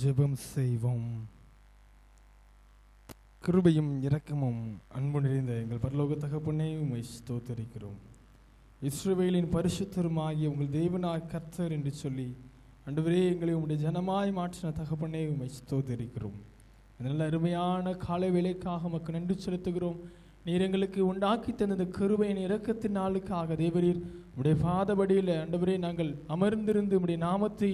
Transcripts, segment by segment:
ஜெபம் செய்வோம். கிருபையும் இரக்கமும் அன்பு நிறைந்த எங்கள் பரலோக தகப்பனே, உம்மை ஸ்தோத்திரிக்கிறோம். இஸ்ரவேலின் பரிசுத்தருமாகிய உங்கள் தேவனாய் கர்த்தர் என்று சொல்லி ஆண்டவரே எங்களை உம்முடைய ஜனமாய் மாற்றின தகப்பனே, உம்மை ஸ்தோத்திரிக்கிறோம். நல்ல அருமையான காலை வேளைக்காக உமக்கு நன்றி செலுத்துகிறோம். நீர் எங்களுக்கு உண்டாக்கி தந்த கிருபையின் இரக்கத்தின் நாளுக்காக தேவரீர் உம்முடைய பாதபடியில் ஆண்டவரே நாங்கள் அமர்ந்திருந்து உம்முடைய நாமத்தை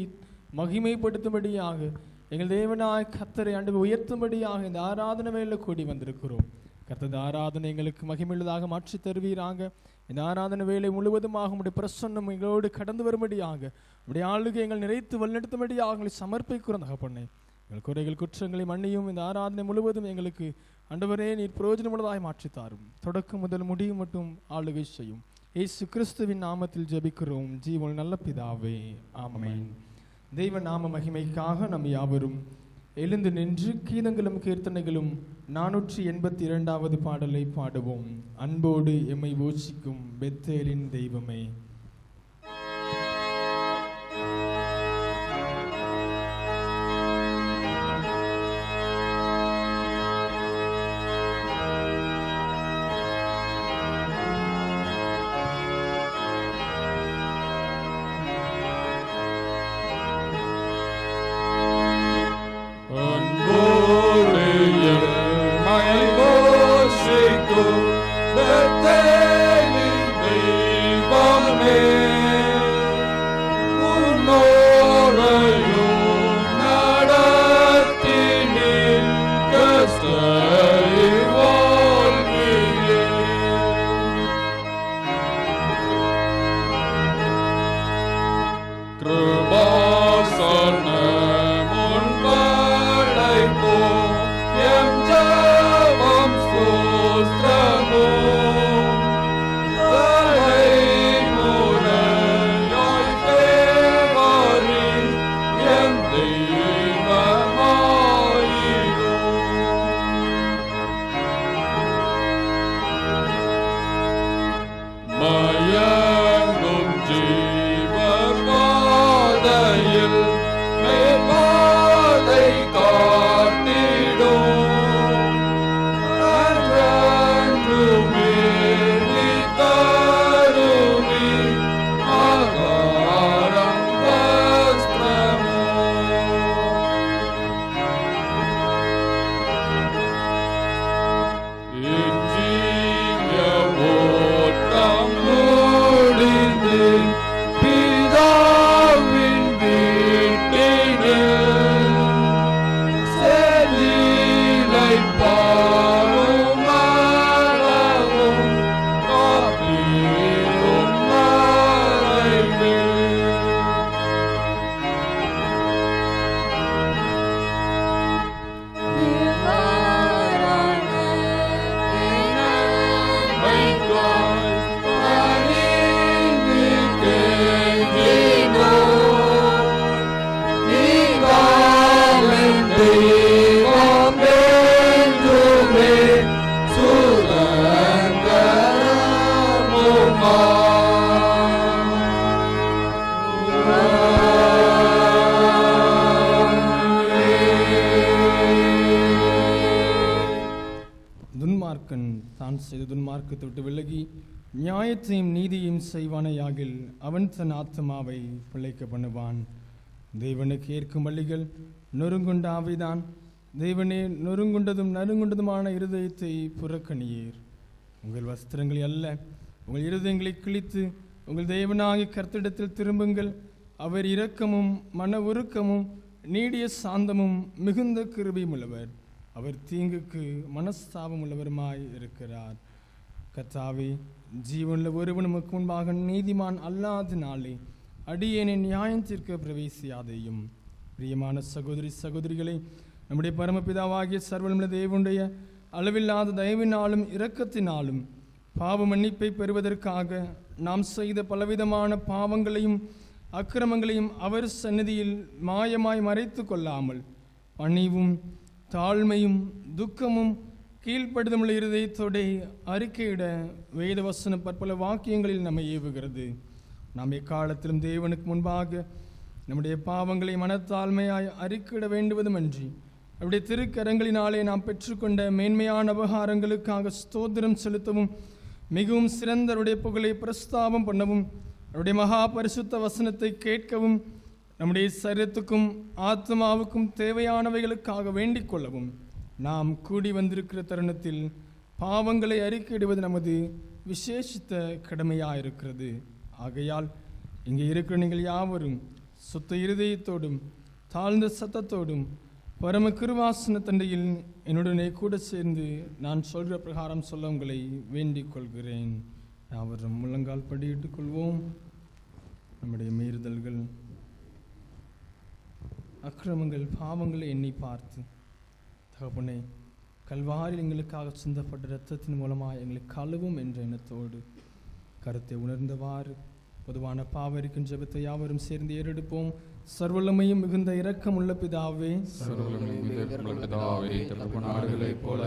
மகிமைப்படுத்தும்படியாக எங்கள் தேவனாய் கர்த்தரை ஆண்டவர் உயர்த்தும்படியாக இந்த ஆராதனை வேளையில கூடி வந்திருக்கிறோம். கர்த்தர் ஆராதனை எங்களுக்கு மகிமையுள்ளதாக மாற்றி தருவீராக. இந்த ஆராதனை வேலை முழுவதுமாக உடைய பிரசன்னம் எங்களோடு கடந்து வரும்படியாக உடைய ஆளுகை எங்கள் நிறைத்து வழிநடத்தும்படியாக எங்களை சமர்ப்பிக்கிறோம் தகப்பனே. எங்கள் குறைகள் குற்றங்களை மன்னியும். இந்த ஆராதனை முழுவதும் எங்களுக்கு ஆண்டவரே நீர் பிரயோஜனமுள்ளதாய் மாற்றித்தாரும். தொடக்கம் முதல் முடியும் மட்டும் ஆளுகை செய்யும். இயேசு கிறிஸ்துவின் நாமத்தில் ஜெபிக்கிறோம் ஜீவன் நல்ல பிதாவே, ஆமென். தெய்வ நாம மகிமைக்காக நம் யாவரும் எழுந்து நின்று கீதங்களும் கீர்த்தனைகளும் 482வது பாடலை பாடுவோம். அன்போடு எம்மை போஷிக்கும் பெத்தேலின் தெய்வமே. துன்மார்க்கத்தை விட்டு விலகி நியாயத்தையும் நீதியையும் செய்வானையாகில் அவன் தன் ஆத்மாவை பிழைக்க பண்ணுவான். தேவனுக்கு ஏற்கும் வழிகள் நொறுங்குண்ட ஆவிதான். தேவனே, நொறுங்குண்டதும் நறுங்குண்டதுமான இருதயத்தை புறக்கணியீர். உங்கள் வஸ்திரங்களை அல்ல, உங்கள் இருதயங்களை கிழித்து உங்கள் தேவனாகிய கர்த்தரிடத்தில் திரும்புங்கள். அவர் இரக்கமும் மன உருக்கமும் நீடிய சாந்தமும் மிகுந்த கிருபையும் உள்ளவர். அவர் தீங்குக்கு மனஸ்தாபம் உள்ளவருமாய் இருக்கிறார். கர்த்தாவே, ஜீவனுள்ள ஒருவன் உமக்கு முன்பாக நீதிமான் அல்லாத நாளே அடியேனை நியாயம் தீர்க்க பிரவேசியாதேயும். பிரியமான சகோதரி சகோதரிகளை, நம்முடைய பரமபிதாவாகிய சர்வவல்லமையுள்ள தேவனுடைய அளவில்லாத தயவினாலும் இரக்கத்தினாலும் பாவ மன்னிப்பை பெறுவதற்காக நாம் செய்த பலவிதமான பாவங்களையும் அக்கிரமங்களையும் அவர் சந்நிதியில் மாயமாய் மறைத்து கொள்ளாமல் பணிவும் தாழ்மையும் துக்கமும் கீழ்ப்படுதமுள்ள இருதயத்தோடு அறிக்கையிட வேதவசன பற்பல வாக்கியங்களில் நம்மை ஏவுகிறது. நாம் எக்காலத்திலும் தேவனுக்கு முன்பாக நம்முடைய பாவங்களை மனத்தாழ்மையாய் அறிக்கையிட வேண்டுவதுமன்றி அவருடைய திருக்கரங்களினாலே நாம் பெற்றுக்கொண்ட மேன்மையான உபகாரங்களுக்காக ஸ்தோத்திரம் செலுத்தவும் மிகவும் சிறந்த அவருடைய புகழை பிரஸ்தாபம் பண்ணவும் அவருடைய மகா பரிசுத்த வசனத்தை கேட்கவும் நம்முடைய சரீரத்துக்கும் ஆத்மாவுக்கும் தேவையானவைகளுக்காக வேண்டிக் கொள்ளவும் நாம் கூடி வந்திருக்கிற தருணத்தில் பாவங்களை அறிக்கையிடுவது நமது விசேஷித்த கடமையாயிருக்கிறது. ஆகையால் இங்கே இருக்கிற நீங்கள் யாவரும் சுத்த இருதயத்தோடும் தாழ்ந்த சத்தத்தோடும் பரம கிருபாசன தண்டையில் என்னுடனே கூட சேர்ந்து நான் சொல்கிற பிரகாரம் சொல்ல உங்களை வேண்டிக் கொள்கிறேன். யாவரும் முழங்கால் படியிட்டுக் கொள்வோம். நம்முடைய மீறுதல்கள், அக்கிரமங்கள், பாவங்களை எண்ணி பார்த்து, தகப்பனே, கல்வாரில் எங்களுக்காக சிந்தப்பட்ட இரத்தத்தின் மூலமாக எங்களை கழுவும் என்ற எண்ணத்தோடு கருத்தை உணர்ந்தவாறு பொதுவான பாவரிக்கும் ஜெபத்தை யாவரும் சேர்ந்து ஏறெடுப்போம். சர்வலமையும் மிகுந்த இரக்கம் உள்ள பிதாவே, போல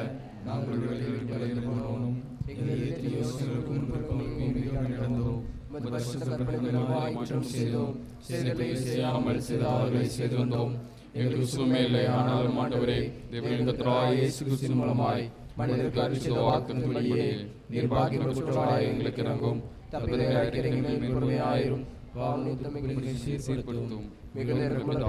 எங்களுக்கு சுமை இல்லை. ஆனாலும் ஆண்டவரே, தேவனின் கர்த்தராகிய இயேசு கிறிஸ்துவின் மூலமாய் மனிதருக்கு அறிவித்த வார்த்தையின்படியே நீர் பாக்கியமுள்ள குற்றவாளியாய் எங்களுக்கு இறங்கும். சீர்படுத்தும் மிகுந்த இரக்கமுள்ள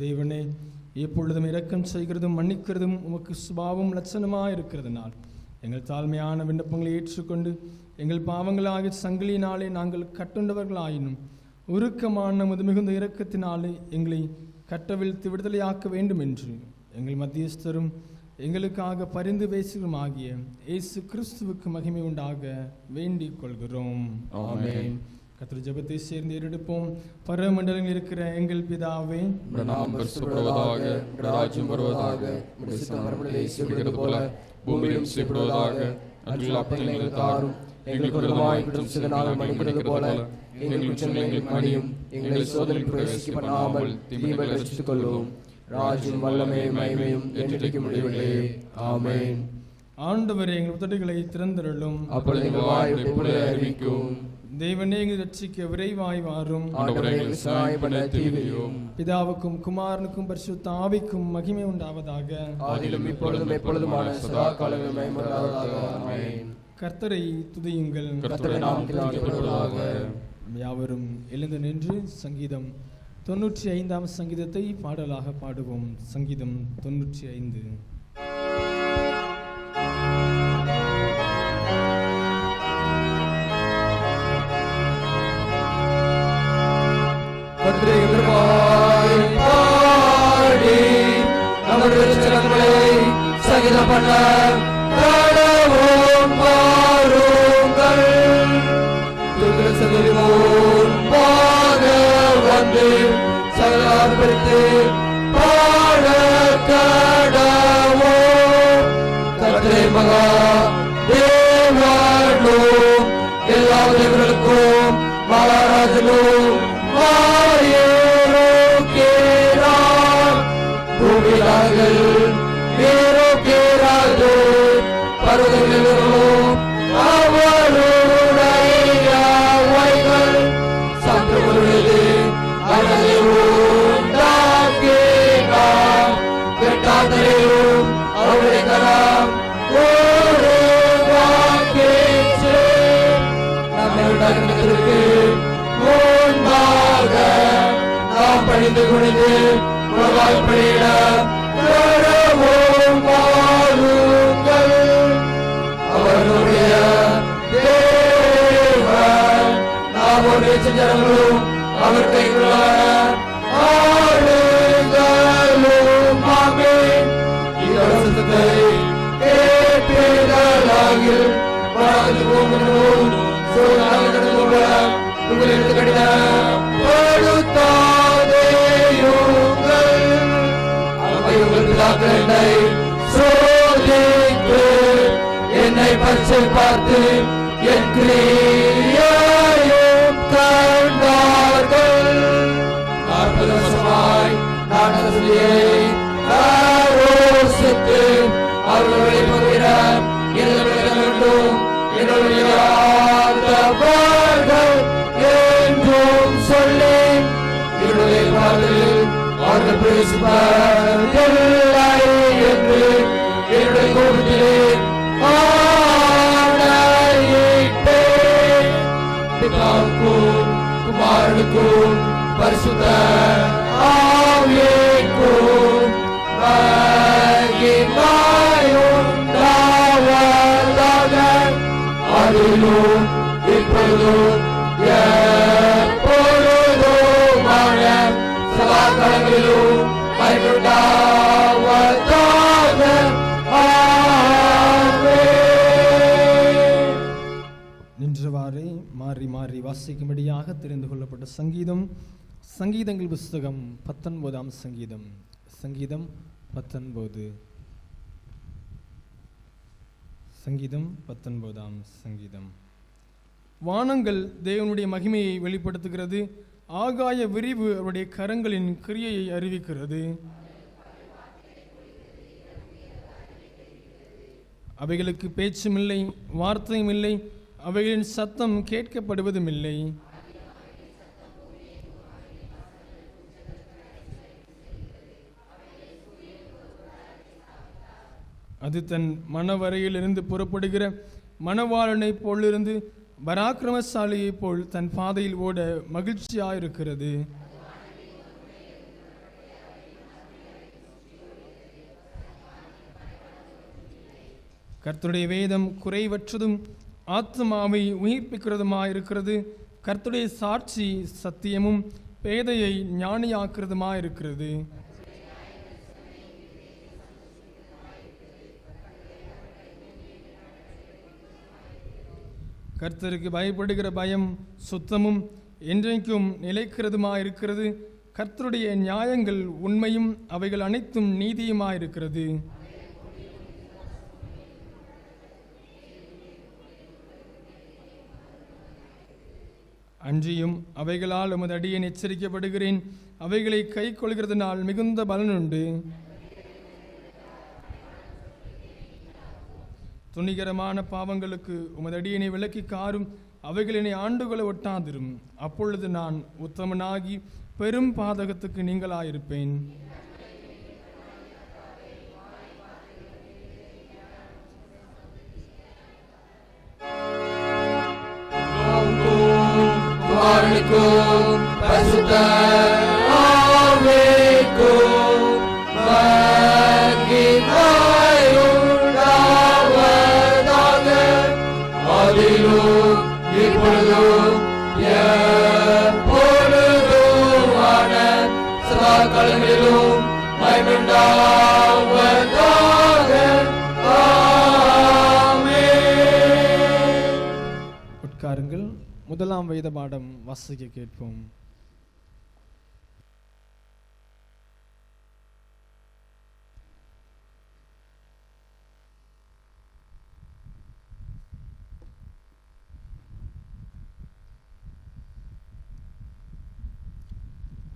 தேவனே, எப்பொழுதும் இரக்கம் செய்கிறதும் மன்னிக்கிறதும் உமக்கு சுபாவம் லட்சணமாக இருக்கிறதுனால் எங்கள் தாழ்மையான விண்ணப்பங்களை ஏற்றுக்கொண்டு எங்கள் பாவங்களாகிய சங்கிலினாலே நாங்கள் கட்டுண்டவர்களாயினும் உருக்கமான நமது மிகுந்த இரக்கத்தினாலே எங்களை கட்டவிழ்த்து விடுதலையாக்க வேண்டும் என்று எங்கள் மத்தியஸ்தரும் எங்களுக்காக பரிந்து பேசுகிறோம் ஆகிய இயேசு கிறிஸ்துவுக்கு மகிமை உண்டாக வேண்டிக் கொள்கிறோம். ஆமென். கர்த்தர் ஜெபத்தை சேர்ந்து ஏறெடுப்போம். பரமண்டலங்களில் இருக்கிற எங்கள் பிதாவே, நாமம் பரிசுத்தப்படுவதாக, ராஜ்யம் வருவதாக, பூமியிலும் செய்யப்படுவதாக. அன்றைய அப்பங்களை தாரும், எங்களுக்கு விரோதமாய் குற்றம் செய்த நாங்கள் மன்னிக்கிறது போல எங்கள் குற்றங்களை எங்களுக்கு மன்னியும். எங்களை சோதனையில் பிரவேசிக்க பண்ணாமல் தீமைகளை ரட்சித்துக் கொள்ளும். ராஜ்யம் வல்லமை மகிமையும் என்றைக்கு முடியவில்லை. ஆமென். ஆண்டவரே, எங்கள் உதடுகளை திறந்தருளும். அப்பொழுது எங்கள் வாய் எப்பொழுது அறிவிக்கும். தேவனே, எங்களை ரட்சிக்க விரைவாய் வாரும். பிதாவுக்கும் குமாரனுக்கும் பரிசுத்த ஆவிக்கும் மகிமை உண்டாவதாக. ஆதியிலும் இப்பொழுதும் எப்பொழுதுமான சதா காலங்களிலும் மகிமை உண்டாவதாக. ஆமென். கர்த்தரை துதியுங்கள். கர்த்தருடைய நாமத்தில் துதிக்கப்படுவதாக. யாவரும் எழுந்து நின்று சங்கீதம் 95 சங்கீதத்தை பாடலாக பாடுவோம். சங்கீதம் 95. சகிதம் பண்ண பாடுவோம் பாருங்கள். வந்து சகலாபரித்து பாட கடவோம். கர்த்தரே மகா தேவனும் எல்லா தேவர்களுக்கும் மகாராஜனும் மாறியிருக்கிறார். பூமியார்கள் பருவங்களும் அவருடைய வைகள் சந்தோஷது அழகை உண்டாக்கினார். வெட்டாதரையும் அவருடைய கரம் ஒரு வாக்கிற்று. நம்மை உண்டாக்கினதற்கு முன்பாக நாம் பணிந்து குனிந்து வாழ்படியிட அவருடைய தேவன் நாம் ஒன்றிய செஞ்சங்களும் அவர் கைகளான ஆளுங்களும். ஆமென். இதோட சத்தத்தை கேட்பீர்களாகில் வாழ்ந்து போகும் உங்கள் எடுத்து கடித படுத்தாதேயுங்கள். உங்கள் பிதாக்களை சோதித்து என்னை பரிசை பார்த்து என் கிரியையும் கண்டார்கள். 40 வருஷமாய் நான் ஆலோசித்து அவர்களை உமதில்லை என்று என்னுடைய கோபத்திலே ஆணையிட்டேன். பிதாவுக்கும் குமாரனுக்கும் பரிசுத்த ஆவிக்கும் மகிமையுண்டாவதாக. அதிலும் இப்பொழுதும் எப்பொழுதுமான சதா காலங்களிலும் மகிமையுண்டாவதாக. ஆமென். நின்றவாறே மாறி மாறி வாசிக்கும்படியாக தெரிந்து கொள்ளப்பட்ட சங்கீதங்கள் புஸ்தகம் 19ஆம் சங்கீதம். சங்கீதம் 19. சங்கீதம் 19ஆம் சங்கீதம். வானங்கள் தேவனுடைய மகிமையை வெளிப்படுத்துகிறது, ஆகாய விரிவு அவருடைய கரங்களின் கிரியையை அறிவிக்கிறது. அவைகளுக்கு பேச்சும் இல்லை, வார்த்தையும் இல்லை, அவைகளின் சத்தம் கேட்கப்படுவதும் இல்லை. அது தன் மனவரையிலிருந்து புறப்படுகிற மணவாளனை போலிருந்து பராக்கிரமசாலியை போல் தன் பாதையில் ஓட மகிழ்ச்சியாயிருக்கிறது. கர்த்தருடைய வேதம் குறைவற்றதும் ஆத்மாவை உயிர்ப்பிக்கிறதுமாயிருக்கிறது. கர்த்தருடைய சாட்சி சத்தியமும் பேதையை ஞானியாக்குறதுமாயிருக்கிறது. கர்த்தருக்கு பயப்படுகிற பயம் சுத்தமும் என்றைக்கும் நிலைக்கிறதுமாயிருக்கிறது. கர்த்தருடைய நியாயங்கள் உண்மையும் அவைகள் அனைத்தும் நீதியுமாயிருக்கிறது. அன்றியும் அவைகளால் உமது அடியேன் எச்சரிக்கப்படுகிறேன். அவைகளை கை கொள்கிறதுனால் மிகுந்த பலனுண்டு. துணிகரமான பாவங்களுக்கு உமது அடியனை விலக்கி காரும். அவைகளினை ஆண்டுகளை ஒட்டாதிரும். அப்பொழுது நான் உத்தமனாகி பெரும் பாதகத்துக்கு நீங்களாயிருப்பேன். பரிசுத்த ஆவிக்கும் மகிமையுண்டாவதாக. அதிலும் இப்பொழுதும் எப்பொழுதுமான சதா காலங்களிலும் மகிமையுண்டாவதாக. ஆமென். உட்காருங்கள். முதலாம் வேத பாடம் வாசிக்க கேட்போம்.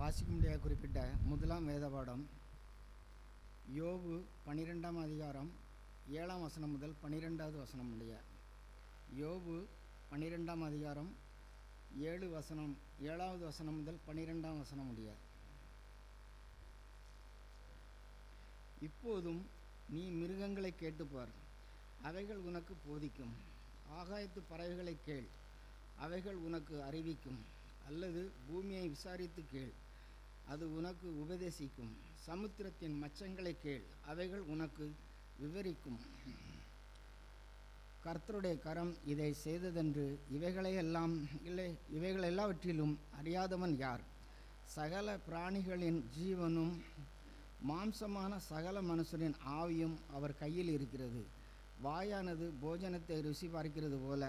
வாசிக்க முடியாத குறிப்பிட்ட முதலாம் வேத பாடம் யோபு 12ஆம் அதிகாரம் 7ஆம் வசனம் முதல் 12வது வசனம் முடிய. யோபு 12ஆம் அதிகாரம் 7வது வசனம் முதல் 12ஆம் வசனம் முடிய. இப்போதும் நீ மிருகங்களை கேட்டுப்பார், அவைகள் உனக்கு போதிக்கும். ஆகாயத்து பறவைகளை கேள், அவைகள் உனக்கு அறிவிக்கும். அல்லது பூமியை விசாரித்து கேள், அது உனக்கு உபதேசிக்கும். சமுத்திரத்தின் மச்சங்களை கேள், அவைகள் உனக்கு விவரிக்கும். கர்த்தருடைய கரம் இதை செய்ததென்று இவைகளெல்லாவற்றிலும் அறியாதவன் யார்? சகல பிராணிகளின் ஜீவனும் மாம்சமான சகல மனுஷரின் ஆவியும் அவர் கையில் இருக்கிறது. வாயானது போஜனத்தை ருசி பார்க்கிறது போல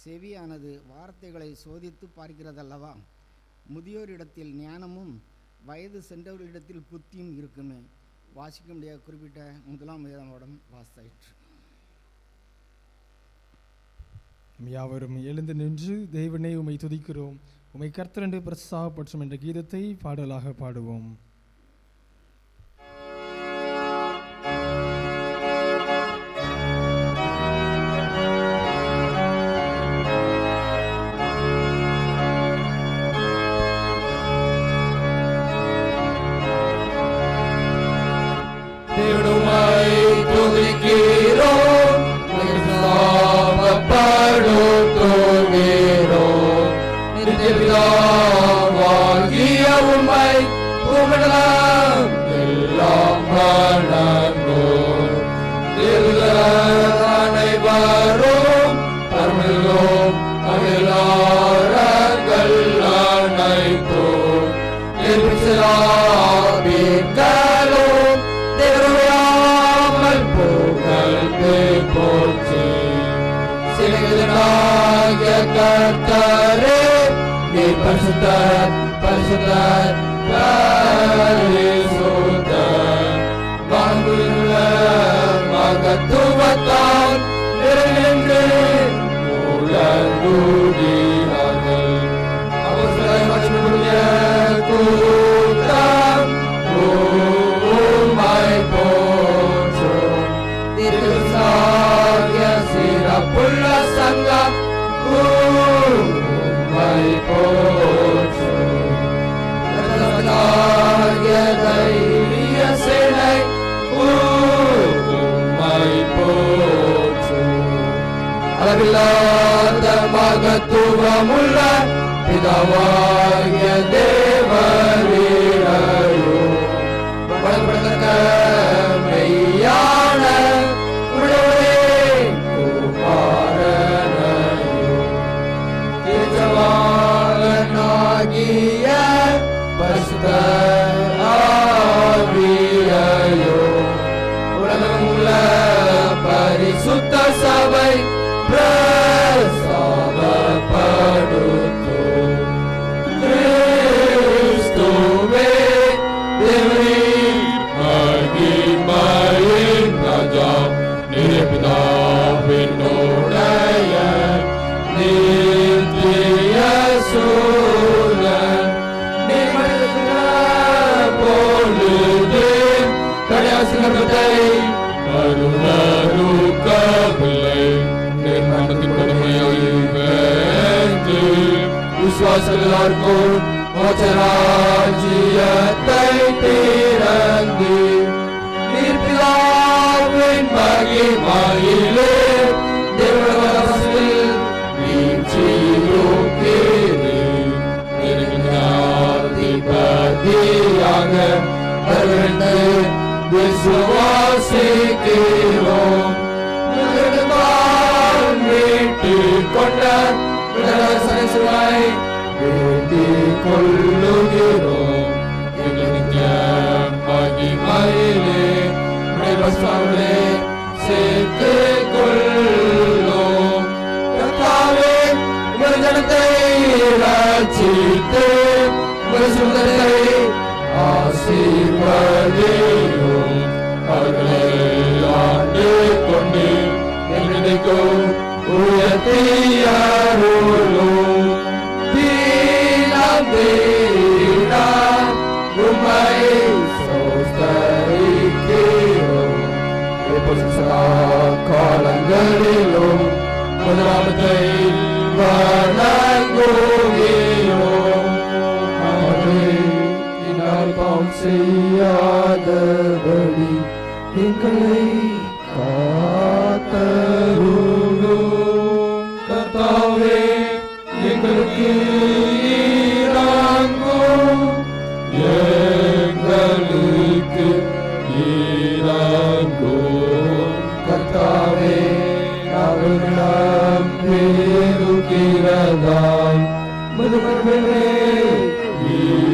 செவியானது வார்த்தைகளை சோதித்து பார்க்கிறதல்லவா? முதியோரிடத்தில் ஞானமும் வயது சென்றவர்களிடத்தில் புத்தியும் இருக்குமே. வாசிக்க முடியாத குறிப்பிட்ட முதலாம் வேதம் வாசித்தாயிற்று. யாவரும் எழுந்து நின்று தேவனை உம்மை துதிக்கிறோம், உம்மை கர்த்தர் என்று பிரஸ்தாபப்படுத்தும் என்ற கீதத்தை பாடலாக பாடுவோம். தேவனுமை துதிக்கிறோம், நாமப்படுத்துகிறோம். நித்திய பிதாவாகிய உம்மை புகழலாம் எல்லாம் வணங்கும். தேவதூதர் அனைவரும் பரமனிலும் அகிலாரங்கள் அனைத்தும் எபிசலாபிகளும் தேவருடையாமல் புகழ்ந்து போற்றி. சிறந்தவராகிய கர்த்தரே, நீர் பரிசுத்தர், பரிசுத்தர், பரிசுத்தர். வானங்களுள்ள மகத்துவத்தால் நிறைந்து முழங்குகிறார்கள். அப்போஸ்தலர் மற்றும் கூட்டம் உம்மை போற்றும். தீர்க்கசாகிய சிறப்புள்ள சங்கம் உம்மை போற்றும். தைரிய சேனை உம்மை போற்றும். அளவில்லாத மகத்துவமுள்ள பிதாவாகிய தேவரீரையோ, வளப்படத்தக்க மெய்யான உடனே குமாரனையோ, தேஜவாளனாகிய பரிசுத்த ஆவியையோ, உலகமுள்ள பரிசுத்த சபை பிரசாதப்படுத்தும். கிறிஸ்துவே தேவரீர் மகிமையின் ராஜா, நீரே பிதாவினுடைய நித்திய சூரன். நீர் மனிதன பொழுது கடைசி கர்ப்பத்தை மறுக்கவில்லை. நிர்மாணத்தின் கொடுமையை வென்று விசுவாசிகளுக்கும் மோட்சராஜ்யத்தை திறந்து நீர் பிதாவின் மகிமையிலே தேவனில் வீழ்ச்சியோக்கிறீர். அதிபதியாக வருகின்ற விசுவாசிக்கிறோம். மீட்டுக் கொண்ட வேண்டிக் கொள்ளுகிறோம். எங்கள் நித்திய மகிமையிலே சேர்த்துக் கொள்ளும். கர்த்தாவே, உமது ஜனத்தை ரட்சித்து உமது சுதந்திரத்தை ஆசீர்வதியும். அவர்களை ஆண்டு கொண்டு என்றைக்கும் உயர்த்தியருளும். தீனம் தீனம் உம்மை ஸ்தோத்திரிக்கிறோம். இப்போது சதா காலங்களிலும் முதலாமத்தை வணங்குகிறோம். பாவம் செய்யாதபடி எங்களை காத்தருளும். கர்த்தாவே, எங்களுக்கு இரங்கும், எங்களுக்கு இரங்கும். கர்த்தாவே, நாங்கள் நம்பியிருக்கிறதாய் முதுமர்மனே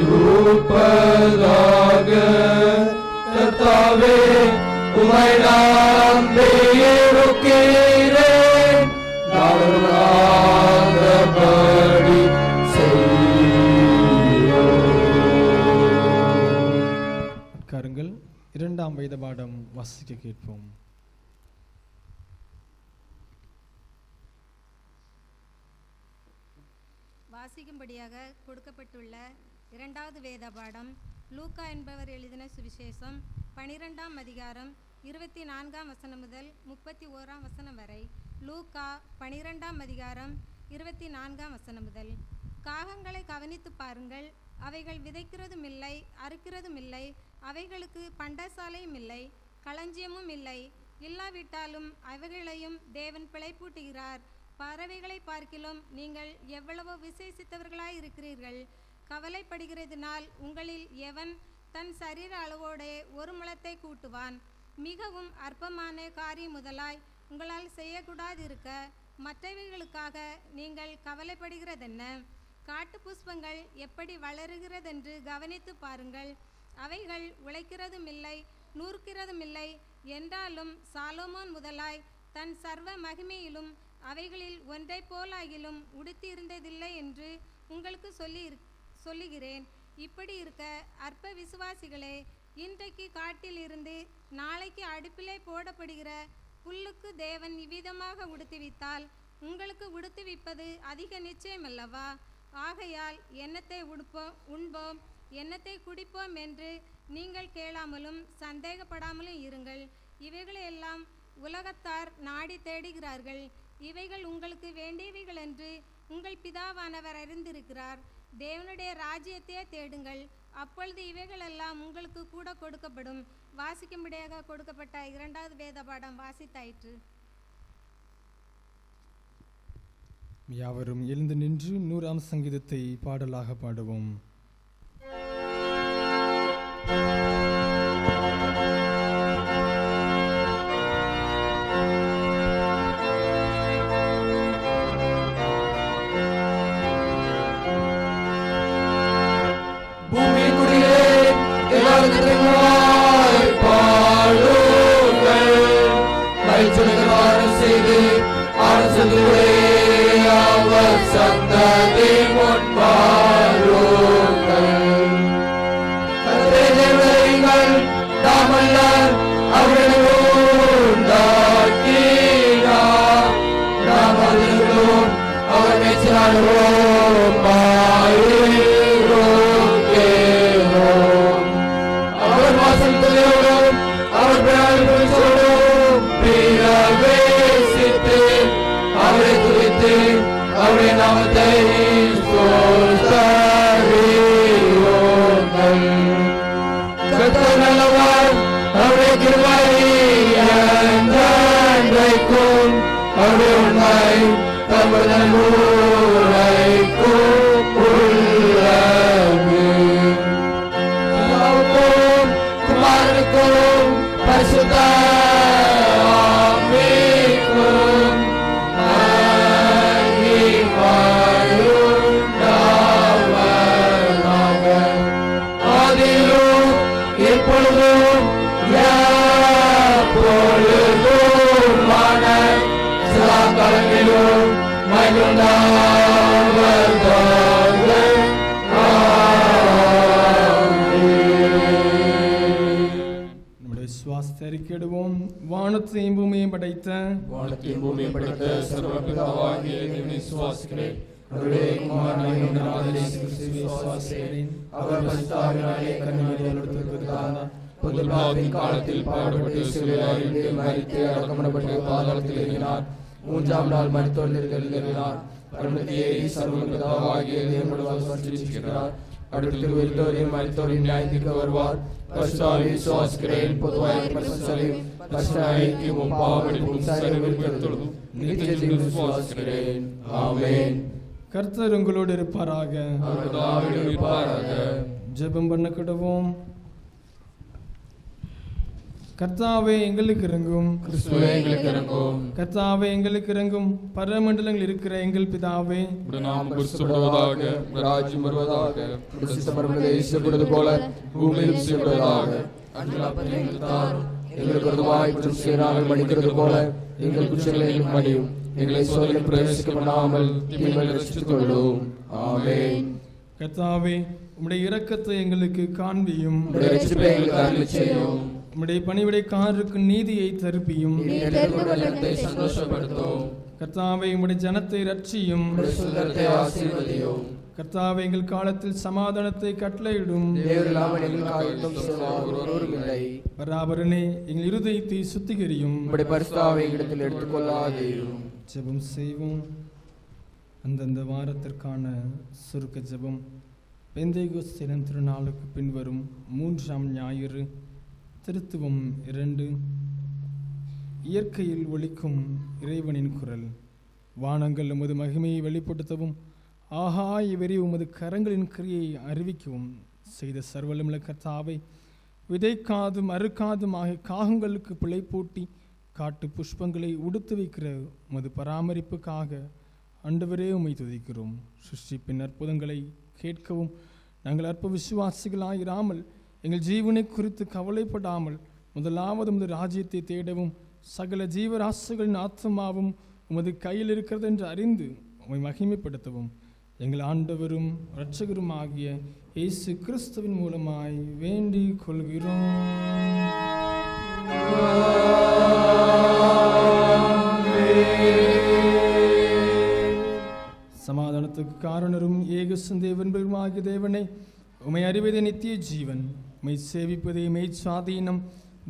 இருப்பதாக. கர்த்தாவே, உம்மை நம்பியிருக்கிறேன், நாடுபடி உட்காருங்கள். இரண்டாம் வேத பாடம் வாசிக்க கேட்போம். வாசிக்கும்படியாக கொடுக்கப்பட்டுள்ள இரண்டாவது வேத பாடம் லூக்கா என்பவர் எழுதின சுவிசேஷம் 12ஆம் அதிகாரம் 24ஆம் வசனம் முதல் 31ஆம் வசனம் வரை. லூக்கா 12ஆம் அதிகாரம் 24ஆம் வசனம் முதல். காகங்களை கவனித்து பாருங்கள், அவைகள் விதைக்கிறதும் இல்லை, அறுக்கிறதும் இல்லை, அவைகளுக்கு பண்டசாலையும் இல்லை, களஞ்சியமும் இல்லை. இல்லாவிட்டாலும் அவைகளையும் தேவன் பிழைப்பூட்டுகிறார். பறவைகளை பார்க்கிலும் நீங்கள் எவ்வளவோ விசேஷித்தவர்களாய் இருக்கிறீர்கள். கவலைப்படுகிறதினால் உங்களில் எவன் தன் சரீர அளவோடே ஒரு முழத்தை கூட்டுவான்? மிகவும் அற்பமான காரியம் முதலாய் உங்களால் செய்யக்கூடாதிருக்க மற்றவைகளுக்காக நீங்கள் கவலைப்படுகிறதென்ன? காட்டு புஷ்பங்கள் எப்படி வளருகிறதென்று கவனித்து பாருங்கள். அவைகள் உழைக்கிறதும் இல்லை, நூற்கிறதும் இல்லை. என்றாலும் சாலோமோன் முதலாய் தன் சர்வ மகிமையிலும் அவைகளில் ஒன்றை போலாகிலும் உடுத்தியிருந்ததில்லை என்று உங்களுக்கு சொல்லுகிறேன். இப்படி இருக்க அற்ப விசுவாசிகளே, இன்றைக்கு காட்டில் இருந்து நாளைக்கு அடுப்பிலே போடப்படுகிற புல்லுக்கு தேவன் இவ்விதமாக உடுத்துவித்தால் உங்களுக்கு உடுத்துவிப்பது அதிக நிச்சயமல்லவா? ஆகையால் எண்ணத்தை உண்போம், எண்ணத்தை குடிப்போம் என்று நீங்கள் கேளாமலும் சந்தேகப்படாமலும் இருங்கள். இவைகளையெல்லாம் உலகத்தார் நாடி தேடுகிறார்கள். இவைகள் உங்களுக்கு வேண்டியவைகள் என்று உங்கள் பிதாவானவர் அறிந்திருக்கிறார். தேவனுடைய ராஜ்யத்தையே தேடுங்கள், அப்பொழுது இவைகளெல்லாம் உங்களுக்கு கூட கொடுக்கப்படும். வாசிக்கும்படியாக கொடுக்கப்பட்ட 2வது வேத பாடம் வாசித்தாயிற்று. யாவரும் எழுந்து நின்று 100ஆம் சங்கீதத்தை பாடலாக பாடுவோம். வானத்தையும் பூமியையும் படைத்த சர்வபிதாவாகிய தேவனை விசுவாசிக்கிறேன். அவருடைய குமாரனாகிய இயேசு கிறிஸ்துவை விசுவாசிக்கிறேன். அவர் பரிசுத்தாவியினாலே கன்னிமரியாளிடத்திலிருந்து பொதுவாவின் காலத்தில் பாடுபட்டு சிலுவையில் மரித்து அடக்கமடப்பட்டு பாதாளத்தில் இறங்கினார். 3ஆம் நாள் மரித்தோரிலிருந்து எழுந்திருந்தார். பரமத்தில் ஏறி சர்வபிதாவாகிய தேவனுடைய வலதுபுறத்திலிருக்கிறார். அடுத்து உயிர்த்தோரையும் மரித்தோரையும் நியாயத்திற்கு வருவார். பரிசுத்தாவியை விசுவாசிக்கிறேன். பொதுவாக பரிசுத்தரையும் பரிசுத்தரையும் பாவமன்னிப்பும் சரீரத்திலும் நித்தியத்தையும் விசுவாசிக்கிறேன். ஆமென். கர்த்தர் உங்களோடு இருப்பாராக. ஜெபம் பண்ண கிடவோம். கர்த்தாவே எங்களுக்கு இறங்கும். கிறிஸ்துவே எங்களுக்கு இறங்கும். கர்த்தாவே எங்களுக்கு இறங்கும். பரமண்டலங்கள் இருக்கிற எங்கள் பிதாவே, நாம் குறிப்பிடுவதாக, ராஜ்யம் வருவதாக, செய்யப்படுவது போல பூமியிலும் செய்யப்படுவதாக. எங்களுக்கு ஒருவாய் குற்றம் செய்யாமல் மன்னிக்கிறது போல எங்கள் குற்றங்களை மன்னியும். எங்களை சோதனையில் பிரவேசிக்க பண்ணாமல் தீமையில் ரட்சித்துக் கொள்ளும். ஆமென். கர்த்தாவே உம்முடைய இரக்கத்தை எங்களுக்கு காண்பியும். உம்முடைய ரட்சிப்பை எங்களுக்கு அருளி செய்யும். உம்முடைய பணிவிடைக்காரருக்கு நீதியை தருப்பியும். சந்தோஷப்படுத்தும். கர்த்தாவே உம்முடைய ஜனத்தை ரட்சியும். ஆசீர்வதியும். கர்த்தாவே எங்கள் காலத்தில் சமாதானத்தை கட்டளையிடும். பராபரனே எங்கள் இருதயத்தை சுத்திகரியும். ஜெபம் செய்வோம். அந்தந்த வாரத்திற்கான சுருக்க ஜெபம். பெந்தைகோஸ்து திருநாளுக்கு பின்வரும் 3ஆம் ஞாயிறு திருத்துவம் 2. இயற்கையில் ஒலிக்கும் இறைவனின் குரல். வானங்கள் உமது மகிமையை வெளிப்படுத்தவும் ஆகாய வெறி உமது கரங்களின் கிரியை அறிவிக்கவும் செய்த சர்வலமுள்ள கர்த்தாவை, விதைக்காதும் அறுக்காதும் ஆகிய காகங்களுக்கு பிழை பூட்டி காட்டு புஷ்பங்களை உடுத்து வைக்கிற உமது பராமரிப்புக்காக ஆண்டவரே உம்மை துதிக்கிறோம். சிருஷ்டிப்பின் அற்புதங்களை கேட்கவும் நாங்கள் அற்ப விசுவாசிகளாயிராமல் எங்கள் ஜீவனை குறித்து கவலைப்படாமல் முதலாவது உமது ராஜ்யத்தை தேடவும் சகல ஜீவராசிகளின் ஆத்மாவும் உமது கையில் இருக்கிறது என்று அறிந்து உம்மை மகிமைப்படுத்தவும் எங்கள் ஆண்டவரும் இரட்சகரும் ஆகிய இயேசு கிறிஸ்துவின் மூலமாய் வேண்டிக் கொள்கிறோம். சமாதானத்துக்கு காரணரும் ஏக தேவன்பெருமாகிய தேவனை, உம்மை அறிவதே நித்திய ஜீவன், உம்மை சேவிப்பதே மெய்ச்சாதீனம்.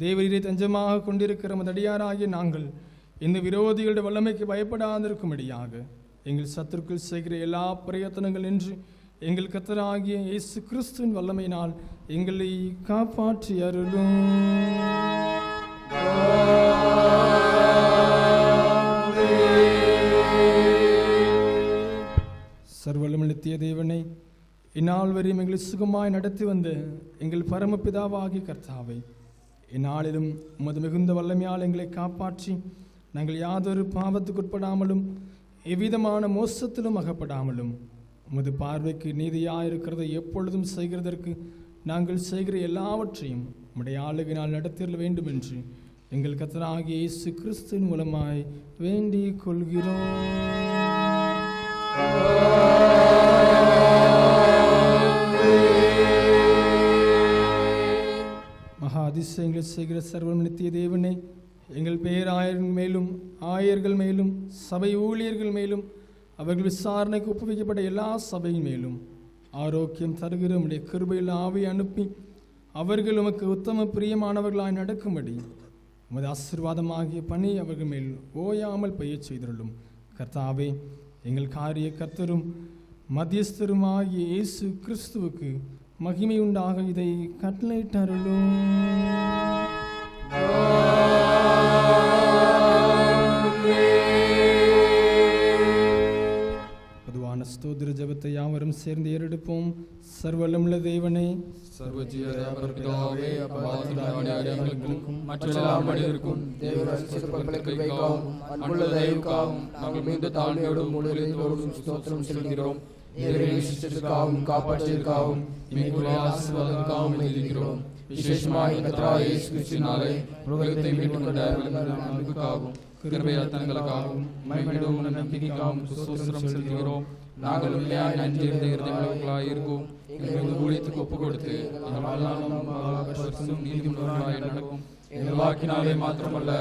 தேவரீரை தஞ்சமாக கொண்டிருக்கிற மதடியாராகிய நாங்கள் இந்த விரோதிகளுடைய வல்லமைக்கு பயப்படாதிருக்கும்படியாக எங்கள் சத்துருக்கள் செய்கிற எல்லா பிரயத்தனங்கள் என்று எங்கள் கர்த்தராகிய இயேசு கிறிஸ்துவின் வல்லமையினால் எங்களை காப்பாற்றி அருளும். சர்வவல்லமை நித்திய தேவனை, இந்நாள் வரையும் எங்களை சுகமாய் நடத்தி வந்த எங்கள் பரமபிதாவாகிய கர்த்தாவை, இந்நாளிலும் உமது மிகுந்த வல்லமையால் எங்களை காப்பாற்றி நாங்கள் யாதொரு பாவத்துக்குட்படாமலும் எவ்விதமான மோசத்திலும் அகப்படாமலும் உமது பார்வைக்கு நீதியாயிருக்கிறதை எப்பொழுதும் செய்கிறதற்கு நாங்கள் செய்கிற எல்லாவற்றையும் உம்முடைய ஆளுகையினால் நடத்திட வேண்டும் என்று எங்கள் கர்த்தராகிய இயேசு கிறிஸ்துவின் மூலமாய் வேண்டிக் கொள்கிறோம். மகா அதிசயங்களை செய்கிற சர்வம் நித்திய தேவனை, எங்கள் பேராயர்கள் மேலும் ஆயர்கள் மேலும் சபை ஊழியர்கள் மேலும் அவர்கள் விசாரணைக்கு ஒப்புவிக்கப்பட்ட எல்லா சபையின் மேலும் ஆரோக்கியம் தருகிற உம்முடைய கிருபையில் ஆவி அனுப்பி அவர்கள் உமக்கு உத்தம பிரியமானவர்களாய் நடக்கும்படி உமது ஆசீர்வாதமாகிய பணி அவர்கள் மேல் ஓயாமல் பெய்ய செய்துள்ளோம். கர்த்தாவே, எங்கள் காரிய கர்த்தரும் மத்தியஸ்தருமாகிய இயேசு கிறிஸ்துவுக்கு மகிமை உண்டாக இதை கட்டளையிட்டருளும். பொதுவான ஸ்தோத்திர ஜெபத்தை யாவரும் சேர்ந்து ஏறெடுப்போம். சர்வவல்லமையுள்ள தேவனே, சர்வஜீவரே, மற்றெல்லா மனிதருக்கும் அன்புள்ள தயவுக்காகவும் நாங்கள் மிகுந்த தாழ்மையோடும் முழுவதும் ஸ்தோத்திரம் செலுத்துகிறோம். காப்பாற்றிற்காகவும் ஆசீர்வாதங்களுக்காகவும் எழுதுகிறோம். விசேஷமாக இயேசு கிறிஸ்துவினாலே உலகத்தை மீட்கொண்ட அன்புக்காகவும் கிருபையாத்தனங்களுக்காகவும் மகிமையோடும் நம்பிக்கைக்காகவும் ஸ்தோத்திரம் செலுத்துகிறோம். நாங்கள் உண்மையாக நன்றி இருந்தவர்களாய் இருக்கோம். எங்கள் ஊழியத்துக்கு ஒப்பு கொடுத்து நீதிமுறைகளாய் நடக்கும். எங்கள் வாக்கினாலே மாத்திரமல்ல,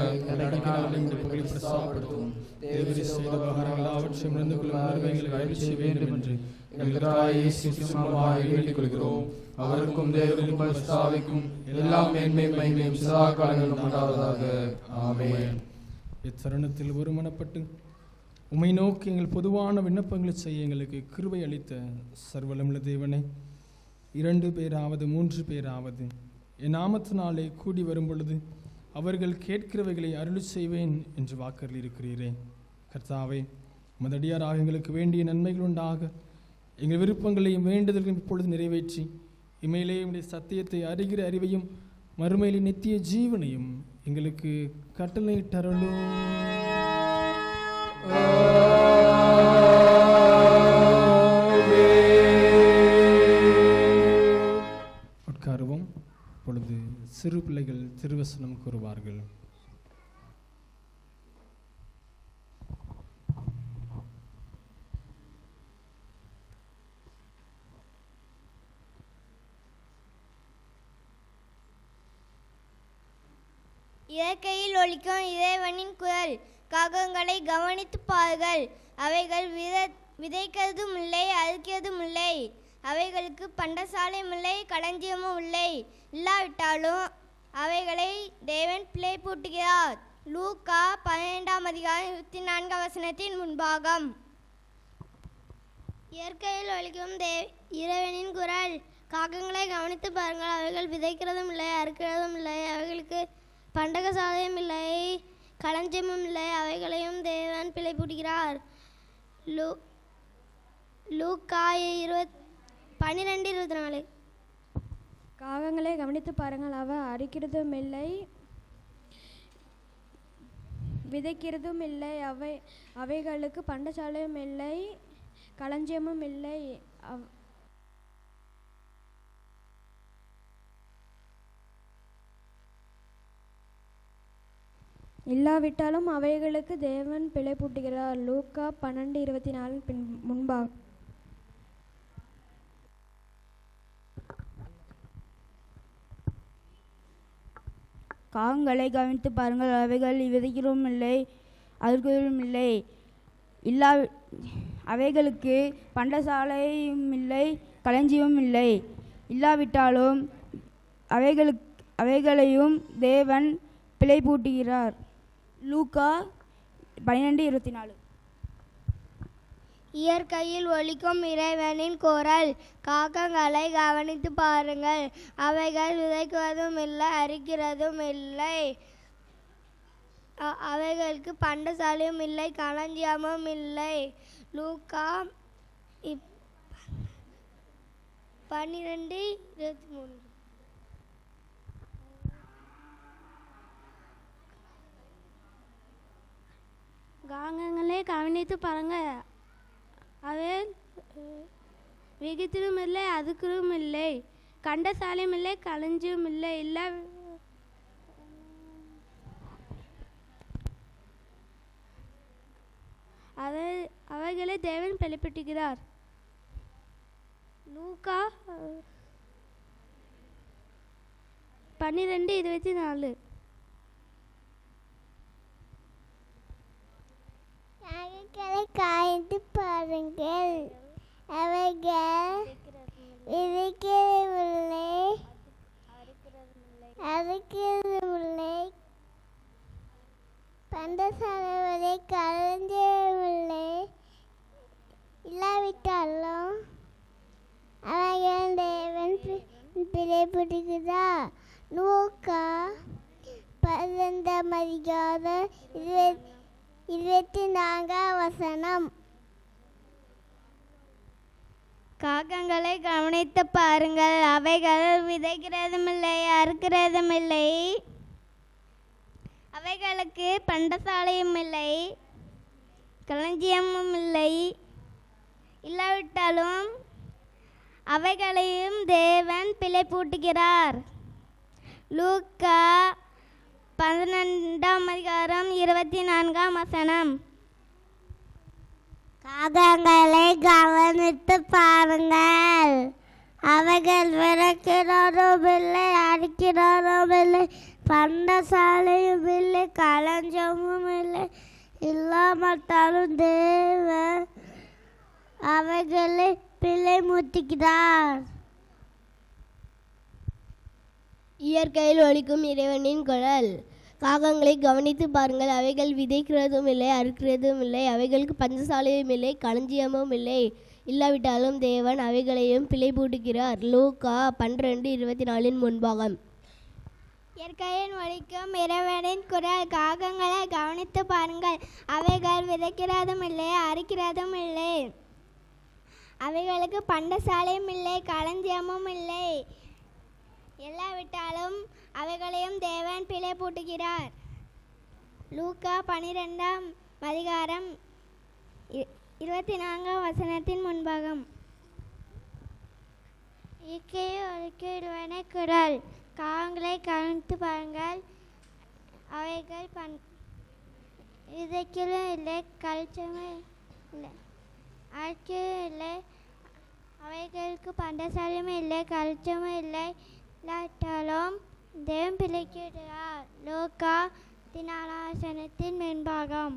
பிரசாதப்படுத்தும். செய்த எல்லாவற்றையும் உணர்ந்து கொள்ளும் உணர்வை எங்களுக்கு அழைத்து செய்ய வேண்டும் என்று வேண்டிக் கொள்கிறோம். அவருக்கும் தேவனுக்கும் பரிசுத்தாவிக்கும் எல்லா மேன்மையும் மகிமையும் சதா காலங்களிலும் உண்டாவதாக. ஆமென். இத்தருணத்தில் ஒருமனப்பட்டு உம்மை நோக்கி எங்கள் பொதுவான விண்ணப்பங்களை செய்ய எங்களுக்கு கிருபை அளித்த சர்வவல்லமையுள்ள தேவனை, 2 பேராவது 3 பேராவது என் நாமத்தினாலே கூடி வரும் பொழுது அவர்கள் கேட்கிறவைகளை அருளி செய்வேன் என்று வாக்கரில் இருக்கிறீரே. கர்த்தாவே, மதடியாராக எங்களுக்கு வேண்டிய நன்மைகள் உண்டாக எங்கள் விருப்பங்களையும் வேண்டுதல்களையும் இப்பொழுது நிறைவேற்றி இமையிலே உடைய சத்தியத்தை அறிகிற அறிவையும் மறுமையிலே நித்திய ஜீவனையும் எங்களுக்கு கட்டளையிட்டருளும். உட்காருவோம். இப்பொழுது சிறு பிள்ளைகள் திருவசனம் கூறுவார்கள். இயற்கையில் ஒலிக்கும் இறைவனின் குரல். காகங்களை கவனித்து பாருங்கள். அவைகள் விதைக்கிறதும் இல்லை, அறுக்கிறதும் இல்லை. அவைகளுக்கு பண்டசாலையும் இல்லை, களஞ்சியமும் இல்லை. இல்லாவிட்டாலும் அவைகளை தேவன் பிழை பூட்டுகிறார். லூக்கா 12:24 முன்பாகம். இயற்கையில் ஒலிக்கும் இறைவனின் குரல். காகங்களை கவனித்து பாருங்கள், அவைகள் விதைக்கிறதும் இல்லை, அறுக்கிறதும் இல்லை, அவைகளுக்கு பண்டக சாலையும் இல்லை, களஞ்சியமும் இல்லை, அவைகளையும் தேவன் பிழைப்பூட்டுகிறார். லூக்கா 12:24. காகங்களை கவனித்து பாருங்கள், அவ அரிக்கிறதும் இல்லை, விதைக்கிறதும் இல்லை, அவைகளுக்கு பண்டசாலையும் இல்லை, களஞ்சியமும் இல்லை. இல்லாவிட்டாலும் அவைகளுக்கு தேவன் பிழைப்பூட்டுகிறார். லூக்கா 12:24 முன்பாக. காகங்களை கவனித்து பாருங்கள், அவைகள் விதைக்கிறதும் இல்லை, அறுக்கிறதும் இல்லை, அவைகளுக்கு பண்டசாலையும் இல்லை, களஞ்சியமும் இல்லை. இல்லாவிட்டாலும் அவைகளையும் தேவன் பிழைப்பூட்டுகிறார். லூக்கா 12:24. இயற்கையில் ஒலிக்கும் இறைவனின் குரல். காகங்களை கவனித்து பாருங்கள், அவைகள் விதைக்கிறதும் இல்லை, அரிக்கிறதும் இல்லை, அவைகளுக்கு பண்டசாலையும் இல்லை, களஞ்சியமும் இல்லை. லூக்கா 12:23. காகங்களை கவனித்து பாருங்கள், அவை விகித்திலும் இல்லை, அதுக்கும் இல்லை, கண்டசாலையும் இல்லை, களஞ்சியும் இல்லை, அவைகளை தேவன் பிழைப்பூட்டுகிறார். லூக்கா 12:24. காகங்களை காய்ந்து பாருங்கள், அவைகள் விதைக்கிறதில்லை, அறுக்கிறதில்லை, பண்டசாலை களஞ்சியமில்லை. இல்லாவிட்டாலும் அவைகள் தேவன் பிழைப்பூட்டுகிறார். லூக்கா 12:24. காகங்களை கவனித்து பாருங்கள், அவைகள் விதைக்கிறதுமில்லை, அறுக்கிறதுமில்லை, அவைகளுக்கு பண்டசாலையும் இல்லை, களஞ்சியமும் இல்லை. இல்லாவிட்டாலும் அவைகளையும் தேவன் பிழைப்பூட்டுகிறார். லூக்கா 12:24. காகங்களை கவனித்து பாருங்கள், அவைகள் விதைக்கிறதும் இல்லை, அறுக்கிறதும் இல்லை, பண்டசாலையும் இல்லை, களஞ்சமும் இல்லை. இல்லாமட்டாலும் தேவன் அவைகளை பிழைப்பூட்டுகிறார். இயற்கையில் ஒலிக்கும் இறைவனின் குரல். காகங்களை கவனித்து பாருங்கள், அவைகள் விதைக்கிறதும் இல்லை, அறுக்கிறதும் இல்லை, அவைகளுக்கு பஞ்சசாலையும் இல்லை, களஞ்சியமும் இல்லை. இல்லாவிட்டாலும் தேவன் அவைகளையும் பிழைப்பூட்டுகிறார். லூக்கா 12:24 முன்பாகம். இயற்கையில் ஒலிக்கும் இறைவனின் குரல். காகங்களை கவனித்து பாருங்கள், அவைகள் விதைக்கிறதும் இல்லை, அறுக்கிறதும் இல்லை, அவைகளுக்கு பண்டசாலையும் இல்லை, களஞ்சியமும் இல்லை. எல்லாவிட்டாலும் அவைகளையும் தேவன் பிழைப்பூட்டுகிறார். லூக்கா 12:24 முன்பாகம். இயற்கையில் ஒலிக்கும் இறைவனின் குரல். காகங்களை கவனித்து பாருங்கள், அவைகள் விதைக்கிறதும் இல்லை, களஞ்சியமும் இல்லை, அறுக்கிறதும் இல்லை, அவைகளுக்கு பண்டசாலையும் இல்லை, களஞ்சியமும் இல்லை. இல்லாவிட்டாலும் தேவன் பிழைக்கிறார். லூக்கா 14 முன்பாகம்.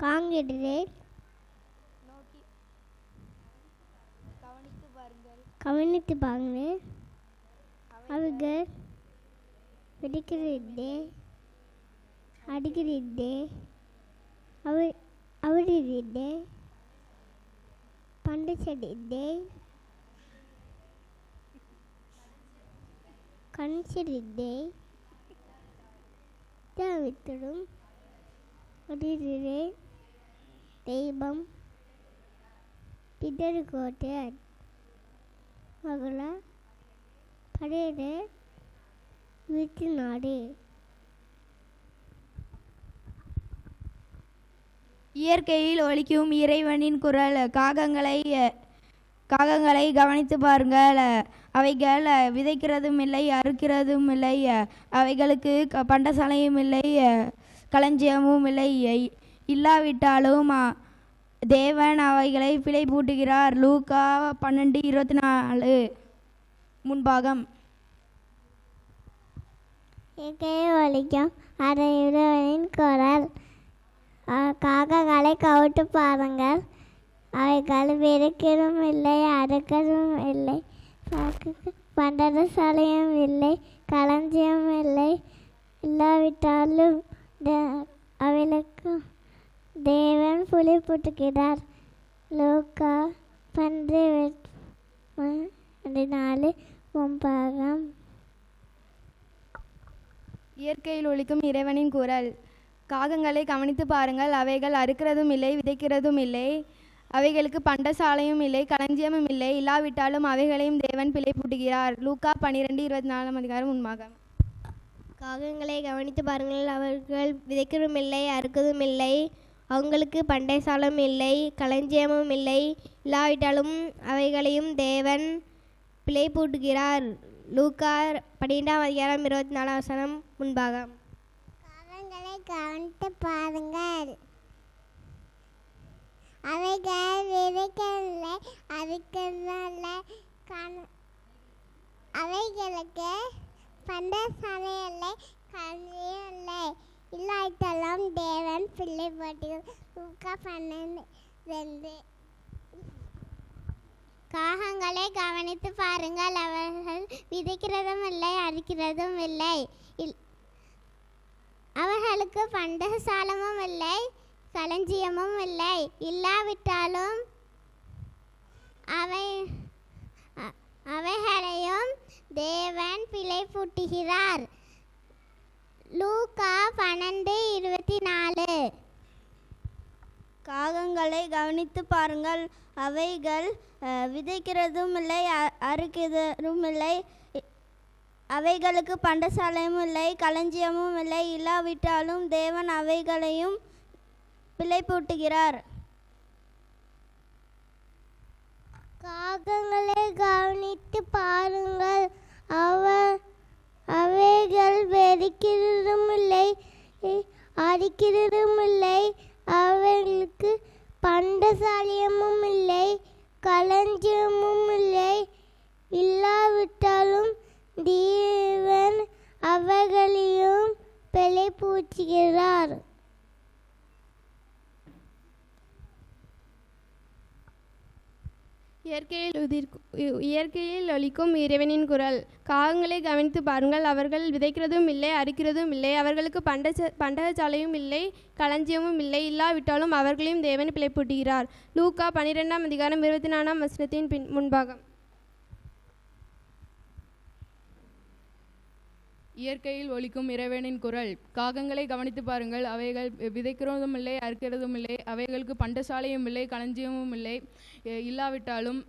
காகங்களை கவனித்து பாருங்கள், அவைகள் விதைக்கிறதில்லை, அடிக்கிறதில்லை, அவரிடே பண்டச்சடிடே கண்சிரிடே வித்தடும் ஒடிரே தெய்வம் பிடருகோட்டை மகள படையடே வீட்டு நாடு. இயற்கையில் ஒலிக்கும் இறைவனின் குரல். காகங்களை கவனித்து பாருங்கள். அவைகள் விதைக்கிறதும் இல்லை, அறுக்கிறதும் இல்லை. அவைகளுக்கு பண்டசாலையும் இல்லை, களஞ்சியமும் இல்லை. இல்லாவிட்டாலும் தேவன் அவைகளை பிழை பூட்டுகிறார். லூக்கா 12:24 முன்பாகம். இயற்கையை ஒலிக்கும் இறைவனின் குரல். காகங்களை கவிட்டு பாருங்கள். அவைகள் விதைக்கிறதும் இல்லை, அறுக்கிறதும் இல்லை. பண்டசாலையும் இல்லை, களஞ்சியம் இல்லை. இல்லாவிட்டாலும் அவைகளுக்கு தேவன் புலி பூட்டுகிறார். லூக்கா 12:4 முன்பாகம். இயற்கையில் ஒலிக்கும் இறைவனின் குரல். காகங்களை கவனித்து பாருங்கள். அவைகள் அறுக்கிறதும் இல்லை, விதைக்கிறதும் இல்லை. அவைகளுக்கு பண்டசாலையும் இல்லை, களஞ்சியமும் இல்லை. இல்லாவிட்டாலும் அவைகளையும் தேவன் பிழை பூட்டுகிறார். லூக்கா 12:24 முன்பாகம். காகங்களை கவனித்து பாருங்கள். அவர்கள் விதைக்கிறதும் இல்லை, அறுக்கிறதும் இல்லை. அவங்களுக்கு பண்டசாலையும் இல்லை, களஞ்சியமும் இல்லை. இல்லாவிட்டாலும் அவைகளையும் தேவன் பிழை பூட்டுகிறார். லூக்கா 12:24 முன்பாகம். காகங்களை கவனித்து பாருங்கள். அவைகள் விதைக்கவில்லை, அறுக்கவில்லை. அவைகளுக்கு பண்டசாலை இல்லை, களஞ்சியம் இல்லை. இல்லாவிட்டாலும் தேவன் பிள்ளை போட்டுகிறார். லூக்கா 12:2. காகங்களை கவனித்து பாருங்கள். அவர்கள் விதைக்கிறதும் இல்லை, அறுக்கிறதும் இல்லை. அவர்களுக்கு பண்டசாலமும் இல்லை, களஞ்சியமும் இல்லை. இல்லாவிட்டாலும் அவைகளையும் தேவன் பிழை பூட்டுகிறார். லூக்கா 12:24. காகங்களை கவனித்து பாருங்கள். அவைகள் விதைக்கிறதும் இல்லை, அறுக்கிறதும் இல்லை. அவைகளுக்கு பண்டசாலையும் இல்லை, களஞ்சியமும் இல்லை. இல்லாவிட்டாலும் தேவன் அவைகளையும் பிழை பூட்டுகிறார். காகங்களை கவனித்து பாருங்கள். அவைகள் வெடிக்கிறதும் இல்லை, அடிக்கிறதும் இல்லை. அவைகளுக்கு பண்டசாலியமும் இல்லை, களஞ்சியமும் இல்லை. இல்லாவிட்டாலும் தேவன் அவைகளையும் பிழை பூட்டுகிறார். இயற்கையில் ஒலிக்கும் இறைவனின் குரல். காகங்களை கவனித்து பாருங்கள். அவர்கள் விதைக்கிறதும் இல்லை, அறுக்கிறதும் இல்லை. அவர்களுக்கு பண்டகசாலையும் இல்லை, களஞ்சியமும் இல்லை. இல்லாவிட்டாலும் அவர்களையும் தேவன் பிழை பூட்டுகிறார். லூக்கா 12:24 முன்பாகம். இயற்கையில் ஒலிக்கும் இறைவனின் குரல். காகங்களை கவனித்து பாருங்கள். அவைகள் விதைக்கிறதும் இல்லை, அறுக்கிறதும் இல்லை. அவைகளுக்கு பண்டசாலையும் இல்லை, களஞ்சியமும் இல்லை. இல்லாவிட்டாலும்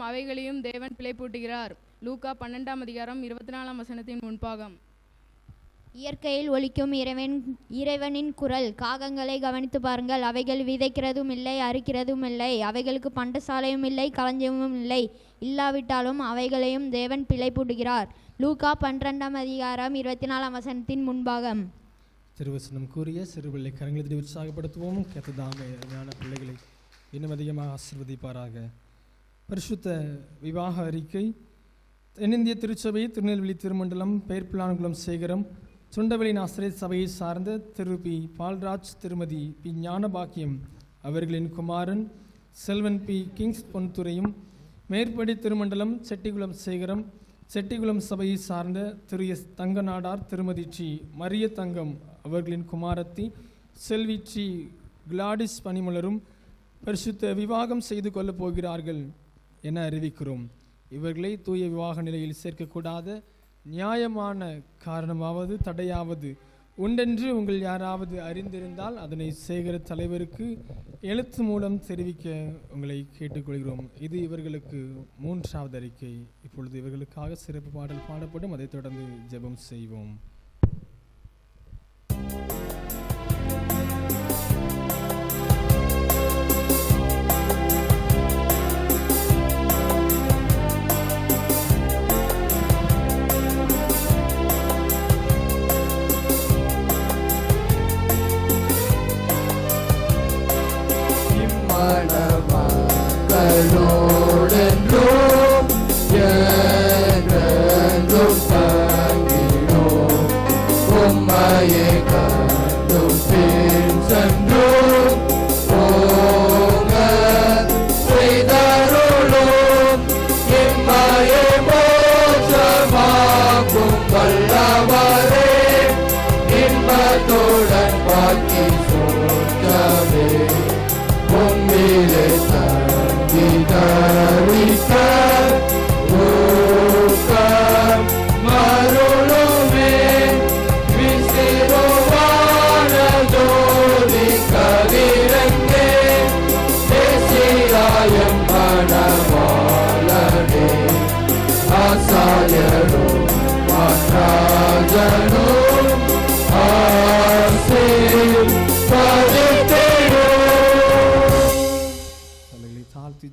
அவைகளையும் தேவன் பிழை பூட்டுகிறார். லூக்கா 12:24 முன்பாகம். இயற்கையில் ஒலிக்கும் இறைவனின் குரல். காகங்களை கவனித்து பாருங்கள். அவைகள் விதைக்கிறதும் இல்லை, அறுக்கிறதும் இல்லை. அவைகளுக்கு பண்டசாலையும் இல்லை, களஞ்சியமும் இல்லை. இல்லாவிட்டாலும் அவைகளையும் தேவன் பிழை பூட்டுகிறார். லூக்கா 12:24 முன்பாகம். திருவசனம் கூறிய சிறுபிள்ளை கரங்களை உற்சாகப்படுத்துவோம். கர்த்ததாமே ஞான பிள்ளைகளை இன்னும் அதிகமாக ஆசீர்வதிப்பாராக. பரிசுத்த விவாக அறிக்கை. தென்னிந்திய திருச்சபை திருநெல்வேலி திருமண்டலம் பெயர்பிளான்குளம் சேகரம் சுண்டவெளி நாசரேத் சபையை சார்ந்த திரு பி பால்ராஜ், திருமதி பி ஞானபாக்கியம் அவர்களின் குமாரன் செல்வன் பி கிங்ஸ் பொன்துரையும், மேற்படி திருமண்டலம் செட்டிகுளம் சேகரம் செட்டிகுளம் சபையை சார்ந்த திரு எஸ் தங்கநாடார், திருமதி டி மரிய தங்கம் அவர்களின் குமாரத்தி செல்வி டி கிளாடிஸ் பனிமலரும் பரிசுத்த விவாகம் செய்து கொள்ளப் போகிறார்கள் என அறிவிக்கிறோம். இவர்களை தூய விவாக நிலையில் சேர்க்கக்கூடாத நியாயமான காரணமாவது தடையாவது உண்டென்று உங்கள் யாராவது அறிந்திருந்தால் அதனை சேகர தலைவருக்கு எழுத்து மூலம் தெரிவிக்க உங்களை கேட்டுக்கொள்கிறோம். இது இவர்களுக்கு 3வது அறிக்கை. இப்பொழுது இவர்களுக்காக சிறப்பு பாடல் பாடப்படும். அதைத் தொடர்ந்து ஜெபம் செய்வோம்.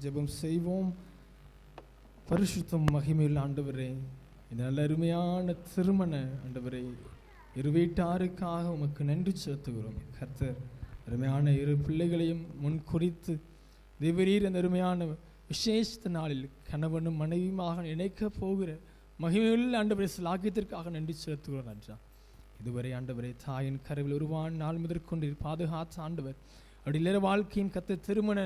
ஜெபம் செய்வோம். பரிசுத்தம் மகிமையுள்ள ஆண்டவரே, இந்த நல்ல அருமையான திருமண ஆண்டவரே இரு வீட்டாருக்காக உமக்கு நன்றி செலுத்துகிறோம். கர்த்தர் அருமையான இரு பிள்ளைகளையும் முன்குறித்து தேவரீர் அந்த அருமையான விசேஷ நாளில் கணவனும் மனைவியுமாக இணைக்க போகிற மகிமையுள்ள ஆண்டவரே சிலாக்கியத்திற்காக நன்றி செலுத்துகிறோம். ராஜா, இதுவரை ஆண்டவரே தாயின் கருவில் உருவான நாள் முதற்கொண்டு பாதுகாத்த ஆண்டவர் அப்படி வாழ்க்கையின் கத்த திருமண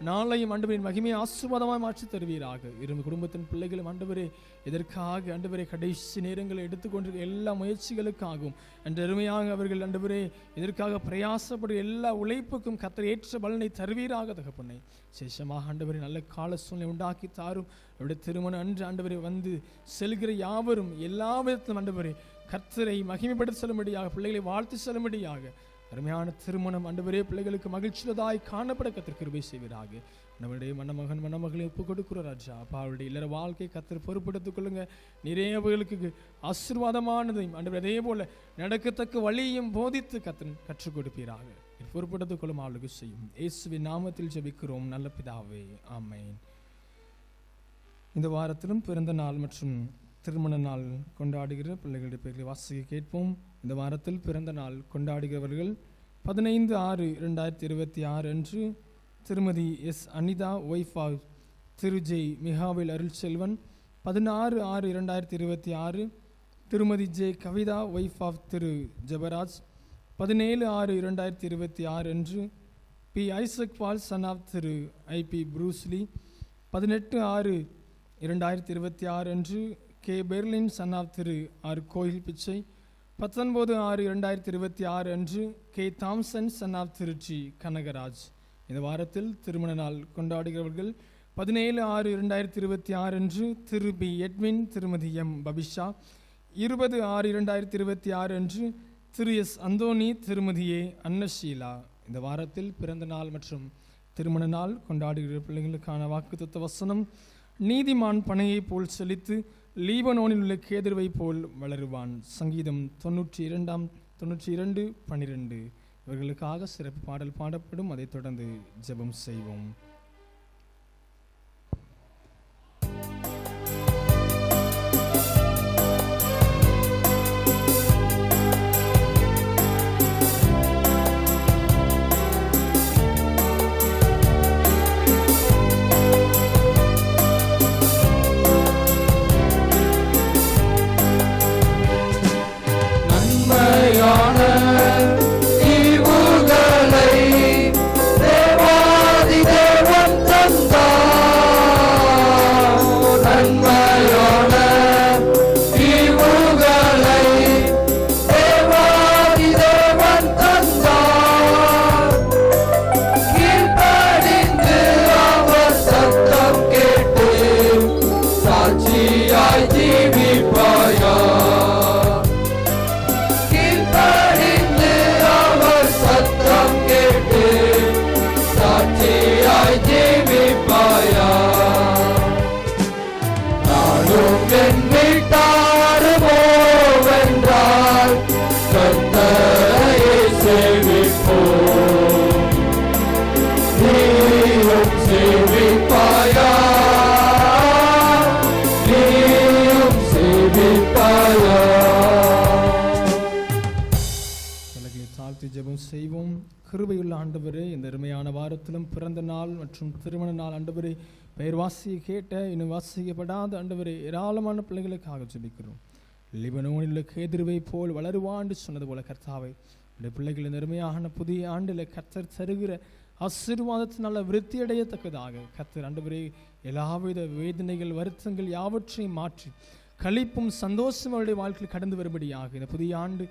நாளையும் ஆண்டவரின் மகிமையை ஆசீர்வாதமாக மாற்றி தருவீராக. இரு குடும்பத்தின் பிள்ளைகளும் ஆண்டவரே இதற்காக ஆண்டவரே கடைசி நேரங்களை எடுத்துக்கொண்டிருக்க எல்லா முயற்சிகளுக்காகவும் அன்று அருமையாக அவர்கள் ஆண்டவரே இதற்காக பிரயாசப்படும் எல்லா உழைப்புக்கும் கர்த்தர் ஏற்ற பலனை தருவீராக. தகப்பனை சேஷமாக ஆண்டவரே நல்ல கால சூழ்நிலை உண்டாக்கி தாரும். அவருடைய திருமணம் அன்று ஆண்டவரை வந்து செல்கிற யாவரும் எல்லா விதத்திலும் ஆண்டவரே கர்த்தரை மகிமைப்படுத்த செல்லும்படியாக, பிள்ளைகளை வாழ்த்து செல்லும்படியாக அருமையான திருமணம் ஆண்டவரே பிள்ளைகளுக்கு மகிழ்ச்சியதாய் காணப்பட கர்த்தர் கிருபை செய்வீராக. நம்முடைய மணமகன் மணமகளை ஒப்புக் கொடுக்கிற ராஜா அப்பா, அவருடைய இல்லற வாழ்க்கை கர்த்தர் பொறுப்படுத்திக் கொள்ளுங்க. நிறையவர்களுக்கு ஆசீர்வாதமானதையும் ஆண்டவர் அதே போல நடக்கத்தக்க வழியையும் போதித்து கற்றுக் கொடுப்பீராக. பொறுப்படுத்திக் கொள்ளும் ஆளுக்கு செய்யும். இயேசுவின் நாமத்தில் ஜெபிக்கிறோம் நல்ல பிதாவே, ஆமென். இந்த வாரத்திலும் பிறந்த நாள் மற்றும் திருமண நாள் கொண்டாடுகிற பிள்ளைகளுடைய பெயர்களை வாசிக்க கேட்போம். இந்த வாரத்தில் பிறந்த நாள் கொண்டாடுகிறவர்கள் 15/6/2026 அன்று Thirumathi S Anitha wife of Thiru J Mikavil Arulselvan. 16/6/2026 Thirumathi J Kavitha wife of Thiru Jabaraj. 17/6/2026 அன்று P Isaac Paul son of Thiru IP Bruce Lee. 18/6/2026 அன்று K Berlin son of Thiru R Koil Pichai. 19/6/2026 அன்று K Thomson son of Thiru T Kanagaraj. இந்த வாரத்தில் திருமண நாள் கொண்டாடுகிறவர்கள் 17/6/2026 அன்று Thiru P Edwin Thirumathi M Babisha. 20/6/2026 அன்று திரு எஸ் அந்தோனி திருமதி ஏ அன்னஷீலா. இந்த வாரத்தில் பிறந்த நாள் மற்றும் திருமண நாள் கொண்டாடுகிற பிள்ளைகளுக்கான வாக்குத்தத்த வசனம்: நீதிமான் பனையை போல் செழித்து லீபனோனில் உள்ள கேதுருவை போல் வளருவான். சங்கீதம் 92:12. இவர்களுக்காக சிறப்பு பாடல் பாடப்படும். அதைத் தொடர்ந்து ஜெபம் செய்வோம். ஈவுகளை தேவாதி தேவ சாட்சியாய் ஜீவிப்பாயா கீழ்ப்படிந்து அவர் சத்தம் கேட்டு சாட்சியாய் ஜீவிப்பாயா நானும் என் வீட்டாருவோவென்றால் கர்த்தரையே சேவிப்போம் நீயும் சேவிப்பாயா நீயும் சேவிப்பாயா தலைகளை தாழ்த்தி ஜெபம் செய்வோம். கிருபையுள்ள ஆண்டவரே, இந்த அருமையான வாரத்திலும் பிறந்த நாள் மற்றும் திருமண நாள் ஆண்டவரே, பெயர் வாசியை கேட்ட இன்னும் வாசிக்கப்படாத ஆண்டவரே ஏராளமான பிள்ளைகளுக்காக ஜெபிக்கிறோம். லிபனோனில் கேதுருவை போல் வளருவாண்டு சொன்னது போல கர்த்தாவை இந்த பிள்ளைகள் இந்த அருமையான புதிய ஆண்டில் கர்த்தர் தருகிற ஆசீர்வாதத்தினால விருத்தியடையத்தக்கதாக கர்த்தர் ஆண்டவரே எல்லாவித வேதனைகள் வருத்தங்கள் யாவற்றையும் மாற்றி களிப்பும் சந்தோஷம் அவருடைய வாழ்க்கையில் கடந்து வரும்படியாக இந்த புதிய ஆண்டு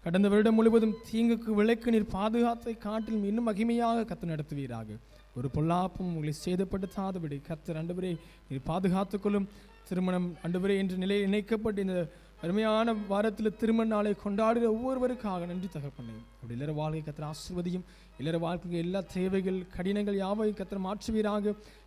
கடந்த வருடம் முழுவதும் தீங்குக்கு விளக்கு நீர் பாதுகாத்தை காட்டிலும் இன்னும் மகிமையாக கர்த்தர் நடத்துவீராக. ஒரு பொல்லாப்பும் உங்களை சேதப்படுத்தாதபடி கர்த்தர் ஆண்டவரே நீர் பாதுகாத்துக்கொள்ளும். திருமணம் ஆண்டவரே என்ற நிலையில் இணைக்கப்பட்டு இந்த அருமையான வாரத்தில் திருமண நாளை கொண்டாடுகிற ஒவ்வொருவருக்காக நன்றி தகப்பனே. அப்படி இல்லற வாழ்க்கை கர்த்தர் ஆசீர்வதியும். இல்லற வாழ்க்கைக்கு எல்லா தேவைகள் கடினங்கள் யாவையும் கர்த்தர் மாற்றுவீராக.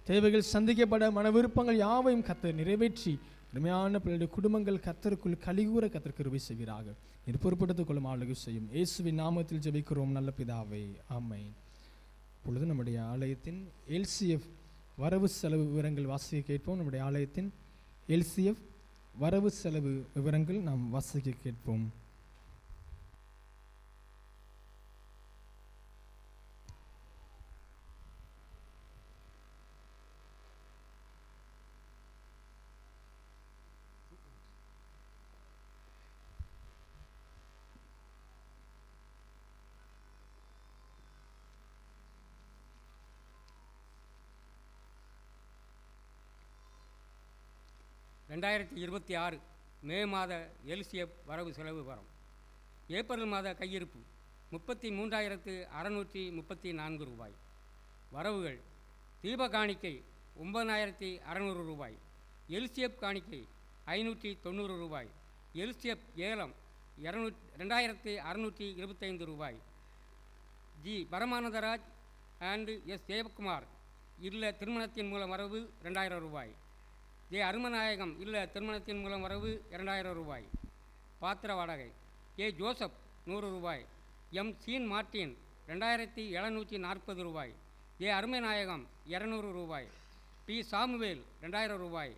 தேவைகள் சந்திக்கப்பட மன விருப்பங்கள் யாவையும் கர்த்தர் நிறைவேற்றி அருமையான பிள்ளைகளுடைய குடும்பங்கள் கர்த்தருக்குள் கலிகூற கர்த்தர் கிருபை செய்வீராக. நீர் பொறுப்படுத்திக் கொள்ளும் ஆளுகை செய்யும். இயேசுவின் நாமத்தில் ஜெபிக்கிறோம் நல்ல பிதாவே, ஆமென். இப்பொழுது நம்முடைய ஆலயத்தின் LCF வரவு செலவு விவரங்கள் வாசிக்க கேட்போம். நம்முடைய ஆலயத்தின் LCF வரவு செலவு விவரங்கள் நாம் வாசிக்க கேட்போம். மே மாத LCF வரவு செலவு விவரம். ஏப்ரல் மாத கையிருப்பு 33,634 ரூபாய். வரவுகள்: தீப காணிக்கை 9,600 ரூபாய், LCF காணிக்கை 590 ரூபாய், LCF ஏலம் 2,625 ரூபாய், ஜி பரமானந்தராஜ் அண்ட் எஸ் தேவகுமார் இல்ல திருமணத்தின் மூலம் வரவு 2,000 ரூபாய், ஜே அருமநாயகம் இல்ல திருமணத்தின் மூலம் வரவு 2,000 ரூபாய். பாத்திர வாடகை: ஏ ஜோசப் 100 ரூபாய், எம் சீன் மார்டின் 2,740 ரூபாய், ஏ அருமநாயகம் 200 ரூபாய், பி சாமுவேல் 2,000 ரூபாய்,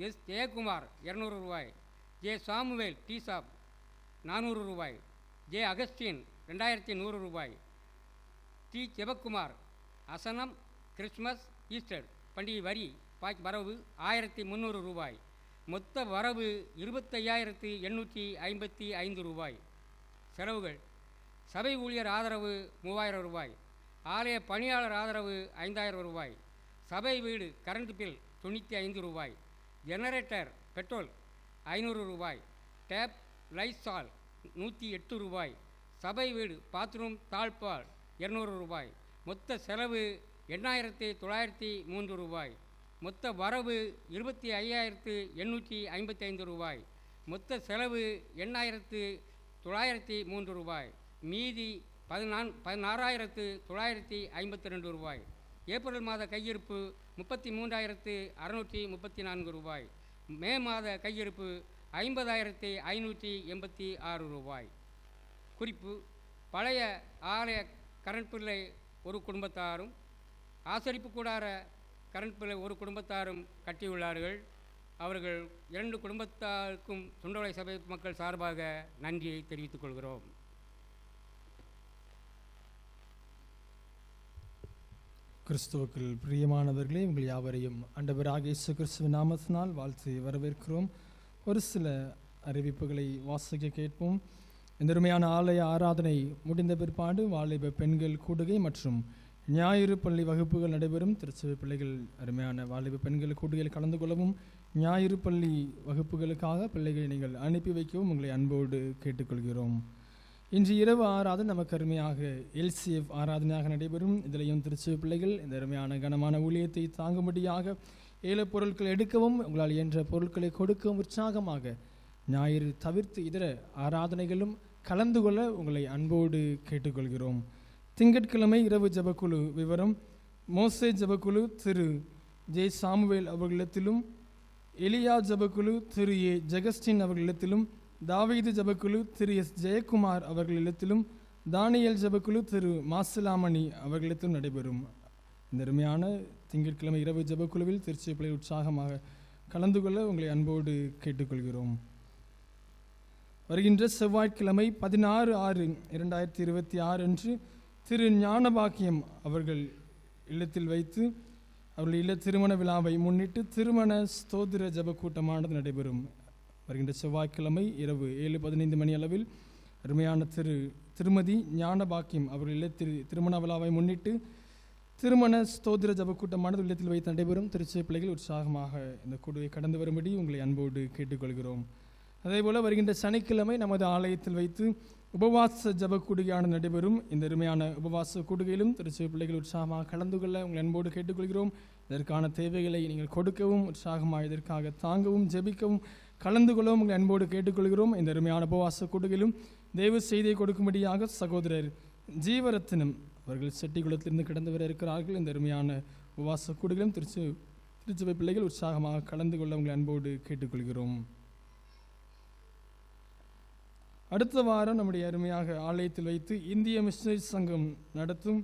எஸ் ஜெயக்குமார் 200 ரூபாய், ஜே சாமுவேல் டி சாப் 400 ரூபாய், ஜே அகஸ்டின் 2,100 ரூபாய், டி சிவக்குமார் அசனம் கிறிஸ்மஸ் ஈஸ்டர் பண்டிகை வரி வரவு 1,300 ரூபாய். மொத்த வரவு 25,855 ரூபாய். செலவுகள்: சபை ஊழியர் ஆதரவு 3,000 ரூபாய், ஆலய பணியாளர் ஆதரவு 5,000 ரூபாய், சபை வீடு கரண்ட் பில் 95 ரூபாய், ஜெனரேட்டர் பெட்ரோல் 500 ரூபாய், டேப் லைசால் 108 ரூபாய், சபை வீடு பாத்ரூம் தாழ்பால் 200 ரூபாய். மொத்த செலவு 8,903 ரூபாய். மொத்த வரவு 25,855 ரூபாய். மொத்த செலவு 8,903 ரூபாய். மீதி 16,952 ரூபாய். ஏப்ரல் மாத கையிருப்பு 33,634 ரூபாய். மே மாத கையிருப்பு 50,586 ரூபாய். குறிப்பு: பழைய ஆலய கரண்ட் பில்லை ஒரு குடும்பத்தாரும் ஆசரிப்பு கூடார கரண்ட் பில்லை ஒரு குடும்பத்தாரும் கட்டியுள்ளார்கள். அவர்கள் 2 குடும்பத்தாருக்கும் சுண்டவளை சபை மக்கள் சார்பாக நன்றியை தெரிவித்துக் கொள்கிறோம். கிறிஸ்துவுக்குள் பிரியமானவர்களே, உங்கள் யாவரையும் ஆண்டவராகிய இயேசு கிறிஸ்துவின் நாமத்தினால் வாழ்த்து வரவேற்கிறோம். ஒரு சில அறிவிப்புகளை வாசிக்க கேட்போம். இந்த அருமையான ஆலய ஆராதனை முடிந்த பிற்பாடு வாலிப பெண்கள் கூடுகை மற்றும் ஞாயிறு பள்ளி வகுப்புகள் நடைபெறும். திருச்சபை பிள்ளைகள் அருமையான வாலிப பெண்கள் கூடுகையில் கலந்து கொள்ளவும் ஞாயிறு பள்ளி வகுப்புகளுக்காக பிள்ளைகளை நீங்கள் அனுப்பி வைக்கவும் உங்களை அன்போடு கேட்டுக்கொள்கிறோம். இன்று இரவு ஆராதனை நமக்கு அருமையாக LCF ஆராதனையாக நடைபெறும். இதிலையும் திருச்சபை பிள்ளைகள் இந்த அருமையான கனமான ஊழியத்தை தாங்கும்படியாக ஏழை பொருட்கள் எடுக்கவும் உங்களால் இயன்ற பொருட்களை கொடுக்கவும் உற்சாகமாக ஞாயிறு தவிர்த்து இதர ஆராதனைகளும் கலந்து கொள்ள உங்களை அன்போடு கேட்டுக்கொள்கிறோம். திங்கட்கிழமை இரவு ஜபக்குழு விவரம்: மோசே ஜபக்குழு திரு ஜே சாமுவேல் அவர்களிடத்திலும், எலியா ஜபக்குழு திரு ஏ ஜெகஸ்டின் அவர்களிடத்திலும், தாவீது ஜபக்குழு திரு எஸ் ஜெயக்குமார் அவர்களிடத்திலும், தானியல் ஜபக்குழு திரு மாசிலாமணி அவர்களிடத்திலும் நடைபெறும். இந்த அருமையான திங்கட்கிழமை இரவு ஜபக்குழுவில் திருச்சிப்பிள்ளை உற்சாகமாக கலந்து கொள்ள உங்களை அன்போடு கேட்டுக்கொள்கிறோம். வருகின்ற செவ்வாய்க்கிழமை 16/6/2026 அன்று திரு ஞானபாக்கியம் அவர்கள் இல்லத்தில் வைத்து அவர்கள் இல்ல திருமண விழாவை முன்னிட்டு திருமண ஸ்தோத்திர ஜப கூட்டமானது நடைபெறும். வருகின்ற செவ்வாய்க்கிழமை இரவு 7:15 மணி அளவில் அருமையான திருமதி ஞானபாக்கியம் அவர்கள் இல்லத்தில் திருமண விழாவை முன்னிட்டு திருமண ஸ்தோத்திர ஜப கூட்டமானது இல்லத்தில் வைத்து நடைபெறும். திருச்சி பிள்ளைகள் உற்சாகமாக இந்த கூடுவை கடந்து வரும்படி உங்களை அன்போடு கேட்டுக்கொள்கிறோம். அதேபோல் வருகின்ற சனிக்கிழமை நமது ஆலயத்தில் வைத்து உபவாச ஜப கூடுகையானது நடைபெறும். இந்த அருமையான உபவாச கூடுகையிலும் திருச்சி பிள்ளைகள் உற்சாகமாக கலந்து கொள்ள உங்களை அன்போடு கேட்டுக்கொள்கிறோம். இதற்கான தேவைகளை நீங்கள் கொடுக்கவும் உற்சாகமாக இதற்காக தாங்கவும் ஜெபிக்கவும் கலந்து கொள்ளவும் உங்களை அன்போடு கேட்டுக்கொள்கிறோம். இந்த அருமையான உபவாச கூடுகையிலும் தெய்வ செய்தியை கொடுக்கும்படியாக சகோதரர் ஜீவரத்தினம் அவர்கள் செட்டிக்குளத்திலிருந்து கடந்து வர இருக்கிறார்கள். இந்த அருமையான உபவாச கூடுகளும் திருச்சபை பிள்ளைகள் உற்சாகமாக கலந்து கொள்ள உங்களை அன்போடு கேட்டுக்கொள்கிறோம். அடுத்த வாரம் நம்முடைய அருமையாக ஆலயத்தில் வைத்து இந்திய மிஷனரி சங்கம் நடத்தும்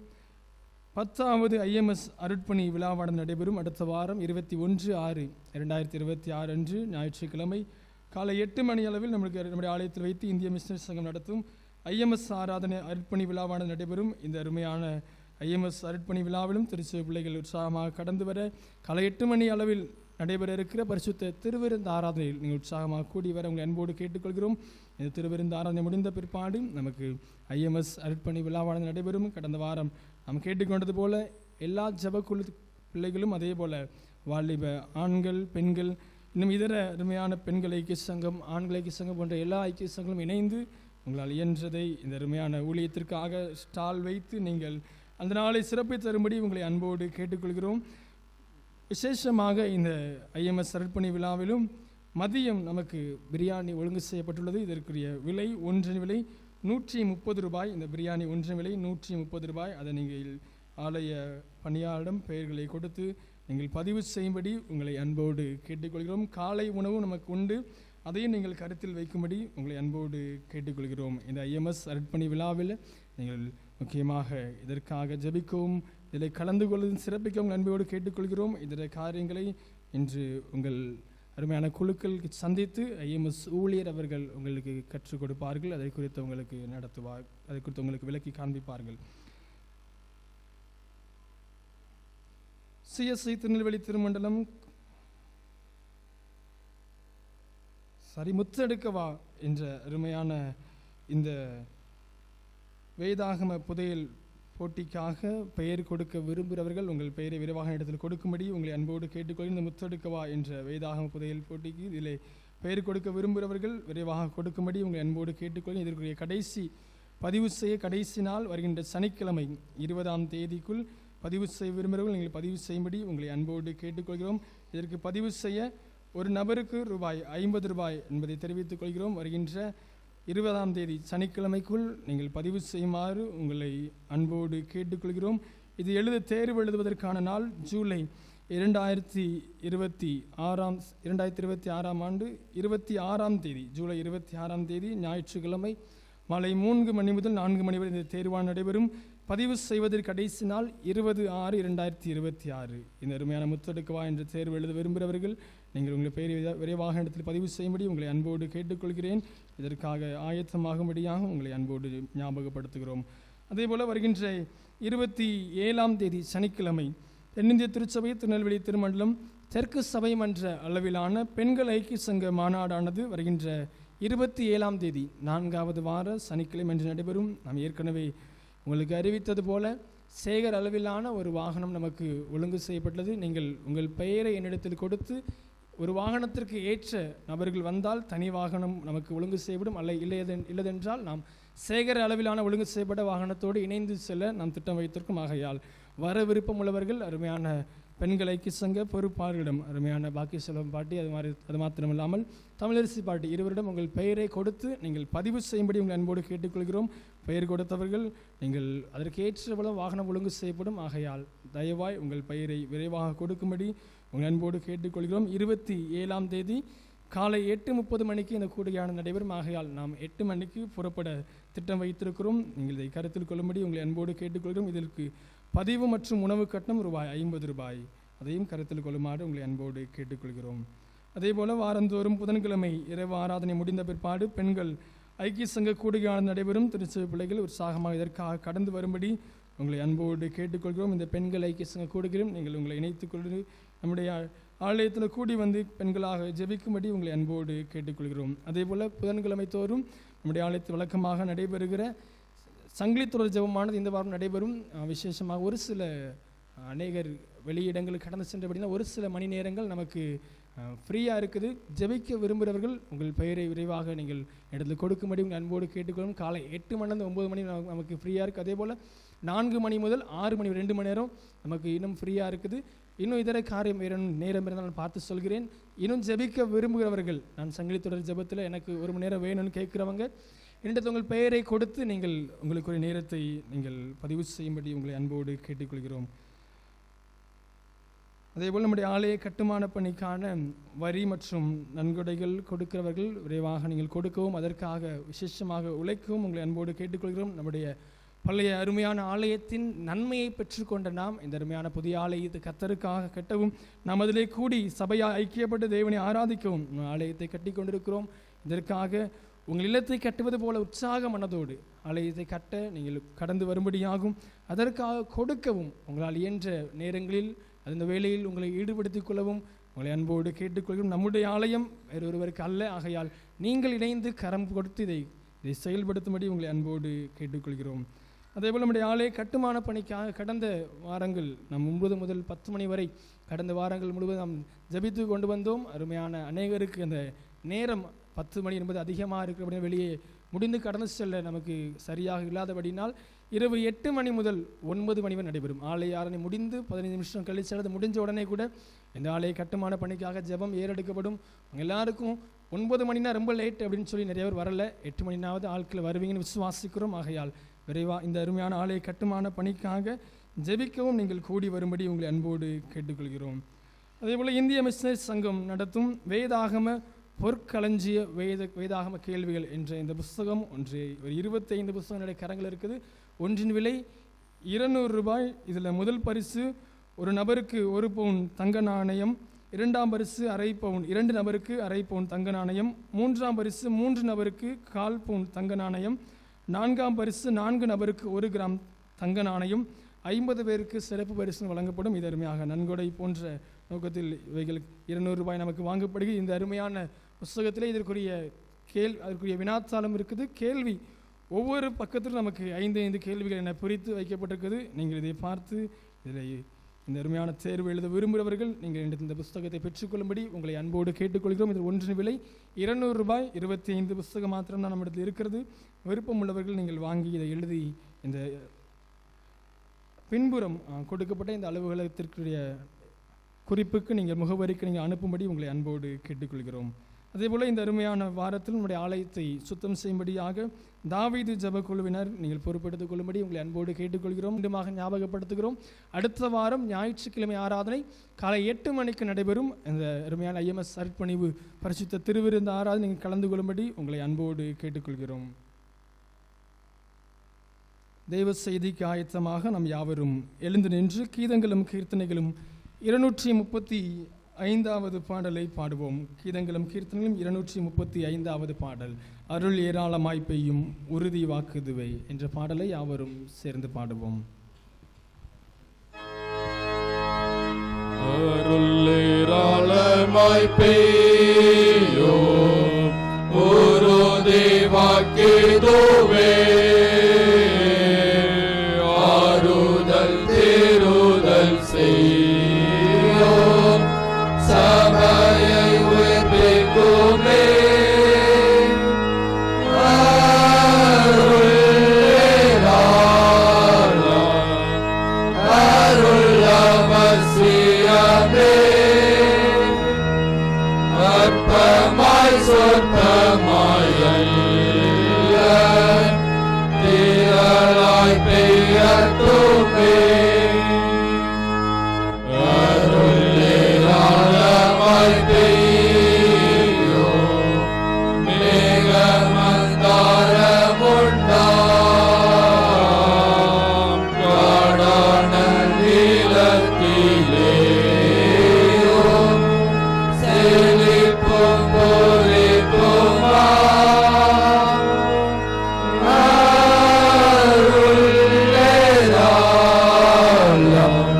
10வது IMS அருட்பணி விழாவானது நடைபெறும். அடுத்த வாரம் 21/6/2026 அன்று ஞாயிற்றுக்கிழமை காலை 8 மணி அளவில் நம்முடைய ஆலயத்தில் வைத்து இந்திய மிஷனரி சங்கம் நடத்தும் IMS ஆராதனை அருட்பணி விழாவானது நடைபெறும். இந்த அருமையான IMS அருட்பணி விழாவிலும் திருச்சி பிள்ளைகள் உற்சாகமாக கடந்து வர காலை 8 மணி அளவில் நடைபெற இருக்கிற பரிசுத்த திருவிருந்து ஆராதனையில் நீங்கள் உற்சாகமாக கூடி வர உங்களை அன்போடு கேட்டுக்கொள்கிறோம். இந்த திருவிருந்து ஆராதனை முடிந்த பிற்பாடு நமக்கு IMS அருட்பணி விழாவானது நடைபெறும். கடந்த வாரம் நாம் கேட்டுக்கொண்டது போல எல்லா ஜபக்குழு பிள்ளைகளும் அதே போல வாலிப ஆண்கள் பெண்கள் இன்னும் இதர அருமையான பெண்கள் ஐக்கிய சங்கம் ஆண்கள் ஐக்கிய சங்கம் போன்ற எல்லா ஐக்கிய சங்கங்களும் இணைந்து உங்களால் இயன்றதை இந்த அருமையான ஊழியத்திற்காக ஸ்டால் வைத்து நீங்கள் அந்த நாளை சிறப்பை தரும்படி உங்களை அன்போடு கேட்டுக்கொள்கிறோம். விசேஷமாக இந்த IMS அருட்பணி விழாவிலும் மதியம் நமக்கு பிரியாணி ஒழுங்கு செய்யப்பட்டுள்ளது. இதற்குரிய விலை ஒன்றின் விலை 130 ரூபாய். இந்த பிரியாணி ஒன்றின் விலை 130 ரூபாய். அதை நீங்கள் ஆலய பணியாளரிடம் பெயர்களை கொடுத்து நீங்கள் பதிவு செய்யும்படி உங்களை அன்போடு கேட்டுக்கொள்கிறோம். காலை உணவு நமக்கு உண்டு, அதையும் நீங்கள் கருத்தில் வைக்கும்படி உங்களை அன்போடு கேட்டுக்கொள்கிறோம். இந்த IMS அருட்பணி விழாவில் நீங்கள் முக்கியமாக இதற்காக ஜெபிக்கவும் இதில் கலந்து கொள்வதும் சிறப்பிக்கவும் அன்போடு கேட்டுக்கொள்கிறோம். இதர காரியங்களை இன்று உங்கள் அருமையான குழுக்களுக்கு சந்தித்து IMS ஊழியர் அவர்கள் உங்களுக்கு கற்றுக் கொடுப்பார்கள். அதை குறித்து உங்களுக்கு நடத்துவார், அதை குறித்து உங்களுக்கு விளக்கி காண்பிப்பார்கள். CSI திருநெல்வேலி திருமண்டலம் முத்தெடுக்கவா என்ற அருமையான இந்த வேதாகம புதையல் போட்டிக்காக பெயர் கொடுக்க விரும்புகிறவர்கள் உங்கள் பெயரை விரைவாக இடத்தில் கொடுக்கும்படி உங்களை அன்போடு கேட்டுக்கொள்ள இந்த முத்தெடுக்கவா என்ற வேதாகம புதையல் போட்டிக்கு இதில் பெயர் கொடுக்க விரும்புகிறவர்கள் விரைவாக கொடுக்கும்படி உங்களை அன்போடு கேட்டுக்கொள்ள இதற்குரிய பதிவு செய்ய கடைசி நாள் வருகின்ற சனிக்கிழமை 20ஆம் தேதிக்குள் பதிவு செய்ய விரும்புகிறவர்கள் நீங்கள் பதிவு செய்யும்படி உங்களை அன்போடு கேட்டுக்கொள்கிறோம். இதற்கு பதிவு செய்ய ஒரு நபருக்கு ₹50 என்பதை தெரிவித்துக் கொள்கிறோம். வருகின்ற 20ஆம் தேதி சனிக்கிழமைக்குள் நீங்கள் பதிவு செய்யுமாறு உங்களை அன்போடு கேட்டுக்கொள்கிறோம். இது தேர்வு எழுதுவதற்கான நாள் ஜூலை 2026ஆம் ஆண்டு 26ஆம் தேதி ஜூலை 26ஆம் தேதி ஞாயிற்றுக்கிழமை மாலை 3 மணி முதல் 4 மணி வரை இந்த தேர்வான நடைபெறும். பதிவு செய்வதற்கு கடைசி நாள் 20/6/2026. இந்த அருமையான முத்தெடுக்கவா என்ற தேர்வு எழுத விரும்புகிறவர்கள் நீங்கள் உங்களை பெயரை விரைவாக இடத்தில் பதிவு செய்யும்படி உங்களை அன்போடு கேட்டுக்கொள்கிறேன். இதற்காக ஆயத்தமாகும்படியாக உங்களை அன்போடு ஞாபகப்படுத்துகிறோம். அதேபோல் வருகின்ற 27ஆம் தேதி சனிக்கிழமை தென்னிந்திய திருச்சபை திருநெல்வேலி திருமண்டலம் தெற்கு சபை மன்ற அளவிலான பெண்கள் ஐக்கிய சங்க மாநாடானது வருகின்ற 27ஆம் தேதி 4வது வார சனிக்கிழமை என்று நடைபெறும். நாம் ஏற்கனவே உங்களுக்கு அறிவித்தது போல சேகர் அளவிலான ஒரு வாகனம் நமக்கு ஒழுங்கு செய்யப்பட்டது. நீங்கள் உங்கள் பெயரை என்னிடத்தில் கொடுத்து ஒரு வாகனத்திற்கு ஏற்ற நபர்கள் வந்தால் தனி வாகனம் நமக்கு ஒழுங்கு செய்யப்படும். இல்லதென்றால் நாம் சேகர அளவிலான ஒழுங்கு செய்யப்பட்ட வாகனத்தோடு இணைந்து செல்ல நாம் திட்டம் வைத்திருக்கும். ஆகையால் வர விருப்பம் உள்ளவர்கள் அருமையான பெண்கள் ஐக்கிய சங்க பொறுப்பாளர்களிடம் அருமையான பாக்கிய செல்வம் பாட்டி அது மாத்திரமில்லாமல் தமிழரசி பாட்டி இருவரிடம் உங்கள் பெயரை கொடுத்து நீங்கள் பதிவு செய்யும்படி உங்கள் அன்போடு கேட்டுக்கொள்கிறோம். பெயர் கொடுத்தவர்கள் நீங்கள் அதற்கு ஏற்றபோல வாகனம் ஒழுங்கு செய்யப்படும். ஆகையால் தயவாய் உங்கள் பெயரை விரைவாக கொடுக்கும்படி உங்கள் அன்போடு கேட்டுக்கொள்கிறோம். 27ஆம் தேதி காலை 8:30 மணிக்கு இந்த கூடுகையானது நடைபெறும். ஆகையால் நாம் 8 மணிக்கு புறப்பட திட்டம் வைத்திருக்கிறோம். நீங்கள் இதை கருத்தில் கொள்ளும்படி உங்களை அன்போடு கேட்டுக்கொள்கிறோம். இதற்கு பதிவு மற்றும் உணவு கட்டணம் ₹50. அதையும் கருத்தில் கொள்ளுமாறு உங்களை அன்போடு கேட்டுக்கொள்கிறோம். அதேபோல் வாரந்தோறும் புதன்கிழமை இரவு ஆராதனை முடிந்த பிற்பாடு பெண்கள் ஐக்கிய சங்க கூடுகையானது நடைபெறும். திருச்சபை பிள்ளைகள் உற்சாகமாக இதற்காக கடந்து வரும்படி உங்களை அன்போடு கேட்டுக்கொள்கிறோம். இந்த பெண்கள் ஐக்கிய சங்க கூடுகையும் நீங்கள் உங்களை இணைத்துக்கொண்டு நம்முடைய ஆலயத்தில் கூடி வந்து பெண்களாக ஜெபிக்கும்படி உங்களை அன்போடு கேட்டுக்கொள்கிறோம். அதேபோல் புதன்கிழமை தோறும் நம்முடைய ஆலயத்தில் வழக்கமாக நடைபெறுகிற சங்கிலி தொடர் ஜெபமானது இந்த வாரம் நடைபெறும். விசேஷமாக ஒரு சில அநேகர் வெளியிடங்களுக்கு கடந்து சென்றபடினா ஒரு சில மணி நேரங்கள் நமக்கு ஃப்ரீயாக இருக்குது. ஜெபிக்க விரும்புகிறவர்கள் உங்கள் பெயரை விரைவாக நீங்கள் இடத்துல கொடுக்கும்படி உங்கள் அன்போடு கேட்டுக்கொள்ளும். காலை 8 மணிலேருந்து 9 மணி நமக்கு ஃப்ரீயாக இருக்குது. அதே போல் 4 மணி முதல் 6 மணி 2 மணி நேரம் நமக்கு இன்னும் ஃப்ரீயாக இருக்குது. இன்னும் இதர காரியம் வேறு நேரம் இருந்தால் நான் பார்த்து சொல்கிறேன். இன்னும் ஜெபிக்க விரும்புகிறவர்கள் நான் சங்கிலி தொடர் ஜெபத்தில் எனக்கு 1 மணி நேரம் வேணும்னு கேட்குறவங்க என்னிடத்தில் உங்கள் பெயரை கொடுத்து நீங்கள் உங்களுக்கு ஒரு நேரத்தை நீங்கள் பதிவு செய்யும்படி உங்களை அன்போடு கேட்டுக்கொள்கிறோம். அதேபோல் நம்முடைய ஆலய கட்டுமான பணிக்கான வரி மற்றும் நன்கொடைகள் கொடுக்கிறவர்கள் விரைவாக நீங்கள் கொடுக்கவும் அதற்காக விசேஷமாக உழைக்கவும் உங்களை அன்போடு கேட்டுக்கொள்கிறோம். நம்முடைய பழைய அருமையான ஆலயத்தின் நன்மையை பெற்றுக்கொண்ட நாம் இந்த அருமையான புதிய ஆலயத்தை கர்த்தருக்காக கட்டவும் நாம் அதிலே கூடி சபையாக ஐக்கியப்பட்டு தேவனை ஆராதிக்கவும் ஆலயத்தை கட்டி கொண்டிருக்கிறோம். இதற்காக உங்கள் இல்லத்தை கட்டுவது போல உற்சாக மனதோடு ஆலயத்தை கட்ட நீங்கள் கடந்து வரும்படியாகும். அதற்காக கொடுக்கவும் உங்களால் இயன்ற நேரங்களில் அந்த வேளையில் உங்களை ஈடுபடுத்திக் கொள்ளவும் உங்களை அன்போடு கேட்டுக்கொள்கிறோம். நம்முடைய ஆலயம் வேறொருவருக்கு அல்ல. ஆகையால் நீங்கள் இணைந்து கரம் கொடுத்து இதை செயல்படுத்தும்படி உங்களை அன்போடு கேட்டுக்கொள்கிறோம். அதேபோல் நம்முடைய ஆலய கட்டுமான பணிக்காக கடந்த வாரங்கள் நாம் 9 முதல் 10 மணி வரை கடந்த வாரங்கள் முழுவதும் நாம் ஜபித்து கொண்டு வந்தோம். அருமையான அநேகருக்கு அந்த நேரம் 10 மணி என்பது அதிகமாக இருக்கிறபடியா வெளியே முடிந்து கடந்து செல்ல நமக்கு சரியாக இல்லாதபடினால் இரவு 8 மணி முதல் 9 மணி வரை நடைபெறும். ஆலய ஆராதனை முடிந்து 15 நிமிஷம் கழிச்சு அல்லது முடிஞ்ச உடனே கூட இந்த ஆலய கட்டுமான பணிக்காக ஜெபம் ஏறெடுக்கப்படும். எல்லாருக்கும் 9 மணினா ரொம்ப லேட் அப்படின்னு சொல்லி நிறைய பேர் வரல. 8 மணினாவது ஆட்கள் வருவீங்கன்னு விசுவாசிக்கிறோம். ஆகையால் விரைவாக இந்த அருமையான ஆலய கட்டுமான பணிக்காக ஜெபிக்கவும் நீங்கள் கூடி வரும்படி உங்களை அன்போடு கேட்டுக்கொள்கிறோம். அதேபோல் இந்திய மிஷனரி சங்கம் நடத்தும் வேதாகம பொற்களஞ்சிய வேதாகம கேள்விகள் என்ற இந்த புஸ்தகம் ஒரு 25 புஸ்தகங்களுடைய கரங்கள் இருக்குது. ஒன்றின் விலை ₹200. இதில் முதல் பரிசு ஒரு நபருக்கு 1 பவுன் தங்க நாணயம், 2ஆம் பரிசு ½ பவுன், 2 நபருக்கு ½ பவுன் தங்க நாணயம், 3ஆம் பரிசு 3 நபருக்கு 1/4 பவுன் தங்க நாணயம், 4ஆம் பரிசு 4 நபருக்கு 1 கிராம் தங்க நாணயம், 50 பேருக்கு சிறப்பு பரிசு வழங்கப்படும். இது அருமையாக நன்கொடை போன்ற நோக்கத்தில் இவைகளுக்கு ₹200 நமக்கு வாங்கப்படுகிறது. இந்த அருமையான புஸ்தகத்தில் அதற்குரிய வினாத்தாளம் இருக்குது. கேள்வி ஒவ்வொரு பக்கத்திலும் நமக்கு 5 கேள்விகள் என பிரித்து வைக்கப்பட்டிருக்குது. நீங்கள் இதை பார்த்து இதில் இந்த அருமையான தேர்வு எழுத விரும்புகிறவர்கள் நீங்கள் இந்த புஸ்தகத்தை பெற்றுக்கொள்ளும்படி உங்களை அன்போடு கேட்டுக்கொள்கிறோம். இது ஒன்றின் விலை ₹200. 25 புஸ்தகம் மாத்திரம் தான் நம்மிடத்தில் இருக்கிறது. விருப்பம் உள்ளவர்கள் நீங்கள் வாங்கி இதை எழுதி இந்த பின்புறம் கொடுக்கப்பட்ட இந்த அலுவலகத்திற்குரிய குறிப்புக்கு நீங்கள் முகவரிக்கு நீங்கள் அனுப்பும்படி உங்களை அன்போடு கேட்டுக்கொள்கிறோம். அதேபோல் இந்த அருமையான வாரத்தில் நம்முடைய ஆலயத்தை சுத்தம் செய்யும்படியாக தாவீது ஜெப குழுவினர் நீங்கள் பொறுப்பெடுத்துக் கொள்ளும்படி உங்களை அன்போடு கேட்டுக்கொள்கிறோம். மீண்டுமாக ஞாபகப்படுத்துகிறோம். அடுத்த வாரம் ஞாயிற்றுக்கிழமை ஆராதனை காலை 8 மணிக்கு நடைபெறும். இந்த அருமையான IMS அர்ப்பணிவு பரிசுத்த திருவிருந்த ஆராதனை நீங்கள் கலந்து கொள்ளும்படி உங்களை அன்போடு கேட்டுக்கொள்கிறோம். தெய்வ செய்திக்கு ஆயத்தமாக நாம் யாவரும் எழுந்து நின்று கீதங்களும் கீர்த்தனைகளும் 235வது பாடலை பாடுவோம். கீதங்களும் கீர்த்தனைகளும் 235வது பாடல் அருள் ஏராளமாய் பெய்யும் உறுதி வாக்குதுவை என்ற பாடலை யாவரும் சேர்ந்து பாடுவோம். அருள் ஏராளமாய் பெய்யும் உறுதி வாக்குதுவே ஆறுதல் தேறுதல் செய்யும் சபையை உயிர்ப்பிக்குமே அருள் அவசியம் அற்பமாய் சொற்பமாய் அல்ல, திரளாய் பெய்யட்டுமே. அருளேராளமாய் பெய்யும் மேகமந்தாரமுண்டாம், காடான நிலத்திலேயும் செழிப்பும் பொலிப்புமாம். அருளேராளம்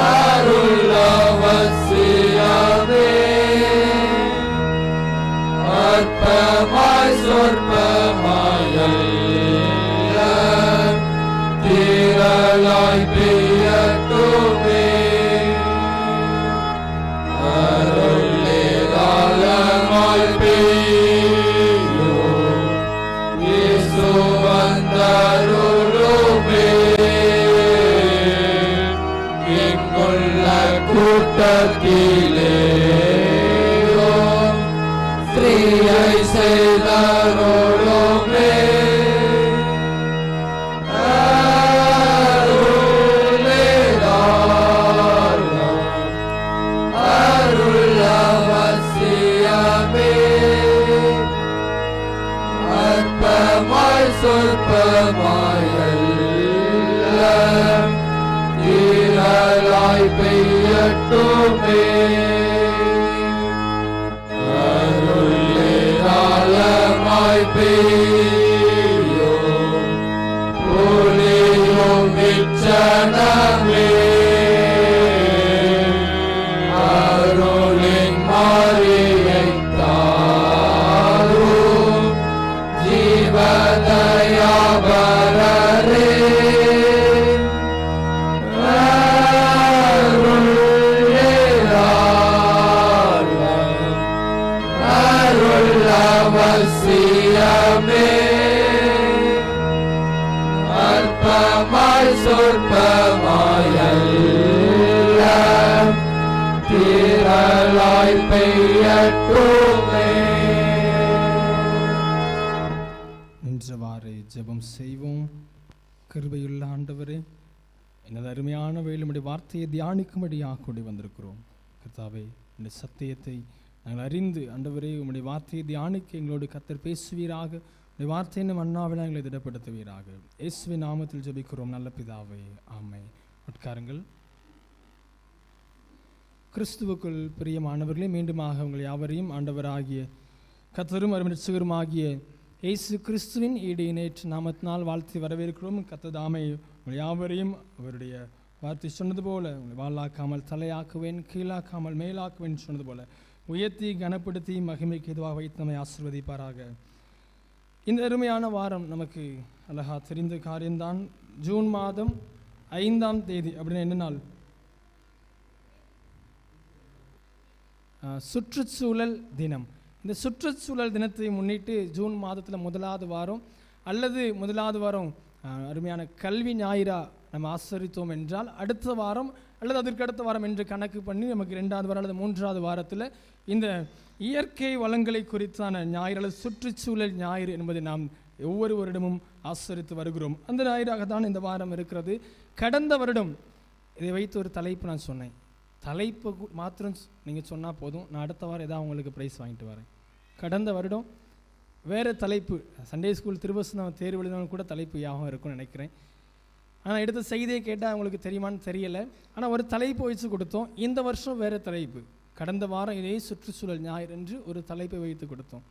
அருள் அவசியமே. அற்பமாய் சொற்பமாய் அல்ல, திரளாய் பெய்யட்டுமே. அருளேராளமாய் பெய்யும் இயேசு வந்தருளுமே. எங்குள்ள கூட்டத்திலேயும் ஸ்ரீயை செய்தருளுமே. அருளேராளம் அருள் அவசியமே. அற்பமாய் சொற்பமாய் அல்ல, திரளாய் பெய்யட்டுமே. அருளேராளமாய் பெய்யும் பொழியும் இச்சனமே. அருளின் மாரியைத் தாரும் ஜீவதயாபரரே. அருளேராளம் அருள் அவசியமே. அற்பமாய் சொற்பமாய் அல்ல, திரளாய் பெய்யட்டுமே. நின்றவாறு ஜெபம் செய்வோம். கிருபையுள்ள ஆண்டவரே, எனது அருமையான வேலுமுடைய வார்த்தையை தியானிக்கும்படியாக கூடி வந்திருக்கிறோம். கர்த்தாவே, இந்த சத்தியத்தை நாங்கள் அறிந்து ஆண்டவரே உம்முடைய வார்த்தையை தியானிக்க எங்களோடு கர்த்தர் பேசுவீராக. உடைய வார்த்தையின் மன்னாவில் எங்களை திடப்படுத்துவீராக. இயேசுவின் நாமத்தில் ஜெபிக்கிறோம் நல்ல பிதாவே, ஆமென். உட்காருங்கள். கிறிஸ்துவுக்குள் பிரியமானவர்களே, மீண்டுமாக உங்கள் யாவரையும் ஆண்டவராகிய கர்த்தரும் அருமையுமாகிய இயேசு கிறிஸ்துவின் ஈடு இணையற்ற நாமத்தினால் வாழ்த்தி வரவேற்கிறோம். கர்த்தர் தாமே உங்கள் யாவரையும் அவருடைய வார்த்தை சொன்னது போல உங்களை வாளாக்காமல் தலையாக்குவேன், கீழாக்காமல் மேலாக்குவேன் சொன்னது போல உயர்த்தி கனப்படுத்தி மகிமைக்கு எதுவாக வைத்து நம்மை ஆசீர்வதிப்பாராக. இந்த அருமையான வாரம் நமக்கு அழகா தெரிந்த காரியம்தான். ஜூன் மாதம் 5ஆம் தேதி அப்படின்னு என்ன நாள்? சுற்றுச்சூழல் தினம். இந்த சுற்றுச்சூழல் தினத்தை முன்னிட்டு ஜூன் மாதத்தில் முதலாவது வாரம் அல்லது முதலாவது வாரம் அருமையான கல்வி ஞாயிறா நம்ம ஆசரித்தோம் என்றால், அடுத்த வாரம் அல்லது அதற்கு அடுத்த வாரம் என்று கணக்கு பண்ணி நமக்கு 2வது வாரம் அல்லது 3வது வாரத்தில் இந்த இயற்கை வளங்களை குறித்தான ஞாயிறு அல்லது சுற்றுச்சூழல் ஞாயிறு என்பதை நாம் ஒவ்வொரு வருடமும் ஆசரித்து வருகிறோம். அந்த ஞாயிறாக தான் இந்த வாரம் இருக்கிறது. கடந்த வருடம் இதை வைத்து ஒரு தலைப்பு நான் சொன்னேன். தலைப்பு மாத்திரம் நீங்கள் சொன்னால் போதும், நான் அடுத்த வாரம் ஏதாவது உங்களுக்கு ப்ரைஸ் வாங்கிட்டு வரேன். கடந்த வருடம் வேறு தலைப்பு, சண்டே ஸ்கூல் திருவசனம் தேர்வு எழுதினாலும் கூட தலைப்பு யாகவும் இருக்கும்னு நினைக்கிறேன். ஆனால் எடுத்த செய்தியை கேட்டால் அவங்களுக்கு தெரியுமான்னு தெரியலை. ஆனால் ஒரு தலைப்பு வச்சு கொடுத்தோம். இந்த வருஷம் வேறு தலைப்பு. கடந்த வாரம் இதே சுற்றுச்சூழல் ஞாயிறு என்று ஒரு தலைப்பை வைத்து கொடுத்தோம்.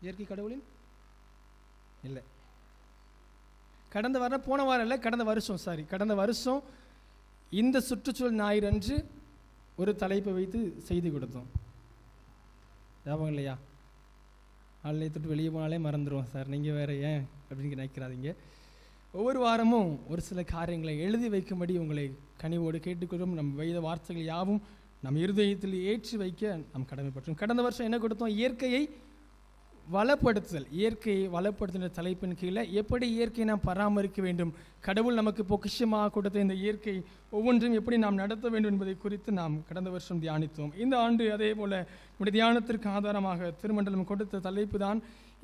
இயற்கை கடவுளின் இல்லை, கடந்த வாரம், போன வாரம் இல்லை, கடந்த வருஷம் இந்த சுற்றுச்சூழல் ஞாயிறு அன்று ஒரு தலைப்பை வைத்து செய்தி கொடுத்தோம். ஞாபகம் இல்லையா? ஆளை தொட்டு வெளியே போனாலே மறந்துடுவோம் சார், நீங்கள் வேறு ஏன் அப்படின்னு நினைக்கிறாதீங்க. ஒவ்வொரு வாரமும் ஒரு சில காரியங்களை எழுதி வைக்கும்படி உங்களை கனிவோடு கேட்டுக்கொள்ளும். நம் வேத வார்த்தைகள் யாவும் நம் இருதயத்தில் ஏற்றி வைக்க நாம் கடமைப்பட்டோம். கடந்த வருஷம் என்ன கொடுத்தோம்? இயற்கையை வளப்படுத்துதல், இயற்கையை வளப்படுத்துகிற தலைப்பின் கீழே எப்படி இயற்கையை நாம் பராமரிக்க வேண்டும், கடவுள் நமக்கு பொக்கிஷமாக கொடுத்த இந்த இயற்கை ஒவ்வொன்றையும் எப்படி நாம் நடத்த வேண்டும் என்பதை குறித்து நாம் கடந்த வருஷம் தியானித்தோம். இந்த ஆண்டு அதே போல் நம்முடைய தியானத்திற்கு ஆதாரமாக திருமண்டலம் கொடுத்த தலைப்பு தான்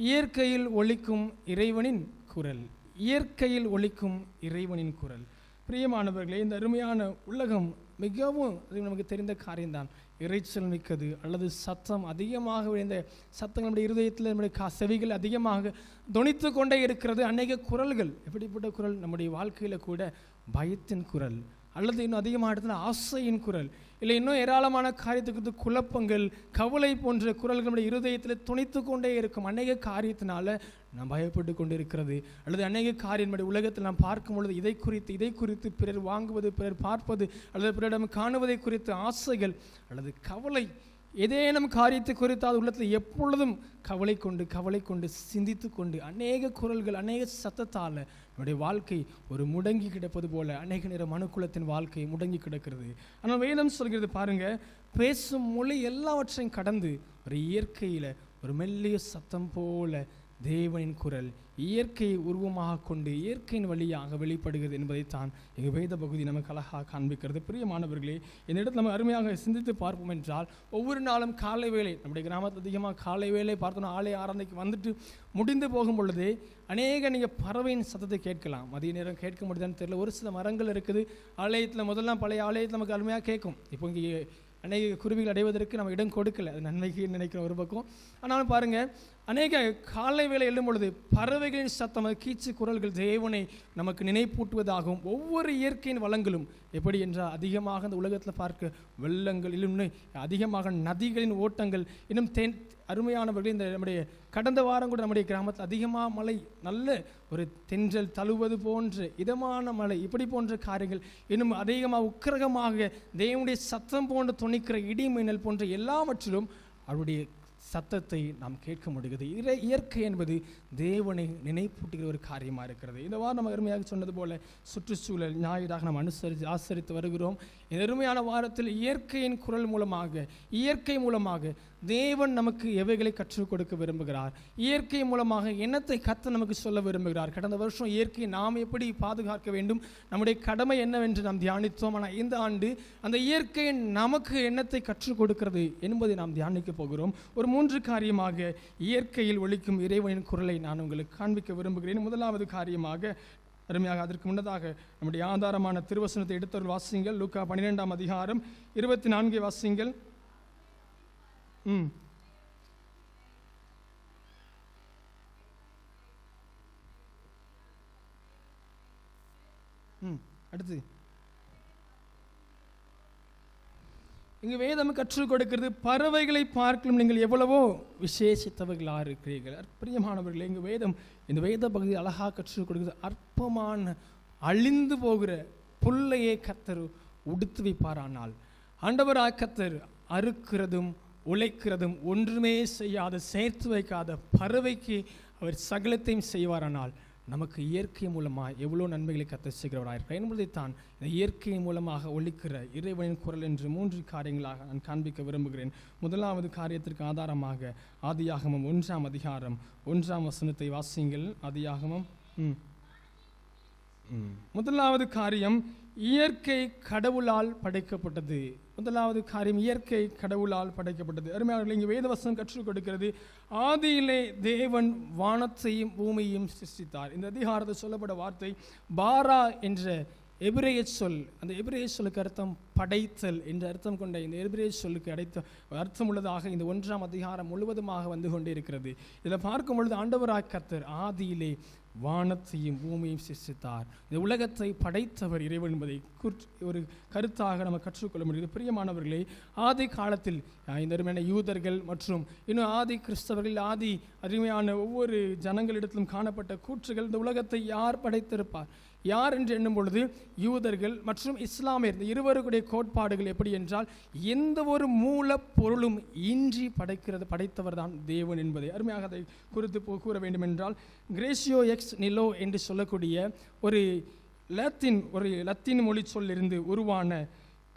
இயற்கையில் ஒலிக்கும் இறைவனின் குரல். இயற்கையில் ஒலிக்கும் இறைவனின் குரல். பிரியமானவர்களே, இந்த அருமையான உலகம் மிகவும் நமக்கு தெரிந்த காரியம்தான். இறைச்சல் மிக்கது அல்லது சத்தம் அதிகமாக விழுந்த சத்தம் நம்முடைய இருதயத்தில் நம்முடைய செவிகள் அதிகமாக தொனித்து கொண்டே இருக்கிறது. அநேக குரல்கள், எப்படிப்பட்ட குரல்? நம்முடைய வாழ்க்கையில் கூட பயத்தின் குரல், அல்லது இன்னும் அதிகமாக இடத்துல ஆசையின் குரல், இல்லை இன்னும் ஏராளமான காரியத்துக்கு குழப்பங்கள், கவலை போன்ற குரல்கள் நம்முடைய இருதயத்தில் துணித்து கொண்டே இருக்கும். அநேக காரியத்தினால நாம் பயப்பட்டு கொண்டு இருக்கிறது. அல்லது அநேக காரியம் நம்முடைய உலகத்தில் நாம் பார்க்கும் பொழுது இதை குறித்து பிறர் வாங்குவது, பிறர் பார்ப்பது, அல்லது பிறரிடம் காணுவதை குறித்து ஆசைகள் அல்லது கவலை, ஏதேனும் காரியத்தை குறித்தால் உள்ளத்தில் எப்பொழுதும் கவலை கொண்டு சிந்தித்து கொண்டு அநேக குரல்கள், அநேக சத்தத்தால் நம்முடைய வாழ்க்கை ஒரு முடங்கி கிடப்பது போல அநேக நேரம் மனுக்குலத்தின் வாழ்க்கை முடங்கி கிடக்கிறது. ஆனால் வேதம் சொல்கிறது பாருங்க, பேசும் மொழி எல்லாவற்றையும் கடந்து ஒரு இயற்கையில் ஒரு மெல்லிய சத்தம் போல தேவனின் குரல் இயற்கையை உருவமாக கொண்டு இயற்கையின் வழியாக வெளிப்படுகிறது என்பதைத்தான் எங்கள் வேத பகுதி நமக்கு அழகாக காண்பிக்கிறது. பிரியமானவர்களே, இந்த இடத்துல நம்ம அருமையாக சிந்தித்து பார்ப்போம் என்றால், ஒவ்வொரு நாளும் காலை வேளை, நம்முடைய கிராமத்தில் அதிகமாக காலை வேளை பார்த்தோன்னா ஆலய ஆராதனைக்கு வந்துட்டு முடிந்து போகும் பொழுதே அநேக நீங்கள் பறவையின் சத்தத்தை கேட்கலாம். மதிய நேரம் கேட்க முடியுதான்னு தெரியல. ஒரு சில மரங்கள் இருக்குது ஆலயத்தில், முதல்லாம் பழைய ஆலயத்தில் நமக்கு அருமையாக கேட்கும். இப்போ இங்கே அநேக குருவிகள் அடைவதற்கு நம்ம இடம் கொடுக்கல, அது நன்மைக்கு நினைக்கிற ஒரு பக்கம். ஆனாலும் பாருங்கள், அநேக காலை வேளை எழும் பொழுது பறவைகளின் சத்தம், கீச்சு குரல்கள் தேவனை நமக்கு நினைப்பூட்டுவதாகவும், ஒவ்வொரு இயற்கையின் வளங்களும் எப்படி என்றால் அதிகமாக இந்த உலகத்தில் பார்க்க வெள்ளங்கள், இன்னும் அதிகமாக நதிகளின் ஓட்டங்கள், இன்னும் அருமையானவர்கள். இந்த நம்முடைய கடந்த வாரம் கூட நம்முடைய கிராமத்தில் அதிகமாக மழை, நல்ல ஒரு தென்றல் தழுவது போன்ற இதமான மழை, இப்படி போன்ற காரியங்கள், இன்னும் அதிகமாக உக்கிரகமாக தேவனுடைய சத்தம் போன்ற துணிக்கிற இடி மின்னல் போன்ற எல்லாவற்றிலும் அவருடைய சத்தத்தை நாம் கேட்க முடிகிறது. இயற்கை என்பது தேவனை நினைப்பூட்டுகிற ஒரு காரியமாக இருக்கிறது. இந்த வாரம் நம்ம அருமையாக சொன்னது போல சுற்றுச்சூழல் ஞாயிறாக நாம் ஆசரித்து வருகிறோம். இந்த அருமையான வாரத்தில் இயற்கையின் குரல் மூலமாக, இயற்கை மூலமாக தேவன் நமக்கு எவைகளை கற்றுக் கொடுக்க விரும்புகிறார், இயற்கை மூலமாக என்னத்தை கத்த நமக்கு சொல்ல விரும்புகிறார். கடந்த வருஷம் இயற்கையை நாம் எப்படி பாதுகாக்க வேண்டும், நம்முடைய கடமை என்னவென்று நாம் தியானித்தோம். ஆனால் இந்த ஆண்டு அந்த இயற்கையை நமக்கு என்னத்தை கற்றுக் கொடுக்கிறது என்பதை நாம் தியானிக்க போகிறோம். ஒரு 3 காரியமாக இயற்கையில் ஒலிக்கும் இறைவனின் குரலை நான் உங்களுக்கு காண்பிக்க விரும்புகிறேன். முதலாவது காரியமாக, அருமையாக அதற்கு முன்னதாக நம்முடைய ஆதாரமான திருவசனத்தை எடுத்தவர்கள் வாசிங்கள். லூக்கா 12ஆம் அதிகாரம் 24 வாசிங்கள். அடுத்து இங்கு வேதம் கற்றுக் கொடுக்கிறது, பறவைகளை பார்க்கலும் நீங்கள் எவ்வளவோ விசேஷித்தவர்களாக இருக்கிறீர்கள். பிரியமானவர்களே, இந்த வேத பகுதி அழகாக கற்றுக் கொடுக்கிறது. அற்பமான அழிந்து போகிற புல்லையே கர்த்தர் உடுத்து வைப்பாரானால், ஆண்டவராக கர்த்தர் அறுக்கிறதும் உழைக்கிறதும் ஒன்றுமே செய்யாத, சேர்த்து வைக்காத பறவைக்கு அவர் சகலத்தையும் செய்வாரானால், நமக்கு இயற்கை மூலமாக எவ்வளோ நன்மைகளை கர்த்தர் செய்கிறவராக இருக்கிறார் என்பதைத்தான் இந்த இயற்கை மூலமாக ஒலிக்கிற இறைவனின் குரல் என்று 3 காரியங்களாக நான் காண்பிக்க விரும்புகிறேன். முதலாவது காரியத்திற்கு ஆதாரமாக ஆதியாகமம் 1ஆம் அதிகாரம் 1ஆம் வசனத்தை வாசியுங்கள். ஆதியாகமம் முதலாவது காரியம், இயற்கை கடவுளால் படைக்கப்பட்டது. முதலாவது காரியம், இயற்கை கடவுளால் படைக்கப்பட்டது. அருமையானவர்களே, இங்கே வேதவசனம் கற்றுக் கொடுக்கிறது, ஆதியிலே தேவன் வானத்தையும் பூமியையும் சிருஷ்டித்தார். இந்த அதிகாரத்தில் சொல்லப்பட்ட வார்த்தை பாரா என்ற எபிரேய சொல். அந்த எபிரேய சொல்லுக்கு அர்த்தம் படைத்தல் என்ற அர்த்தம் கொண்ட இந்த எபிரேய சொல்லுக்கு அர்த்தம் உள்ளதாக இந்த 1ஆம் அதிகாரம் முழுவதுமாக வந்து கொண்டே இருக்கிறது. இதில் பார்க்கும் பொழுது ஆண்டவராய் கர்த்தர் ஆதியிலே வானத்தையும் பூமியையும் சிருஷ்டித்தார். இந்த உலகத்தை படைத்தவர் இறைவன் என்பதை ஒரு கருத்தாக நம்ம கற்றுக்கொள்ள முடியுது. பிரியமானவர்களே, ஆதி காலத்தில் இந்த அருமையான யூதர்கள் மற்றும் இன்னும் ஆதி கிறிஸ்தவர்கள், ஆதி அருமையான ஒவ்வொரு ஜனங்களிடத்திலும் காணப்பட்ட கூற்றுகள், இந்த உலகத்தை யார் படைத்திருப்பார், யார் என்று எண்ணும் பொழுது யூதர்கள் மற்றும் இஸ்லாமியர் இந்த இருவருடைய கோட்பாடுகள் எப்படி என்றால், எந்த ஒரு மூலப்பொருளும் இன்றி படைத்தவர் தான் தேவன் என்பதை அருமையாக அதை குறித்து கூற வேண்டும் என்றால், கிரேசியோ எக்ஸ் நிலோ என்று சொல்லக்கூடிய ஒரு லத்தீன் மொழி சொல்லிருந்து உருவான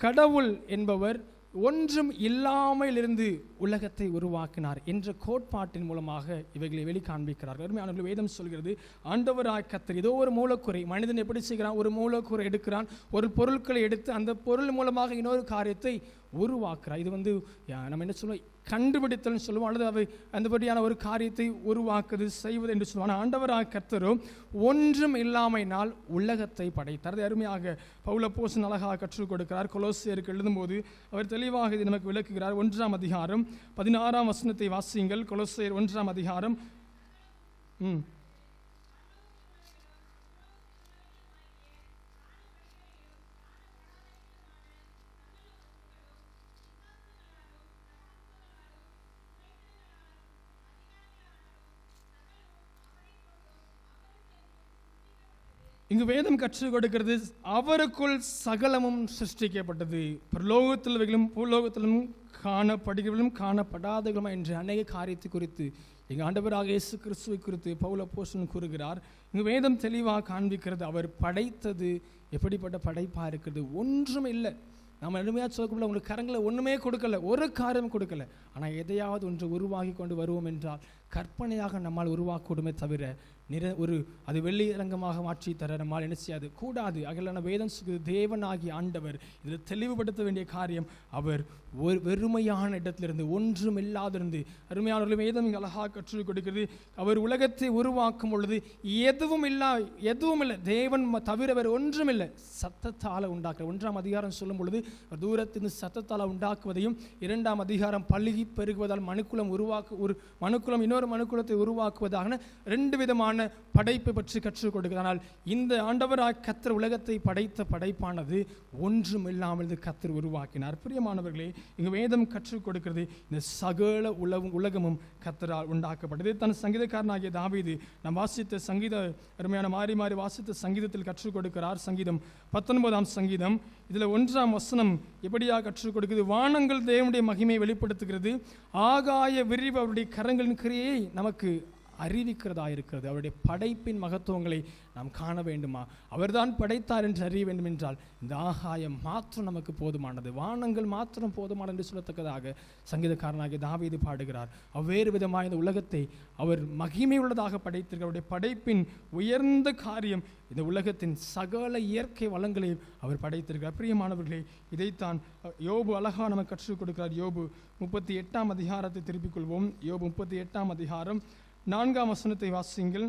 கடவுள் என்பவர் ஒன்றும் இல்லாமல் இருந்து உலகத்தை உருவாக்கினார் என்ற கோட்பாட்டின் மூலமாக இவைகளை வெளிக்காண்பிக்கிறார்கள். அருமையானவர்களே, வேதம் சொல்கிறது, ஆண்டவராய் கர்த்தர் ஏதோ ஒரு மூலக்கூறை, மனிதன் எப்படி செய்கிறான், ஒரு மூலக்கூறை எடுக்கிறான், ஒரு பொருட்களை எடுத்து அந்த பொருள் மூலமாக இன்னொரு காரியத்தை உருவாக்குறார். இது நம்ம என்ன சொல்லுவோம், கண்டுபிடித்தல்னு சொல்லுவோம், அல்லது அவை அந்தபடியான ஒரு காரியத்தை உருவாக்குது, செய்வது என்று சொல்லுவோம். ஆனால் ஆண்டவராக கர்த்தரும் ஒன்றும் இல்லாமையினால் உலகத்தை படைத்தார். அது அருமையாக பவுல் அப்போஸ்தலன் அழகாக கற்றுக் கொடுக்கிறார். கொலோசியருக்கு எழுதும்போது அவர் தெளிவாக இது நமக்கு விளக்குகிறார். 1ஆம் அதிகாரம் 16ஆம் வசனத்தை வாசியுங்கள். கொலோசியர் 1ஆம் அதிகாரம். இங்கு வேதம் கற்றுக் கொடுக்கிறது, அவருக்குள் சகலமும் சிருஷ்டிக்கப்பட்டது, பிரலோகத்திலும் பூலோகத்திலும் காணப்படுகிறவர்களும் காணப்படாதவர்களும் என்ற அநேக காரியத்தை குறித்து எங்கள் ஆண்டவராக இயேசு கிறிஸ்துவை குறித்து பவுல் அப்போஸ்தலன் கூறுகிறார். இங்கு வேதம் தெளிவாக காண்பிக்கிறது, அவர் படைத்தது எப்படிப்பட்ட படைப்பாக இருக்கிறது. ஒன்றும் இல்லை. நம்ம எளிமையாக சொல்லக்கூட உங்களுக்கு கரங்களை ஒன்றுமே கொடுக்கல, ஒரு காரியம் கொடுக்கல. ஆனால் எதையாவது ஒன்று உருவாக்கி கொண்டு வருவோம் என்றால் கற்பனையாக நம்மால் உருவாக்கூடுமே தவிர அது வெள்ளி ரங்கமாக மாற்றி தர நம்மால் என்ன செய்யாது, கூடாது. அகலான வேதம் தேவனாகி ஆண்டவர் இதில் தெளிவுபடுத்த வேண்டிய காரியம், அவர் ஒரு வெறுமையான இடத்திலிருந்து ஒன்றும் இல்லாதிருந்து, அருமையான வேதம் இங்கே அழகாக கற்றுக் கொடுக்கிறது, அவர் உலகத்தை உருவாக்கும் பொழுது எதுவும் இல்லை, தேவன் தவிர வேறு ஒன்றும் இல்லை, சத்தத்தால் உண்டாக்குற. 1ஆம் அதிகாரம் சொல்லும் பொழுது தூரத்திலிருந்து சத்தத்தால் உண்டாக்குவதையும், 2ஆம் அதிகாரம் பல்கி பெருகுவதால் மனுக்குலம் இன்னொரு மனுக்குலத்தை உருவாக்குவதாக 2 விதமான படைப்பை பற்றி கற்றுக் கொடுக்கிறார். ஆனால் இந்த ஆண்டவராய் கர்த்தர் உலகத்தை படைத்த படைப்பானது ஒன்றும் இல்லாமல் கர்த்தர் உருவாக்கினார். பிரியமானவர்களே, இங்கு வேதம் கற்றுக் கொடுக்கிறது, இந்த சகல உலகமும் கர்த்தரால் உண்டாக்கப்பட்டது. தன் சங்கீதக்காரனாகிய தாவீது நாம் வாசித்த சங்கீத அருமையான மாறி மாறி வாசித்த சங்கீதத்தில் கற்றுக் கொடுக்கிறார். சங்கீதம் 19ஆம் சங்கீதம் இதில் 1ஆம் வசனம் எப்படியாக கற்றுக் கொடுக்கிறது, வானங்கள் தேவனுடைய மகிமையை வெளிப்படுத்துகிறது, ஆகாய விரிவு அவருடைய கரங்களின் கிரியையை நமக்கு அறிவிக்கிறதா இருக்கிறது. அவருடைய படைப்பின் மகத்துவங்களை நாம் காண வேண்டுமா, அவர்தான் படைத்தார் என்று அறிய வேண்டும் என்றால் இந்த ஆகாயம் மாத்திரம் நமக்கு போதுமானது, வானங்கள் மாத்திரம் போதுமானது என்று சொல்லத்தக்கதாக சங்கீதக்காரனாகிய தாவீது பாடுகிறார். அவ்வேறு விதமாக இந்த உலகத்தை அவர் மகிமை உள்ளதாக படைத்திருக்கிறார். அவருடைய படைப்பின் உயர்ந்த காரியம் இந்த உலகத்தின் சகல இயற்கை வளங்களையும் அவர் படைத்திருக்கிறார். பிரியமானவர்களே, இதைத்தான் யோபு அழகா நமக்கு கற்றுக் கொடுக்கிறார். யோபு 38ஆம் அதிகாரத்தை திருப்பிக் கொள்வோம். யோபு 38ஆம் அதிகாரம் 4ஆம் வசனத்தை வாசியுங்கள்.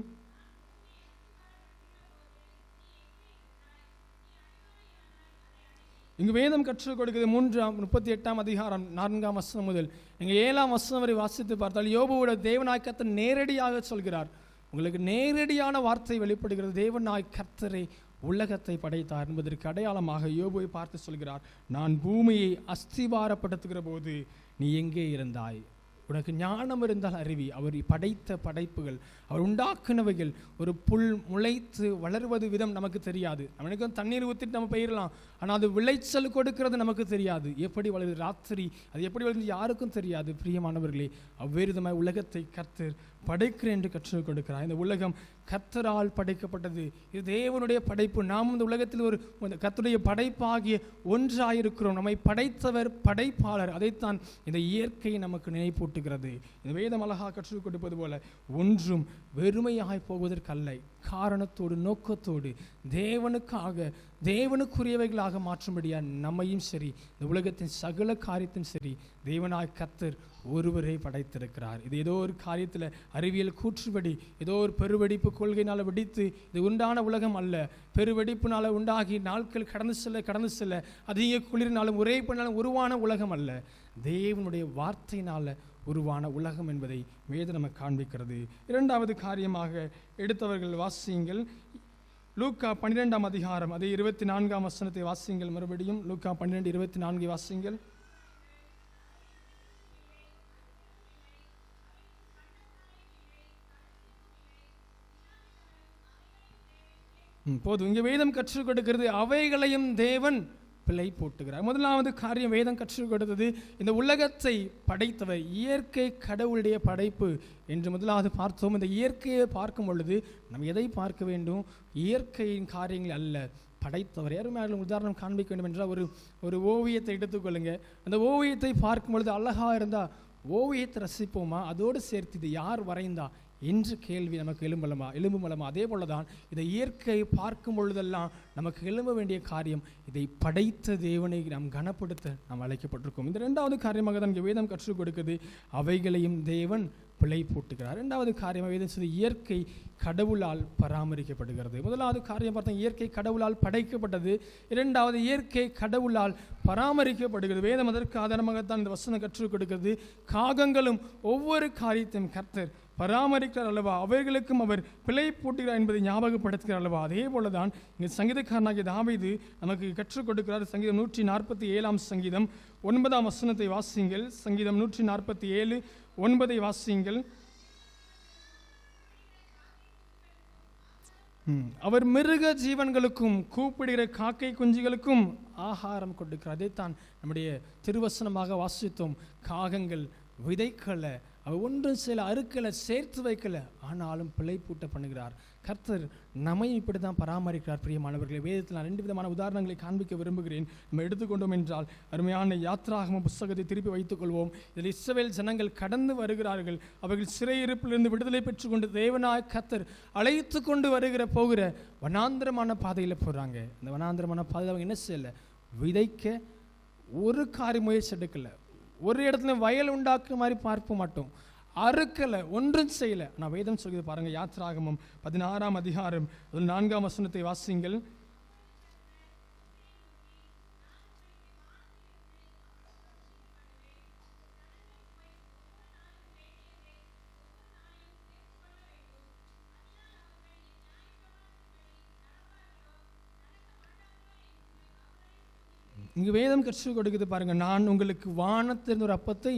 இங்கு வேதம் கற்றுக் கொடுக்கிறது 38ஆம் அதிகாரம் 4ஆம் வசனம் முதல் இங்கு 7ஆம் வசனம் வரை வாசித்து பார்த்தால் யோபுவோட தேவனாய் கர்த்தர் நேரடியாக சொல்கிறார். உங்களுக்கு நேரடியான வார்த்தை வெளிப்படுகிறது. தேவனாய் கர்த்தரை உலகத்தை படைத்தார் என்பதற்கு அடையாளமாக யோபுவை பார்த்து சொல்கிறார், நான் பூமியை அஸ்திவாரப்படுத்துகிற போது நீ எங்கே இருந்தாய், உனக்கு ஞானம் இருந்தால் அறிவி. அவர் படைத்த படைப்புகள், அவர் உண்டாக்குனவைகள், ஒரு புல் முளைத்து வளர்வது விதம் நமக்கு தெரியாது. நம்ம தண்ணீர் ஊற்றிட்டு நம்ம பயிரலாம், ஆனால் அது விளைச்சல் கொடுக்கிறது நமக்கு தெரியாது. எப்படி வளருது ராத்திரி, அது எப்படி வளர்ந்து யாருக்கும் தெரியாது. பிரியமானவர்களே, அவ்வேறு விதமாக உலகத்தை கர்த்தர் படைக்கிறேன் என்று கற்றுக் கொடுக்கிறார். இந்த உலகம் கர்த்தரால் படைக்கப்பட்டது, இது தேவனுடைய படைப்பு. நாம் இந்த உலகத்தில் ஒரு கர்த்தருடைய படைப்பாகிய ஒன்றாயிருக்கிறோம். நம்மை படைத்தவர் படைப்பாளர். அதைத்தான் இந்த இயற்கை நமக்கு நினைப்பூட்டுகிறது. இந்த வேதம் அழகாக கற்றுக் கொடுப்பது போல ஒன்றும் வெறுமையாய் போவதற்கல்ல, காரணத்தோடு நோக்கத்தோடு தேவனுக்காக தேவனுக்குரியவைகளாக மாற்றும்படியா நம்மையும் சரி இந்த உலகத்தின் சகல காரியத்தின் சரி தேவனாய் கர்த்தர் ஒருவரை படைத்திருக்கிறார். இது ஏதோ ஒரு காரியத்தில் அறிவியல் கூற்றுப்படி ஏதோ ஒரு பெருவெடிப்பு கொள்கையினால் வெடித்து இது உண்டான உலகம் அல்ல. பெருவெடிப்புனால உண்டாகி நாட்கள் கடந்து செல்ல அதிக குளிர்னாலும் ஒரே பண்ணாலும் உருவான உலகம் அல்ல, தேவனுடைய வார்த்தையினால் உருவான உலகம் என்பதை வேதம் நமக்கு காண்பிக்கிறது. 2வது காரியமாக எடுத்தவர்கள் வாசியுங்கள். லூக்கா 12ஆம் அதிகாரம் அதே 24ஆம் வசனத்தை வாசியுங்கள். மறுபடியும் லூக்கா 12:24 வாசியுங்கள். போதும். இங்கே வேதம் கற்றுக் கொடுக்கிறது, அவைகளையும் தேவன் பிழை போட்டுகிறார். முதலாவது காரியம் வேதம் கற்றுக் கொடுத்தது, இந்த உலகத்தை படைத்தவர் இயற்கை கடவுளுடைய படைப்பு என்று முதலாவது பார்த்தோம். இந்த இயற்கையை பார்க்கும் பொழுது நம்ம எதை பார்க்க வேண்டும்? இயற்கையின் காரியங்கள் அல்ல, படைத்தவர். யாருமே உதாரணம் காண்பிக்க வேண்டும் என்றால் ஒரு ஓவியத்தை எடுத்துக்கொள்ளுங்க. அந்த ஓவியத்தை பார்க்கும் பொழுது அழகாக இருந்தால் ஓவியத்தை ரசிப்போமா, அதோடு சேர்த்து இது யார் வரைந்தா என்று கேள்வி நமக்கு எழும்புமலமா. அதே போல தான் இதை இயற்கையை பார்க்கும் பொழுதெல்லாம் நமக்கு எழும்ப வேண்டிய காரியம், இதை படைத்த தேவனை நாம் கனப்படுத்த நாம் அழைக்கப்பட்டிருக்கோம். இந்த இரண்டாவது காரியமாக தான் இங்கே வேதம் கற்றுக் கொடுக்குது, அவைகளையும் தேவன் பிழை போட்டுகிறார். இரண்டாவது காரியம் வேதம் சொல்லி இயற்கை கடவுளால் பராமரிக்கப்படுகிறது. முதலாவது காரியம் பார்த்தா இயற்கை கடவுளால் படைக்கப்பட்டது, இரண்டாவது இயற்கை கடவுளால் பராமரிக்கப்படுகிறது. வேதம் அதற்கு ஆதாரமாகத்தான் இந்த வசனம் கற்றுக் கொடுக்கிறது. காகங்களும் ஒவ்வொரு காரியத்தையும் கர்த்தர் பராமரிக்கிறார் அல்லவா, அவைகளுக்கும் அவர் பிழை போட்டுகிறார் என்பதை ஞாபகப்படுத்துகிறார் அல்லவா. அதே போல தான் இங்கே சங்கீதக்காரனாகிய தாவீது நமக்கு கற்றுக் கொடுக்கிறார். சங்கீதம் 147 சங்கீதம் 9 வசனத்தை வாசியுங்கள். சங்கீதம் 147 9 வாசியுங்கள். அவர் மிருக ஜீவன்களுக்கும் கூப்பிடுகிற காக்கை குஞ்சுகளுக்கும் ஆகாரம் கொடுக்கிறார். அதைத்தான் நம்முடைய திருவசனமாக வாசித்தோம். காகங்கள் விதைக்கல, அவர் ஒன்றும் சில அறுக்கலை, சேர்த்து வைக்கல, ஆனாலும் பிழை பூட்ட பண்ணுகிறார். கர்த்தர் நம்மை இப்படி தான் பராமரிக்கிறார். பிரியமானவர்களை, வேதத்தில் நான் 2 விதமான உதாரணங்களை காண்பிக்க விரும்புகிறேன். நம்ம எடுத்துக்கொண்டோம் என்றால் அருமையான யாத்ராகம புஸ்தகத்தை திருப்பி வைத்துக் கொள்வோம். இதில் இஸ்ரவேல் ஜனங்கள் கடந்து வருகிறார்கள். அவர்கள் சிறையிருப்பிலிருந்து விடுதலை பெற்றுக்கொண்டு தேவனாய் கர்த்தர் அழைத்து கொண்டு போகிற வனாந்திரமான பாதையில் போகிறாங்க. அந்த வனாந்திரமான பாதையில் அவங்க என்ன செய்யலை, விதைக்க ஒரு காரியம் முயற்சி எடுக்கலை, ஒரு இடத்துல வயல் உண்டாக்குற மாதிரி பார்க்க மாட்டோம், அறுக்கலை, ஒன்றும் செய்யலை. நான் வேதம் சொல்கிறது பாருங்க, யாத்ராகமம் 16 அதிகாரம் 4 வசனத்தை வாசிங்கள். இங்கு வேதம் கற்றுக் கொடுக்குது பாருங்க, நான் உங்களுக்கு வானத்திலிருந்து ஒரு அப்பத்தை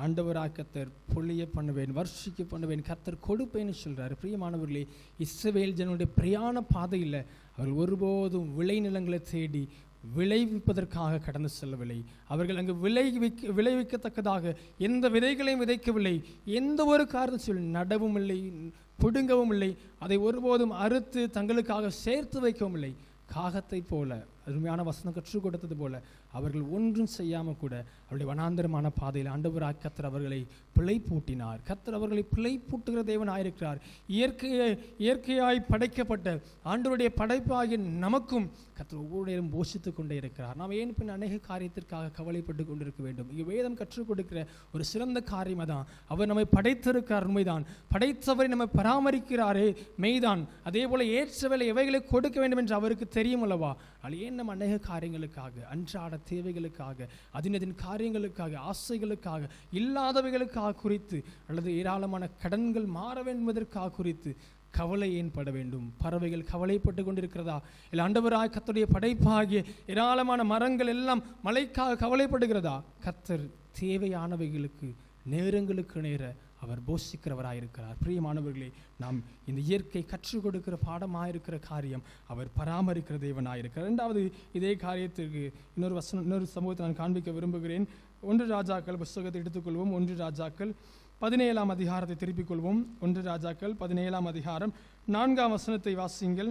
ஆண்டவராக கர்த்தர் பொழிய பண்ணுவேன், வர்ஷிக்க பண்ணுவேன், கர்த்தர் கொடுப்பேன்னு சொல்றாரு. பிரியமானவர்களே, இஸ்ரவேல் ஜனங்களுடைய பிரயாண பாதையில் அவர்கள் ஒருபோதும் விளைநிலங்களை தேடி விளைவிப்பதற்காக கடந்து செல்லவில்லை. அவர்கள் அங்கு விளைவிக்கத்தக்கதாக எந்த விதைகளையும் விதைக்கவில்லை, எந்த ஒரு காரணத்தில் நடவும் இல்லை, பிடுங்கவும் இல்லை, அதை ஒருபோதும் அறுத்து தங்களுக்காக சேர்த்து வைக்கவும் இல்லை. காகத்தை போல, அருமையான வசனம் கற்றுக் கொடுத்தது போல அவர்கள் ஒன்றும் செய்யாமல் கூட அவருடைய வனாந்தரமான பாதையில் ஆண்டவராக கர்த்தர் அவர்களை பிழை பூட்டினார். கர்த்தர் அவர்களை பிழை பூட்டுகிற தேவனாயிருக்கிறார். இயற்கையாய் படைக்கப்பட்ட ஆண்டவருடைய படைப்பாகிய நமக்கும் கர்த்தர் ஒவ்வொரு நேரம் போஷித்து கொண்டே இருக்கிறார். நாம் ஏன் பின் அநேக காரியத்திற்காக கவலைப்பட்டு கொண்டிருக்க வேண்டும்? இங்கே வேதம் கற்றுக் கொடுக்கிற ஒரு சிறந்த காரியம் தான், அவர் நம்மை படைத்திருக்கிறார் உண்மைதான், படைத்தவரை நம்மை பராமரிக்கிறாரே மெய்தான், அதே போல ஏற்றவேளை எவைகளை கொடுக்க வேண்டும் என்று அவருக்கு தெரியும் அல்லவா. அது ஏன் நம்ம அநேக காரியங்களுக்காக, அன்றாட தேவைகளுக்காக, அதின் காரியங்களுக்காக, ஆசைகளுக்காக, இல்லாதவைகளுக்காக குறித்து, அல்லது ஏராளமான கடன்கள் மாற வேண்டும் என்பதற்காக குறித்து கவலை ஏன் பட வேண்டும்? பறவைகள் கவலைப்பட்டு கொண்டிருக்கிறதா? இல்லை ஆண்டவராய் கர்த்தருடைய படைப்பாகிய ஏராளமான மரங்கள் எல்லாம் மழைக்காக கவலைப்படுகிறதா? கர்த்தர் தேவையானவைகளுக்கு நேரங்களுக்கு நேர அவர் போஷிக்கிறவராயிருக்கிறார். பிரியமானவர்களே, நாம் இந்த இயற்கை கற்றுக் கொடுக்கிற பாடமாயிருக்கிற காரியம் அவர் பராமரிக்கிற தேவனாயிருக்கிறார். இரண்டாவது இதே காரியத்திற்கு இன்னொரு சமூகத்தை நான் காண்பிக்க விரும்புகிறேன். 1 ராஜாக்கள் புஸ்தகத்தை எடுத்துக்கொள்வோம். 1 ராஜாக்கள் 17 அதிகாரத்தை திருப்பிக் கொள்வோம். 1 ராஜாக்கள் 17 அதிகாரம் 4 வசனத்தை வாசியுங்கள்.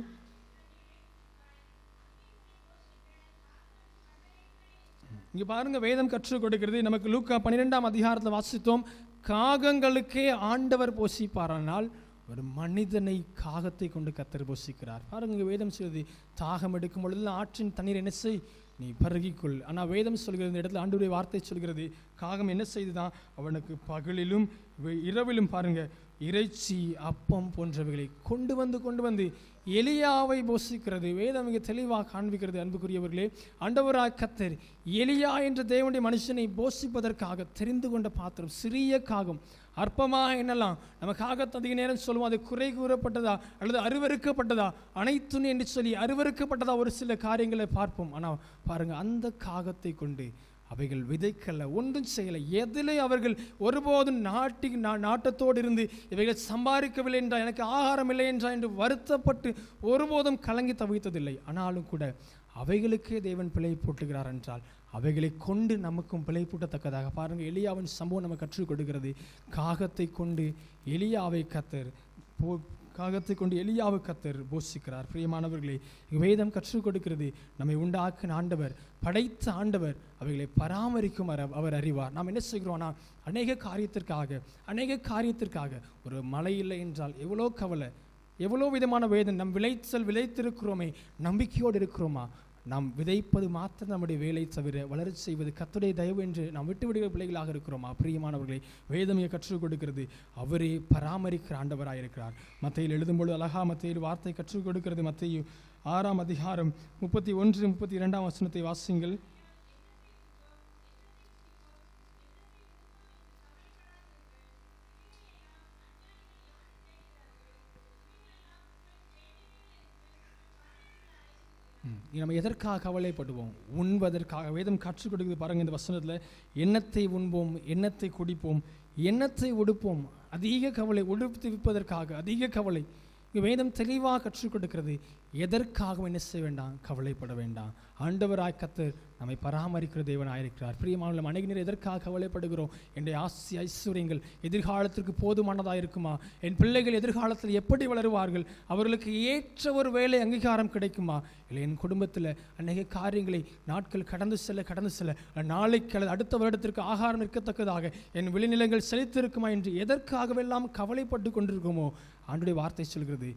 இங்க பாருங்க, வேதம் கற்றுக் கொடுக்கிறது நமக்கு. லூக்கா 12 அதிகாரத்தில் வாசித்தோம், காகங்களுக்கே ஆண்டவர் போஷிப்பாரானால் ஒரு மனிதனை காகத்தை கொண்டு கர்த்தர் போஷிக்கிறார். பாருங்க, வேதம் சொல்லுது, தாகம் எடுக்கும் பொழுது ஆற்றின் தண்ணீர் என்ன செய், நீ பருகிக்கொள். ஆனால் வேதம் சொல்கிறது, இந்த இடத்துல ஆண்டவருடைய வார்த்தை சொல்கிறது, காகம் என்ன செய்துதான் அவனுக்கு பகலிலும் இரவிலும் பாருங்க இறைச்சி அப்பம் போன்றவைகளை கொண்டு வந்து எலியாவை போஷிக்கிறது. வேதம் மிக தெளிவாக காண்பிக்கிறது. அன்புக்குரியவர்களே, ஆண்டவராய் கர்த்தர் எலியா என்ற தேவனுடைய மனுஷனை போஷிப்பதற்காக தெரிந்து கொண்ட பாத்திரம் சிறிய காகம். அற்பமாக என்னெல்லாம் நம்ம காகத்தை அதிக நேரம் சொல்லுவோம், அது குறை கூறப்பட்டதா அல்லது அருவருக்கப்பட்டதா, அனைத்தும் என்று சொல்லி அருவருக்கப்பட்டதா ஒரு சில காரியங்களை பார்ப்போம். ஆனால் பாருங்க, அந்த காகத்தை கொண்டு அவைகள் விதைக்கல, ஒன்றும் செய்யலை. எதிலே அவர்கள் ஒருபோதும் நாட்டத்தோடு இருந்து இவைகள் சம்பாதிக்கவில்லை என்றால், எனக்கு ஆகாரம் இல்லை என்றால் என்று வருத்தப்பட்டு ஒருபோதும் கலங்கி தவித்ததில்லை. ஆனாலும் கூட அவைகளுக்கே தேவன் பிழை போட்டுகிறார் என்றால் அவைகளை கொண்டு நமக்கும் பிழை பூட்டத்தக்கதாக பாருங்கள், எலியாவின் சம்பவம் நம்ம கற்றுக் கொடுக்கிறது. காகத்தை கொண்டு எலியாவை கர்த்தர் காகத்தை கொண்டு எலியாவு கர்த்தர் போஷிக்கிறார். பிரியமானவர்களே, வேதம் கற்றுக் கொடுக்கிறது, நம்மை உண்டாக்கின ஆண்டவர், படைத்த ஆண்டவர் அவைகளை பராமரிக்கும் அவர் அறிவார். நாம் என்ன செய்கிறோம்னா, அநேக காரியத்திற்காக ஒரு மழை இல்லை என்றால் எவ்வளோ கவலை, எவ்வளோ விதமான வேதனை. நம் விளைத்திருக்கிறோமே, நம்பிக்கையோடு இருக்கிறோமா? நாம் விதைப்பது மாத்திரம் நம்முடைய வேலை தவிர வளர்ச்சி செய்வது கர்த்தருடைய தயவு என்று நாம் விட்டுவிடுகிற பிள்ளைகளாக இருக்கிறோமா? பிரியமானவர்களை, வேதமையை கற்றுக் கொடுக்கிறது, அவரே பராமரிக்கிற ஆண்டவராக இருக்கிறார். மத்தையில் எழுதும்போது அழகா மத்தையில் வார்த்தை கற்றுக் கொடுக்கிறது. மத்தையும் 6ஆம் அதிகாரம் 31, 32 வசனத்தை வாசிங்கள். நம்ம எதற்காக கவலைப்படுவோம்? உண்பதற்காக. வேதம் கற்றுக் கொடுக்குது பாருங்கள் இந்த வசனத்தில், எண்ணத்தை உண்போம், எண்ணத்தை குடிப்போம், எண்ணத்தை உடுப்போம். அதிக கவலை, உடுப்பிப்பதற்காக அதிக கவலை. இங்கே வேதம் தெளிவாக கற்றுக் கொடுக்கிறது, எதற்காகவும் என்ன செய்ய வேண்டாம், கவலைப்பட வேண்டாம். ஆண்டவராய் கர்த்தர் நம்மை பராமரிக்கிற தேவனாயிருக்கிறார். பிரியமானவர்களே, அநேக நேரம் எதற்காக கவலைப்படுகிறோம்? என்னுடைய ஆசி ஐஸ்வர்யங்கள் எதிர்காலத்திற்கு போதுமானதாக இருக்குமா? என் பிள்ளைகள் எதிர்காலத்தில் எப்படி வளருவார்கள்? அவர்களுக்கு ஏற்ற ஒரு வேலை அங்கீகாரம் கிடைக்குமா? இல்லை என் குடும்பத்தில் அநேக காரியங்களை நாட்கள் கடந்து செல்ல நாளைக்கு அல்லது அடுத்த வருடத்திற்கு ஆகாரம் இருக்கத்தக்கதாக என் விளைநிலங்கள் செழித்திருக்குமா என்று எதற்காகவெல்லாம் கவலைப்பட்டு கொண்டிருக்குமோ, ஆண்டுடைய வார்த்தை சொல்கிறது,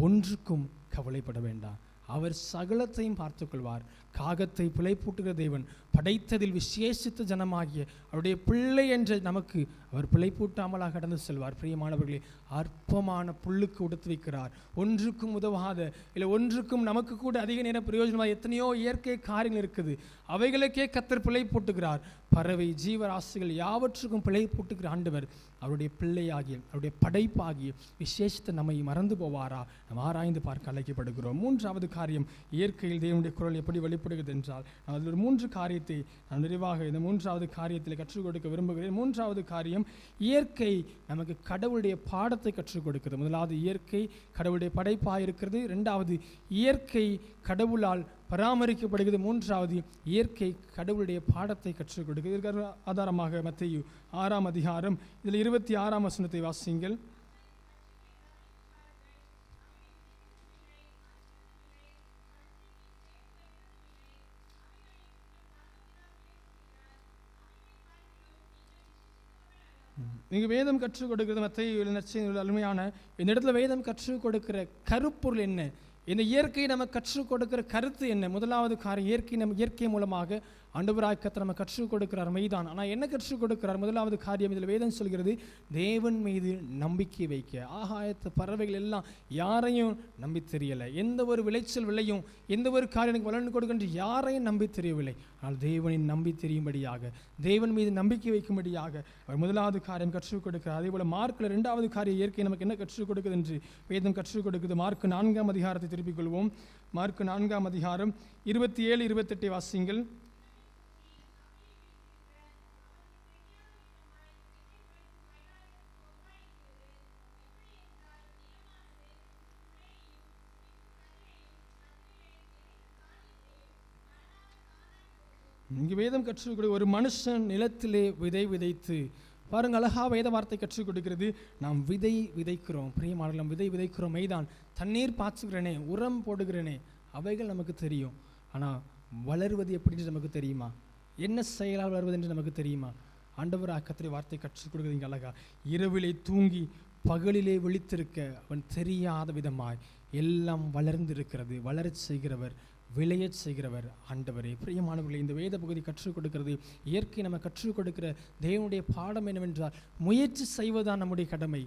ஒன்றுக்கும் கவலைப்பட வேண்டாம், அவர் சகலத்தையும் பார்த்துக்கொள்வார். காகத்தை பிழைப்பூட்டுகிற தேவன், படைத்ததில் விசேஷித்த ஜனமாகிய அவருடைய பிள்ளை என்ற நமக்கு அவர் பிழைப்பூட்டாமலாக கடந்து செல்வார். பிரியமானவர்களே, அற்பமான புல்லுக்கு உடுத்து வைக்கிறார். ஒன்றுக்கும் உதவாத, இல்லை ஒன்றுக்கும் நமக்கு கூட அதிக நேரம் பிரயோஜனமாக எத்தனையோ இயற்கை காரியங்கள் இருக்குது, அவைகளுக்கே கர்த்தர் பிழைப்பூட்டுகிறார். பறவை, ஜீவராசிகள் யாவற்றுக்கும் பிழைப்பூட்டுகிற ஆண்டவர் அவருடைய பிள்ளையாகிய, அவருடைய படைப்பாகிய விசேஷத்தை நம்மை மறந்து போவாரா? நாம் ஆராய்ந்து பார்க்க அழைக்கப்படுகிறோம். 3வது காரியம், இயற்கையில் தேவனுடைய குரல் எப்படி வெளிப்படுகிறது என்றால், அதில் ஒரு 3 காரியத்தை நான் நிறைவாக இந்த 3வது காரியத்தில் கற்றுக் கொடுக்க விரும்புகிறேன். 3வது காரியம், இயற்கை நமக்கு கடவுளுடைய பாடத்தை கற்றுக் கொடுக்கிறது. முதலாவது, இயற்கை கடவுளுடைய படைப்பாக இருக்கிறது. 2வது, இயற்கை கடவுளால் பராமரிக்கப்படுகிறது. 3வது, இயற்கை கடவுளுடைய பாடத்தை கற்றுக் கொடுக்கிறது. இதற்கு ஆதாரமாக மத்தேயு 6ஆம் அதிகாரம் இதில் 26ஆம் வசனத்தை வாசியுங்கள். நீங்கள் வேதம் கற்றுக் கொடுக்கிறது மத்தேயு அருமையான இந்த இடத்துல வேதம் கற்றுக் கொடுக்கிற கருப்பொருள் என்ன? இந்த இயற்கை நம்ம கற்றுக் கொடுக்கிற கருத்து என்ன? முதலாவது காரியம், இயற்கை மூலமாக ஆண்டவராய் கர்த்தர் நம்ம கற்றுக் கொடுக்கிறார் மெய்தான். ஆனால் என்ன கற்றுக் கொடுக்கிறார்? முதலாவது காரியம், இதில் வேதம் சொல்கிறது, தேவன் மீது நம்பிக்கை வைக்க. ஆகாயத்து பறவைகள் எல்லாம் யாரையும் நம்பி தெரியலை, எந்த ஒரு விளைச்சல் விளையும், எந்த ஒரு காரியம் வளர்ந்து கொடுக்கின்ற யாரையும் நம்பி தெரியவில்லை. ஆனால் தேவனின் நம்பி தெரியும்படியாக, தேவன் மீது நம்பிக்கை வைக்கும்படியாக அவர் முதலாவது காரியம் கற்றுக் கொடுக்கிறார். அதே போல மார்க்கில் 2வது காரியம், இயற்கை நமக்கு என்ன கற்றுக் கொடுக்குது என்று வேதம் கற்றுக் கொடுக்குது. மார்க் 4ஆம் அதிகாரத்தை திருப்பிக் கொள்வோம். மார்க் 4ஆம் அதிகாரம் 27, 28 வாசியுங்கள். இங்கே வேதம் கற்றுக் கொடு, ஒரு மனுஷன் நிலத்திலே விதைத்து பாருங்கள், அழகா வேத வார்த்தை கற்றுக் கொடுக்கிறது. நாம் விதைக்கிறோம். பிரியமானவர்களே, நாம் விதைக்கிறோம் மெய்தான். தண்ணீர் பாய்ச்சுகிறேனே, உரம் போடுகிறேனே, அவைகள் நமக்கு தெரியும். ஆனால் வளருவது எப்படி நமக்கு தெரியுமா? என்ன செயலால் வளருவது என்று நமக்கு தெரியுமா? ஆண்டவர் கர்த்தருடைய வார்த்தை கற்றுக் கொடுக்குறது இங்கே அழகா. இரவிலே தூங்கி பகலிலே விழித்திருக்க அவன் தெரியாத விதமாய் எல்லாம் வளர்ந்திருக்கிறது. வளரச் செய்கிறவர், விளையச் செய்கிறவர் ஆண்டவரே. பிரியமானவர்களே, இந்த வேத பகுதி கற்றுக் கொடுக்கிறது, இயற்கை நம்ம கற்றுக் கொடுக்கிற தேவனுடைய பாடம் என்னவென்றால், முயற்சி செய்வதுதான் நம்முடைய கடமை.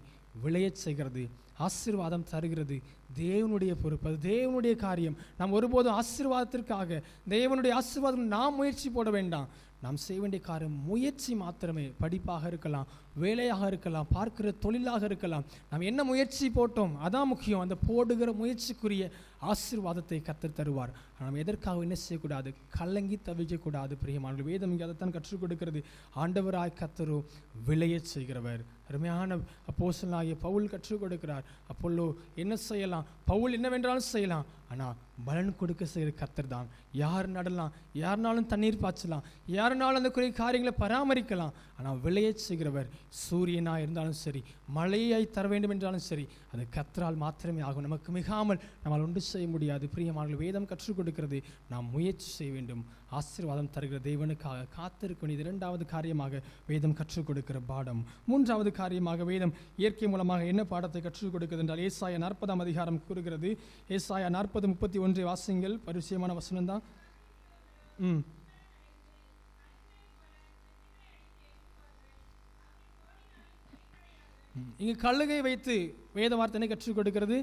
விளையச் செய்கிறது, ஆசீர்வாதம் தருகிறது தேவனுடைய பொறுப்பு, அது தேவனுடைய காரியம். நாம் ஒருபோதும் ஆசீர்வாதத்திற்காக, தேவனுடைய ஆசீர்வாதம் நாம் முயற்சி போட வேண்டாம். நாம் செய்ய வேண்டிய காரியம் முயற்சி மாத்திரமே. படிப்பாக இருக்கலாம், வேலையாக இருக்கலாம், பார்க்கிற தொழிலாக இருக்கலாம். நாம் என்ன முயற்சி போட்டோம் அதான் முக்கியம். அந்த போடுகிற முயற்சிக்குரிய ஆசீர்வாதத்தை கர்த்தர் தருவார். நாம் எதற்காக என்ன செய்யக்கூடாது? கலங்கி தவிக்கக்கூடாது. பிரியமானவர்களே, வேதம் இங்கே அதைத்தான் கற்றுக் கொடுக்கிறது. ஆண்டவராய் கர்த்தரோ விளையச் செய்கிறவர், அருமையான அப்போஸ்தலனாகிய பவுல் கற்றுக் கொடுக்கிறார். அப்பொல்லோ என்ன செய்யலாம், பவுல் என்னவென்றாலும் செய்யலாம், ஆனால் பலன் கொடுக்க செய்கிற கர்த்தர் தான். யார் நடலாம், யாருனாலும் தண்ணீர் பாய்ச்சலாம், யாருனாலும் அந்த குறை காரியங்களை பராமரிக்கலாம், ஆனால் விளைய செய்கிறவர் சூரியனாக இருந்தாலும் சரி, மழையை தர வேண்டும் என்றாலும் சரி, அது கர்த்தரால் மாத்திரமே ஆகும். நமக்கு மிகாமல் நம்மால் ஒன்று செய்ய முடியாது. பிரியமானவர்களே, வேதம் கற்றுக் கொடுக்கிறது, நாம் முயற்சி செய்ய வேண்டும். ஆசீர்வாதம் தருகிற தேவனுக்காக காத்திருக்க வேண்டியது இரண்டாவது காரியமாக வேதம் கற்றுக் கொடுக்கிற பாடம். மூன்றாவது காரியமாக வேதம் இயற்கை மூலமாக என்ன பாடத்தை கற்றுக் கொடுக்கிறது என்றால், ஏசாயா 40 அதிகாரம் கூறுகிறது. ஏசாயா 40:31 வாசிங்கள். பரிச்சயமான வசனம் தான். இங்கு கழுகை வைத்து வேத வார்த்தையை கற்றுக் கொடுக்கிறது.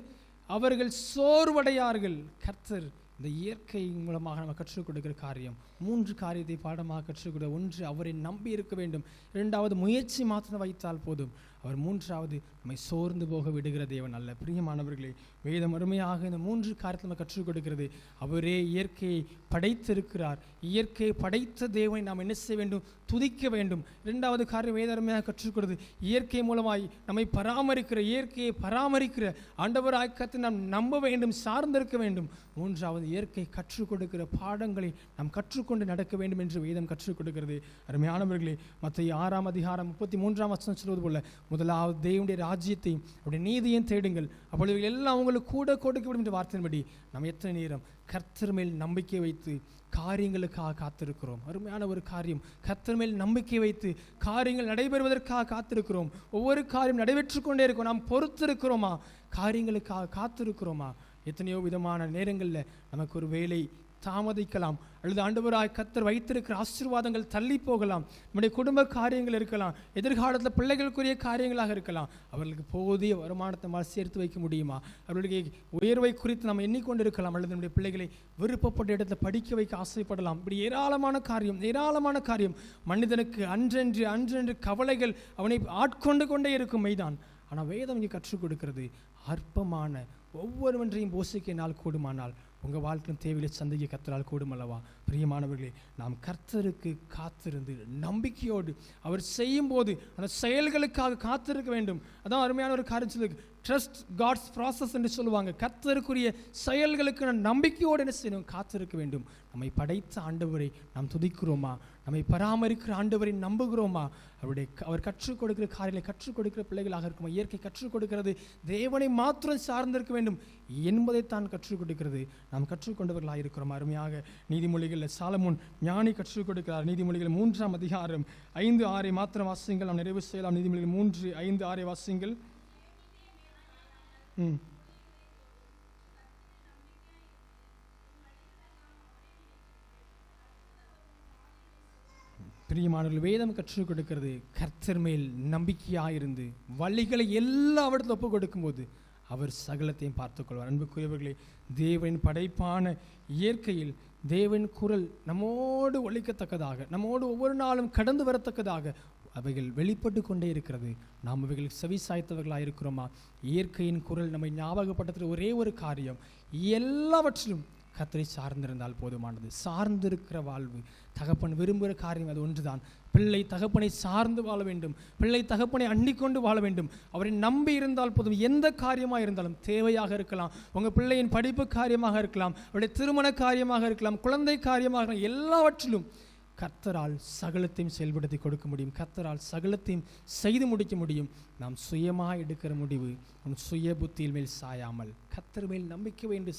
அவர்கள் சோர்வடையார்கள். கர்த்தர் இந்த இயற்கை மூலமாக நம்ம கற்றுக் கொடுக்கிற காரியம், 3 காரியத்தை பாடமாக கற்றுக் கொடுக்க. 1, அவரை நம்பி இருக்க வேண்டும். 2வது, முயற்சி மாத்திரம் வைத்தால் போதும். அவர் 3வது, நம்மை சோர்ந்து போக விடுகிற தேவன் அல்ல. பிரியமானவர்களே, வேதம் அருமையாக இந்த 3 காரியத்தை நம்ம கற்றுக் கொடுக்கிறது. அவரே இயற்கையை படைத்திருக்கிறார். இயற்கையை படைத்த தேவனை நாம் என்ன செய்ய வேண்டும்? துதிக்க வேண்டும். 2வது காரியம் வேத அருமையாக கற்றுக் கொடுக்கிறது, இயற்கை மூலமாய் நம்மை பராமரிக்கிற, இயற்கையை பராமரிக்கிற ஆண்டவராய் கர்த்தரை நாம் நம்ப வேண்டும், சார்ந்திருக்க வேண்டும். 3வது, இயற்கை கற்றுக் கொடுக்கிற பாடங்களை நாம் கற்றுக்கொண்டு நடக்க வேண்டும் என்று வேதம் கற்றுக் கொடுக்கிறது. அருமையானவர்களே, மத்தேயு 6 அதிகாரம் 33 வசனம் சொல்வது போல, முதலாவது தேவனுடைய ராஜ்யத்தையும் அவருடைய நீதியையும் தேடுங்கள், அப்பொழுது எல்லாம் உங்களுக்கு கூட கொடுக்கப்படும் என்ற வார்த்தையின்படி நாம் எத்தனை நேரம் கர்த்தர் மேல் நம்பிக்கை வைத்து காரியங்களுக்காக காத்திருக்கிறோம். அருமையான ஒரு காரியம், கர்த்தர் மேல் நம்பிக்கை வைத்து காரியங்கள் நடைபெறுவதற்காக காத்திருக்கிறோம். ஒவ்வொரு காரியம் நடைபெற்று கொண்டே இருக்கும். நாம் பொறுத்திருக்கிறோமா? காரியங்களுக்காக காத்திருக்கிறோமா? எத்தனையோ விதமான நேரங்களில் நமக்கு ஒரு வேலை தாமதிக்கலாம், அல்லது ஆண்டவராய் கர்த்தர் வைத்திருக்கிற ஆசீர்வாதங்கள் தள்ளி போகலாம். நம்முடைய குடும்ப காரியங்கள் இருக்கலாம், எதிர்காலத்தில் பிள்ளைகளுக்குரிய காரியங்களாக இருக்கலாம். அவர்களுக்கு போதிய வருமானத்தை நம்மால் சேர்த்து வைக்க முடியுமா? அவர்களுடைய உயர்வை குறித்து நாம் எண்ணிக்கொண்டு இருக்கலாம், அல்லது நம்முடைய பிள்ளைகளை விருப்பப்பட்ட இடத்துல படிக்க வைக்க ஆசைப்படலாம். இப்படி ஏராளமான காரியம் மனிதனுக்கு அன்றென்று கவலைகள் அவனை ஆட்கொண்டு கொண்டே இருக்கும் மெய்தான். ஆனால் வேதம் இங்கே கற்றுக் கொடுக்கிறது, அற்பமான ஒவ்வொருவன்றையும் போஷிக்க நாள் கூடுமானால் உங்கள் வாழ்க்கையின் தேவையை சந்திக்க கர்த்தரால் கூடுமல்லவா? பிரியமானவர்களே, நாம் கர்த்தருக்கு காத்திருந்து நம்பிக்கையோடு அவர் செய்யும் போது அந்த செயல்களுக்காக காத்திருக்க வேண்டும். அதான் அருமையான ஒரு காரியம் சொல்லுது, ட்ரஸ்ட் காட்ஸ் ப்ராசஸ் என்று சொல்லுவாங்க. கர்த்தருக்குரிய செயல்களுக்கு நான் நம்பிக்கையோடு என்ன செய்யணும்? காத்திருக்க வேண்டும். நம்மை படைத்த ஆண்டவரை நாம் துதிக்கிறோமா? நம்மை பராமரிக்கிற ஆண்டவரை நம்புகிறோமா? அவர் கற்றுக் கொடுக்கிற காரியங்களை கற்றுக் கொடுக்கிற பிள்ளைகளாக இருக்குமா? இயற்கை கற்றுக் கொடுக்கிறது தேவனை மாத்திரம் சார்ந்திருக்க வேண்டும் என்பதைத்தான் கற்றுக் கொடுக்கிறது. நாம் கற்றுக்கொண்டவர்களாக இருக்கிறோம். அருமையாக நீதிமொழிகளில் சாலமோன் ஞானி கற்றுக் கொடுக்கிறார். நீதிமொழிகள் 3 அதிகாரம் 5, 6 மாத்திரம் வாசிங்கள். நாம் நிறைவு செய்யலாம். நீதிமொழிகள் 3, 5, 6 வாசிங்கள். பிரியமானவர்கள், வேதம் கற்றுக் கொடுக்கிறது கர்த்தர் மேல் நம்பிக்கையாயிருந்து வழிகளை எல்லாவற்றிலும் ஒப்புக் கொடுக்கும்போது அவர் சகலத்தையும் பார்த்துக்கொள்வார். அன்புக்குரியவர்களே, தேவனின் படைப்பான இயற்கையில் தேவன் குரல் நம்மோடு ஒலிக்கத்தக்கதாக, நம்மோடு ஒவ்வொரு நாளும் கடந்து வரத்தக்கதாக அவைகள் வெளிப்பட்டு கொண்டே இருக்கிறது. நாம் அவைகளுக்கு செவி சாய்த்தவர்களாக இருக்கிறோமா? இயற்கையின் குரல் நம்மை ஞாபகப்படுத்துகிற ஒரே ஒரு காரியம், எல்லாவற்றிலும் கர்த்தரை சார்ந்திருந்தால் போதுமானது. சார்ந்திருக்கிற வாழ்வு, தகப்பன் விரும்புகிற காரியம் அது ஒன்றுதான். பிள்ளை தகப்பனை சார்ந்து வாழ வேண்டும், பிள்ளை தகப்பனை அண்டிக்கொண்டு வாழ வேண்டும். அவரை நம்பி இருந்தால் போதும். எந்த காரியமாக இருந்தாலும், தேவையாக இருக்கலாம், உங்கள் பிள்ளையின் படிப்பு காரியமாக இருக்கலாம், அவருடைய திருமண காரியமாக இருக்கலாம், குழந்தை காரியமாக இருக்கலாம், எல்லாவற்றிலும் கர்த்தரால் சகலத்தையும் செயல்படுத்தி கொடுக்க முடியும். கர்த்தரால் சகலத்தையும் செய்து முடிக்க முடியும். நாம் சுயமாக எடுக்கிற முடிவு உன் சுய புத்தியில் மேல் சாயாமல் கர்த்தர் மேல் நம்பிக்கை என்று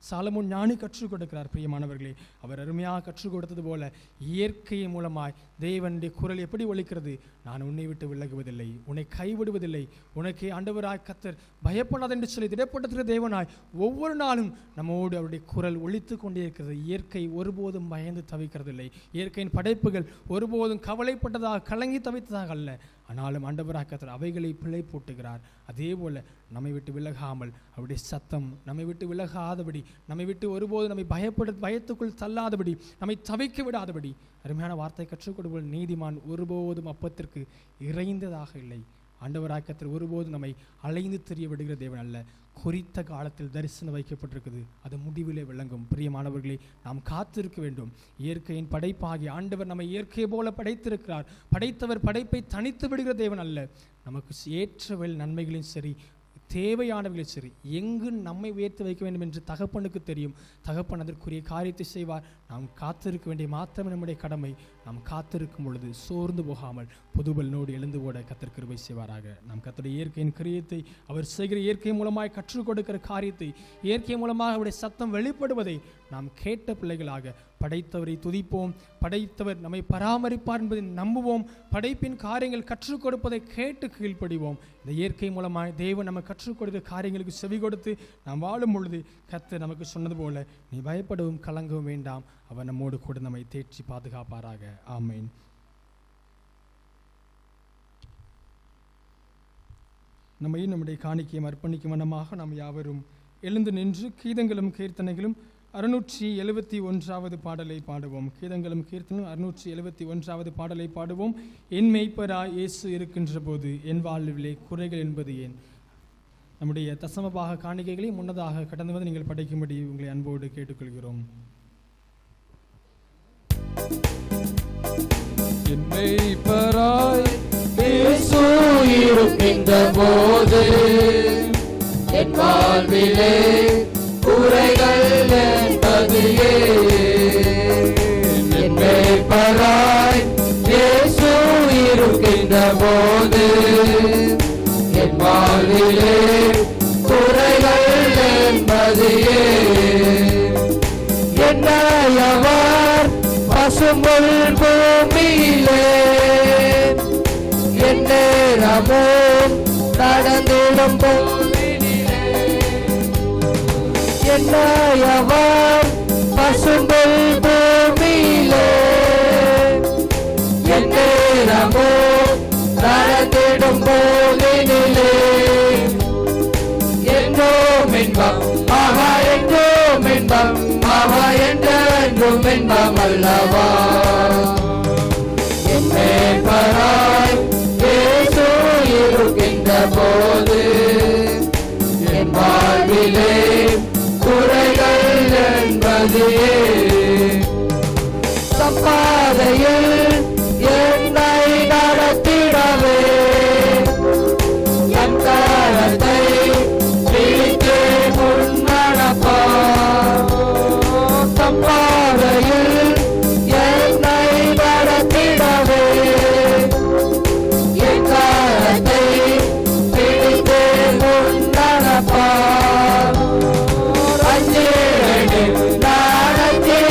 சாலமோன் ஞானி கற்றுக் கொடுக்கிறார். பிரியமானவர்களே, அவர் அருமையாக கற்றுக் கொடுத்தது போல இயற்கையின் மூலமாய் தேவனுடைய குரல் எப்படி ஒலிக்கிறது? நான் உன்னை விட்டு விலகுவதில்லை, உன்னை கைவிடுவதில்லை, உனக்கே ஆண்டவராய் கர்த்தர் பயப்படாது என்று சொல்லி திடப்படுத்துகிற தேவனாய் ஒவ்வொரு நாளும் நம்மோடு அவருடைய குரல் ஒலித்து கொண்டே இருக்கிறது. இயற்கை ஒருபோதும் பயந்து தவிக்கிறதில்லை. இயற்கையின் படைப்புகள் ஒருபோதும் கவலைப்பட்டதாக கலங்கி தவித்ததாக அல்ல. ஆனாலும் ஆண்டவராய் கர்த்தர் அவைகளை பிழை போட்டுகிறார். அதே போல நம்மை விட்டு விலகாமல் அவருடைய சத்தம் நம்மை விட்டு விலகாதபடி, நம்மை விட்டு ஒருபோது நம்மை பயத்துக்குள் தள்ளாதபடி, நம்மை தவிக்க விடாதபடி அருமையான வார்த்தை கற்றுக் கொடுப்போம். நீதிமான் ஒருபோதும் அப்பத்திற்கு இறைந்ததாக இல்லை. ஆண்டவராய் கர்த்தர் ஒருபோதும் நம்மை அலைந்து தெரிய விடுகிற தேவன் அல்ல. குறித்த காலத்தில் தரிசனம் வைக்கப்பட்டிருக்குது, அது முடிவிலே விளங்கும். பிரியமானவர்களே, நாம் காத்திருக்க வேண்டும். இயற்கையின் படைப்பாகி ஆண்டவர் நம்மை இயற்கை போல படைத்திருக்கிறார். படைத்தவர் படைப்பை தனித்து விடுகிற தேவன் அல்ல. நமக்கு ஏற்றவள் நன்மைகளும் சரி, தேவையானவர்களும் சரி, எங்கு நம்மை உயர்த்தி வைக்க வேண்டும் என்று தகப்பனுக்கு தெரியும். தகப்பன் அதற்குரிய காரியத்தை செய்வார். நாம் காத்திருக்க வேண்டிய மாத்திரமே நம்முடைய கடமை. நாம் காத்திருக்கும் பொழுது சோர்ந்து போகாமல் புதுபலனோடு எழுந்து ஓட கர்த்தர் கிருபை செய்வாராக. நாம் கர்த்தருடைய இயற்கையின் கிரியத்தை, அவர் செய்கிற இயற்கை மூலமாய் கற்றுக் கொடுக்கிற காரியத்தை, இயற்கை மூலமாக அவருடைய சத்தம் வெளிப்படுவதை நாம் கேட்ட பிள்ளைகளாக படைத்தவரை துதிப்போம். படைத்தவர் நம்மை பராமரிப்பார் என்பதை நம்புவோம். படைப்பின் காரியங்கள் கற்றுக் கொடுப்பதை கேட்டு கீழ்ப்படிவோம். இந்த இயற்கை மூலமாக தேவன் நம்ம கற்றுக் கொடுத்த காரியங்களுக்கு செவி கொடுத்து நாம் வாழும் பொழுது கர்த்தர் நமக்கு சொன்னது போல, நீ பயப்படவும் கலங்கவும் வேண்டாம், அவர் நம்மோடு கூட நம்மை தேற்றி பாதுகாப்பாராக. ஆமேன். நம்முடைய காணிக்கையும் அர்ப்பணிக்கும் வண்ணமாக நாம் யாவரும் எழுந்து நின்று கீதங்களும் கீர்த்தனைகளும் 671வது பாடலை பாடுவோம். கீதங்களும் கீர்த்தனும் 671வது பாடலை பாடுவோம். என் மெய்ப்பராய் இயேசு இருக்கின்ற போது என் வாழ்விலே குறைகள் என்பது ஏன். நம்முடைய தசமபாக காணிக்கைகளை முன்னதாக கடந்து வந்து நீங்கள் படைக்கும்படி உங்களை அன்போடு கேட்டுக்கொள்கிறோம். என் மெய்ப்பராய் இயேசு இருக்கின்ற போது என் வாழ்விலே குறைகள் என்பது ஏன். என் மெய்ப்பராய் இயேசு இருக்கின்ற போது என் வாழ்விலே குறைகள் என்பது ஏன். என்னையவர் பசும்புல் பூமியிலே என் நேரமும் நடந்திடும் போதினிலே. என்னையவர் பசும்புல் பூமியிலே என் நேரமும் நடந்திடும் போதினிலே. என்றும் இன்பம் ஆகா, என்றும் இன்பம் ஆகா, என்றென்றும் இன்பம் அல்லவா. என் மெய்ப்பராய் இயேசு இருக்கின்ற போது என் வாழ்விலே குறைகள் என்பது ஏன். சம்பாதையில் என்னை நடத்திடவே என் கரத்தை பிடித்து முன்னடப்பார். சம்பாதையில் என்னை நடத்திடவே என் கரத்தை பிடித்து முன்னடப்பார். அஞ்சேன் நான் அஞ்சேன்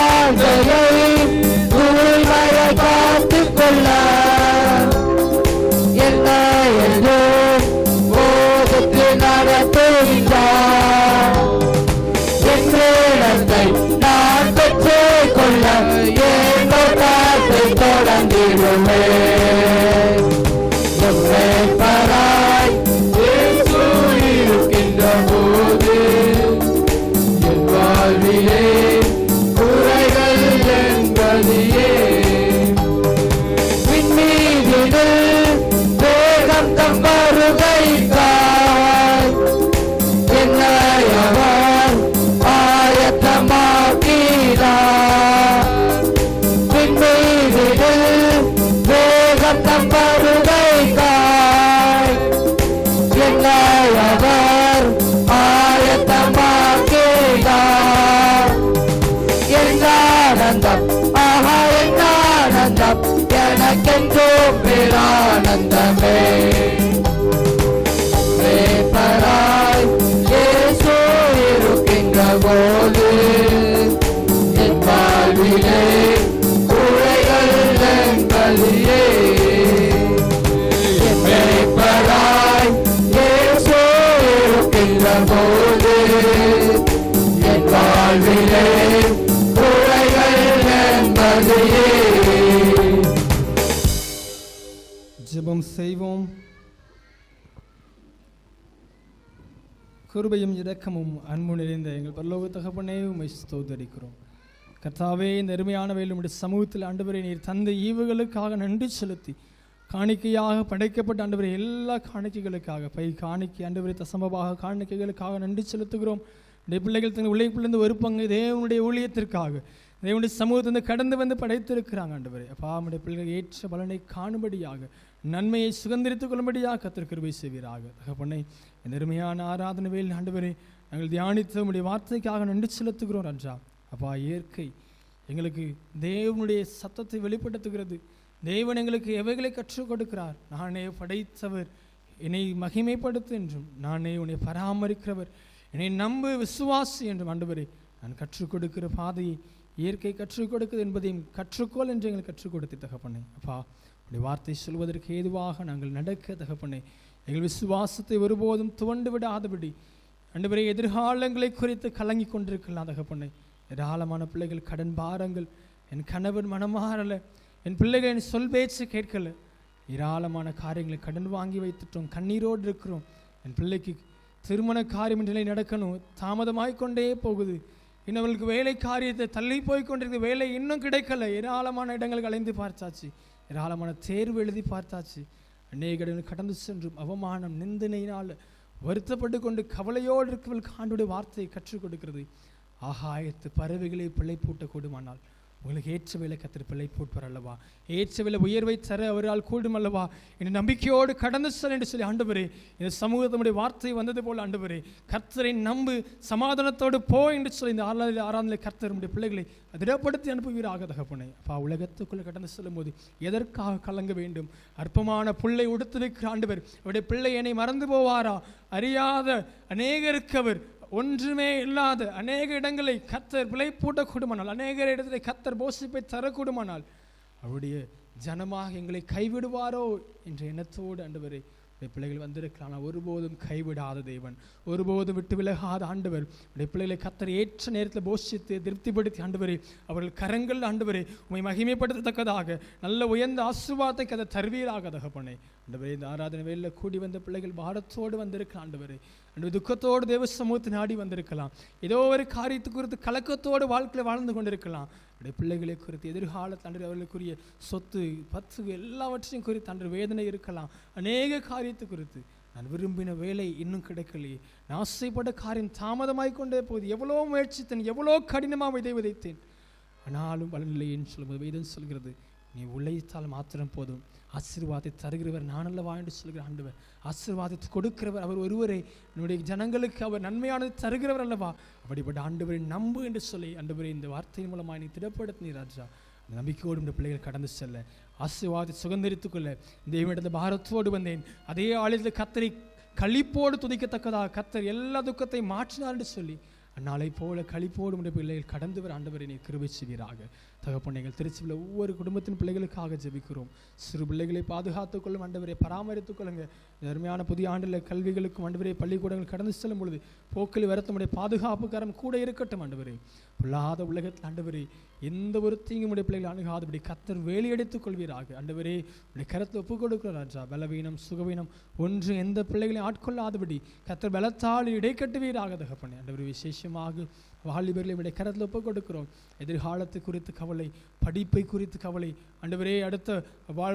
வாழ்க்கையை தூய்மையை காத்துக் கொள்ள என்னை என்றும் போதித்து நடத்துகின்றார். என் வேடத்தை நான் பெற்றுக் கொள்ள என் ஓட்டத்தை தொடர்ந்திடுவேன். பராய் இயேசு இருக்கின்ற போது என் வாழ்விலே குறைகள் என்பதையே விண்மீதில் வேகம் தம் வருகைக்காய் என்னை அவர் ஆயத்தமாக்கிறார். விண்மீதில் வேகம் தம் வருகைக்காய் என்னை அவர் ஆயத்தமாக்கிறார். என்னானந்தம் ஆஹா என்னானந்தம் எனக்கென்றும் பேரானந்தமே. மேய்ப்பராய் இயேசு இருக்கின்ற போது என் வாழ்விலே குறைகள் என்பதையே மேய்ப்பராய் இயேசு இருக்கின்ற போது என் வாழ்விலே குறைகள் என்பதையே. ஜெபம் செய்வோம். கிருபையும் இரக்கமும் அன்பு நிறைந்த எங்கள் பரலோக தகப்பனே உம்மை ஸ்தோத்தரிக்கிறோம். கர்த்தாவே, இந்த அருமையான வேளை உம்முடைய சமூகத்தில் ஆண்டவரே நீர் தந்த ஈவுகளுக்காக நன்றி செலுத்தி காணிக்கையாக படைக்கப்பட்ட ஆண்டவரே எல்லா காணிக்கைகளுக்காக காணிக்கை ஆண்டவரே தசமபாக காணிக்கைகளுக்காக நன்றி செலுத்துகிறோம். இந்த பிள்ளைகள் தங்கள் உழைப்பிலிருந்து ஒரு பங்கு தேவனுடைய ஊழியத்திற்காக தேவனுடைய சமூகத்திலிருந்து கடந்து வந்து படைத்திருக்கிறாங்க ஆண்டவரே. அப்பா, நம்முடைய பிள்ளைகள் ஏற்ற பலனை காணும்படியாக நன்மையை சுதந்திரித்துக் கொள்ளும்படியாக கர்த்தர் கிருபை செய்வீராக. தகப்பனே, இந்த அருமையான ஆராதனை வேளையில் ஆண்டவரே நாங்கள் தியானித்து உம்முடைய வார்த்தைக்காக நன்றி செலுத்துகிறோம் ராஜா. அப்பா, இயற்கை எங்களுக்கு தேவனுடைய சத்தத்தை வெளிப்படுத்துகிறது. தேவன் எங்களுக்கு எவைகளை கற்றுக் கொடுக்கிறார். நானே படைத்தவர், என்னை மகிமைப்படுத்து என்றும், நானே உன்னை பராமரிக்கிறவர், என்னை நம்பு விசுவாசி என்றும் ஆண்டவரே நான் கற்றுக் கொடுக்கிற பாதையை இயற்கை கற்றுக் கொடுக்குது என்பதையும் கற்றுக்கொள் என்று எங்களுக்கு கற்றுக் கொடுத்து தகப்பனே. அப்பா, உடைய வார்த்தை சொல்வதற்கு ஏதுவாக நாங்கள் நடக்க தகப்பனே எங்கள் விசுவாசத்தை ஒருபோதும் துவண்டு விடாதபடி ஆண்டவரே எதிர்காலங்களை குறித்து கலங்கி கொண்டிருக்கலாம் தகப்பனே. ஏராளமான பிள்ளைகள் கடன் பாரங்கள், என் கணவன் மனமாறலை, என் பிள்ளைகள் என் சொல் பேச்சு கேட்கலை, ஏராளமான காரியங்களை கடன் வாங்கி வைத்துட்டோம், கண்ணீரோடு இருக்கிறோம். என் பிள்ளைக்கு திருமண காரியம் நிலை நடக்கணும், தாமதமாய்கொண்டே போகுது. இன்னவர்களுக்கு வேலை காரியத்தை தள்ளி போய் கொண்டிருக்கு, வேலை இன்னும் கிடைக்கல. ஏராளமான இடங்களுக்கு அலைந்து பார்த்தாச்சு, ஏராளமான தேர்வு எழுதி பார்த்தாச்சு. அநேக இடங்கள் கடந்து சென்றும் அவமானம் நிந்தனையினால் வருத்தப்பட்டு கொண்டு கவலையோடு இருக்கவர்களுக்கு ஆண்டவருடைய வார்த்தையை கற்றுக் கொடுக்கிறது. ஆகாயத்து பறவைகளை பிள்ளை பூட்டக்கூடுமானால் உங்களுக்கு ஏற்ற வேலை கர்த்தர் பிள்ளை போட்பார் அல்லவா, ஏற்ற வேலை உயர்வை தர அவரால் கூடும் அல்லவா என்ற நம்பிக்கையோடு கடந்து செல் என்று சொல்லி ஆண்டவரே இந்த சமூகத்தினுடைய வார்த்தை வந்தது போல் ஆண்டவரே கர்த்தரை நம்பு, சமாதானத்தோடு போ என்று சொல்லி இந்த ஆறாம் கர்த்தர் நம்முடைய பிள்ளைகளை திடப்படுத்தி அனுப்புவீராக தகப்பனே. அப்பா, உலகத்துக்குள்ளே கடந்து செல்லும் போது எதற்காக கலங்க வேண்டும்? அற்பமான புல்லை உடுத்து வைக்கிற ஆண்டவர் அவருடைய பிள்ளை என்னை மறந்து போவாரா? அறியாத அநேகருக்கு அவர் ஒன்றுமே இல்லாத அநேக இடங்களை கர்த்தர் பிழை பூட்டக்கூடுமானால், அநேக இடத்துல கர்த்தர் போஷிப்பை தரக்கூடுமானால் அவருடைய ஜனமாக எங்களை கைவிடுவாரோ என்ற எண்ணத்தோடு ஆண்டவரே பிள்ளைகள் வந்திருக்கலாம். ஒருபோதும் கைவிடாத தேவன், ஒருபோதும் விட்டு விலகாத ஆண்டவர். பிள்ளைகளை கர்த்தர் ஏற்ற நேரத்தில் போஷித்து திருப்திப்படுத்தி ஆண்டவரே அவர்கள் கரங்கள் ஆண்டவரே உண்மை மகிமைப்படுத்தத்தக்கதாக நல்ல உயர்ந்த ஆசீர்வாதத்தை கதை தருவீராக தகப்பனே. ஆண்டவரே, இந்த ஆராதனை வேளையில் கூடி வந்த பிள்ளைகள் பாரத்தோடு வந்திருக்கலாம் ஆண்டவரே, அன்று துக்கத்தோடு தேவ சமூகத்தை நாடி வந்திருக்கலாம், ஏதோ ஒரு காரியத்தை குறித்து கலக்கத்தோடு வாழ்க்கையில் வாழ்ந்து கொண்டிருக்கலாம். அவருடைய பிள்ளைகளை குறித்து எதிர்காலத்தில் அன்று அவர்களுக்குரிய சொத்து பத்து எல்லாவற்றையும் குறித்து அன்று வேதனை இருக்கலாம். அநேக காரியத்தை குறித்து நான் விரும்பின வேலை இன்னும் கிடைக்கலையே, நான் ஆசைப்பட்ட காரியம் தாமதமாய்கொண்டே போகுது, எவ்வளோ முயற்சித்தேன், எவ்வளோ கடினமாக விதை விதைத்தேன், ஆனாலும் பலனில்லைன்னு சொல்லும்போது வேதம் சொல்கிறது நீ உழைத்தால் மாத்திரம் போதும், ஆசீர்வாதத்தை தருகிறவர் நான் அல்லவா என்று சொல்கிற ஆண்டவர். ஆசீர்வாதத்தை கொடுக்கிறவர் அவர் ஒருவரே, என்னுடைய ஜனங்களுக்கு அவர் நன்மையானது தருகிறவர் அல்லவா. அப்படிப்பட்ட ஆண்டவரை நம்பு என்று சொல்லி ஆண்டவரை இந்த வார்த்தையின் மூலமாக நீ திடப்படுத்தினீர் ராஜா. அந்த நம்பிக்கையோடு இந்த பிள்ளைகள் கடந்து செல்ல, ஆசீர்வாதத்தை சுதந்திரித்துக் கொள்ள தேவனிடத்தில் பாரத்தோடு வந்தேன். அதே ஆலயத்தில் கர்த்தரை களிப்போடு துதிக்கத்தக்கதாக கர்த்தர் எல்லா துக்கத்தையும் மாற்றினார் என்று சொல்லி அந்நாளை போல களிப்போடு உடைய பிள்ளைகள் கடந்து வர ஆண்டவரை நீர் கிருபை செய்வீராக. தகப்பன் எங்கள் திருச்சியில் ஒவ்வொரு குடும்பத்தின் பிள்ளைகளுக்காக ஜெபிக்கிறோம். சிறு பிள்ளைகளை பாதுகாத்துக் கொள்ளும் ஆண்டவரை, பராமரித்துக் கொள்ளுங்க. அருமையான புதிய ஆண்டில் கல்விகளுக்கும் ஆண்டவரை பள்ளிக்கூடங்கள் கடந்து செல்லும் பொழுது போக்கில் வரத்தமுடைய பாதுகாப்புக்காரம் கூட இருக்கட்டும் ஆண்டவரே. பொல்லாத உலகத்தில் ஆண்டவரே எந்த ஒரு தீங்கும் உடைய பிள்ளைகள் அணுகாதபடி கர்த்தர் வேலையெடுத்துக் கொள்வீராக. ஆண்டவரே உடைய கரத்தில் ஒப்புக் கொடுக்கிற ராஜா, பலவீனம் சுகவீனம் ஒன்று எந்த பிள்ளைகளையும் ஆட்கொள்ளாதபடி கர்த்தர் பலத்தால் இடைக்கட்டுவீராக. தகப்பனே ஆண்டவரே, விசேஷமாக வாலிபர்களை உடைய கரத்தில் ஒப்புக் கொடுக்கிறோம். எதிர்காலத்தை குறித்து கவலை, படிப்பை குறித்து கவலை ஆண்டவரே, அடுத்த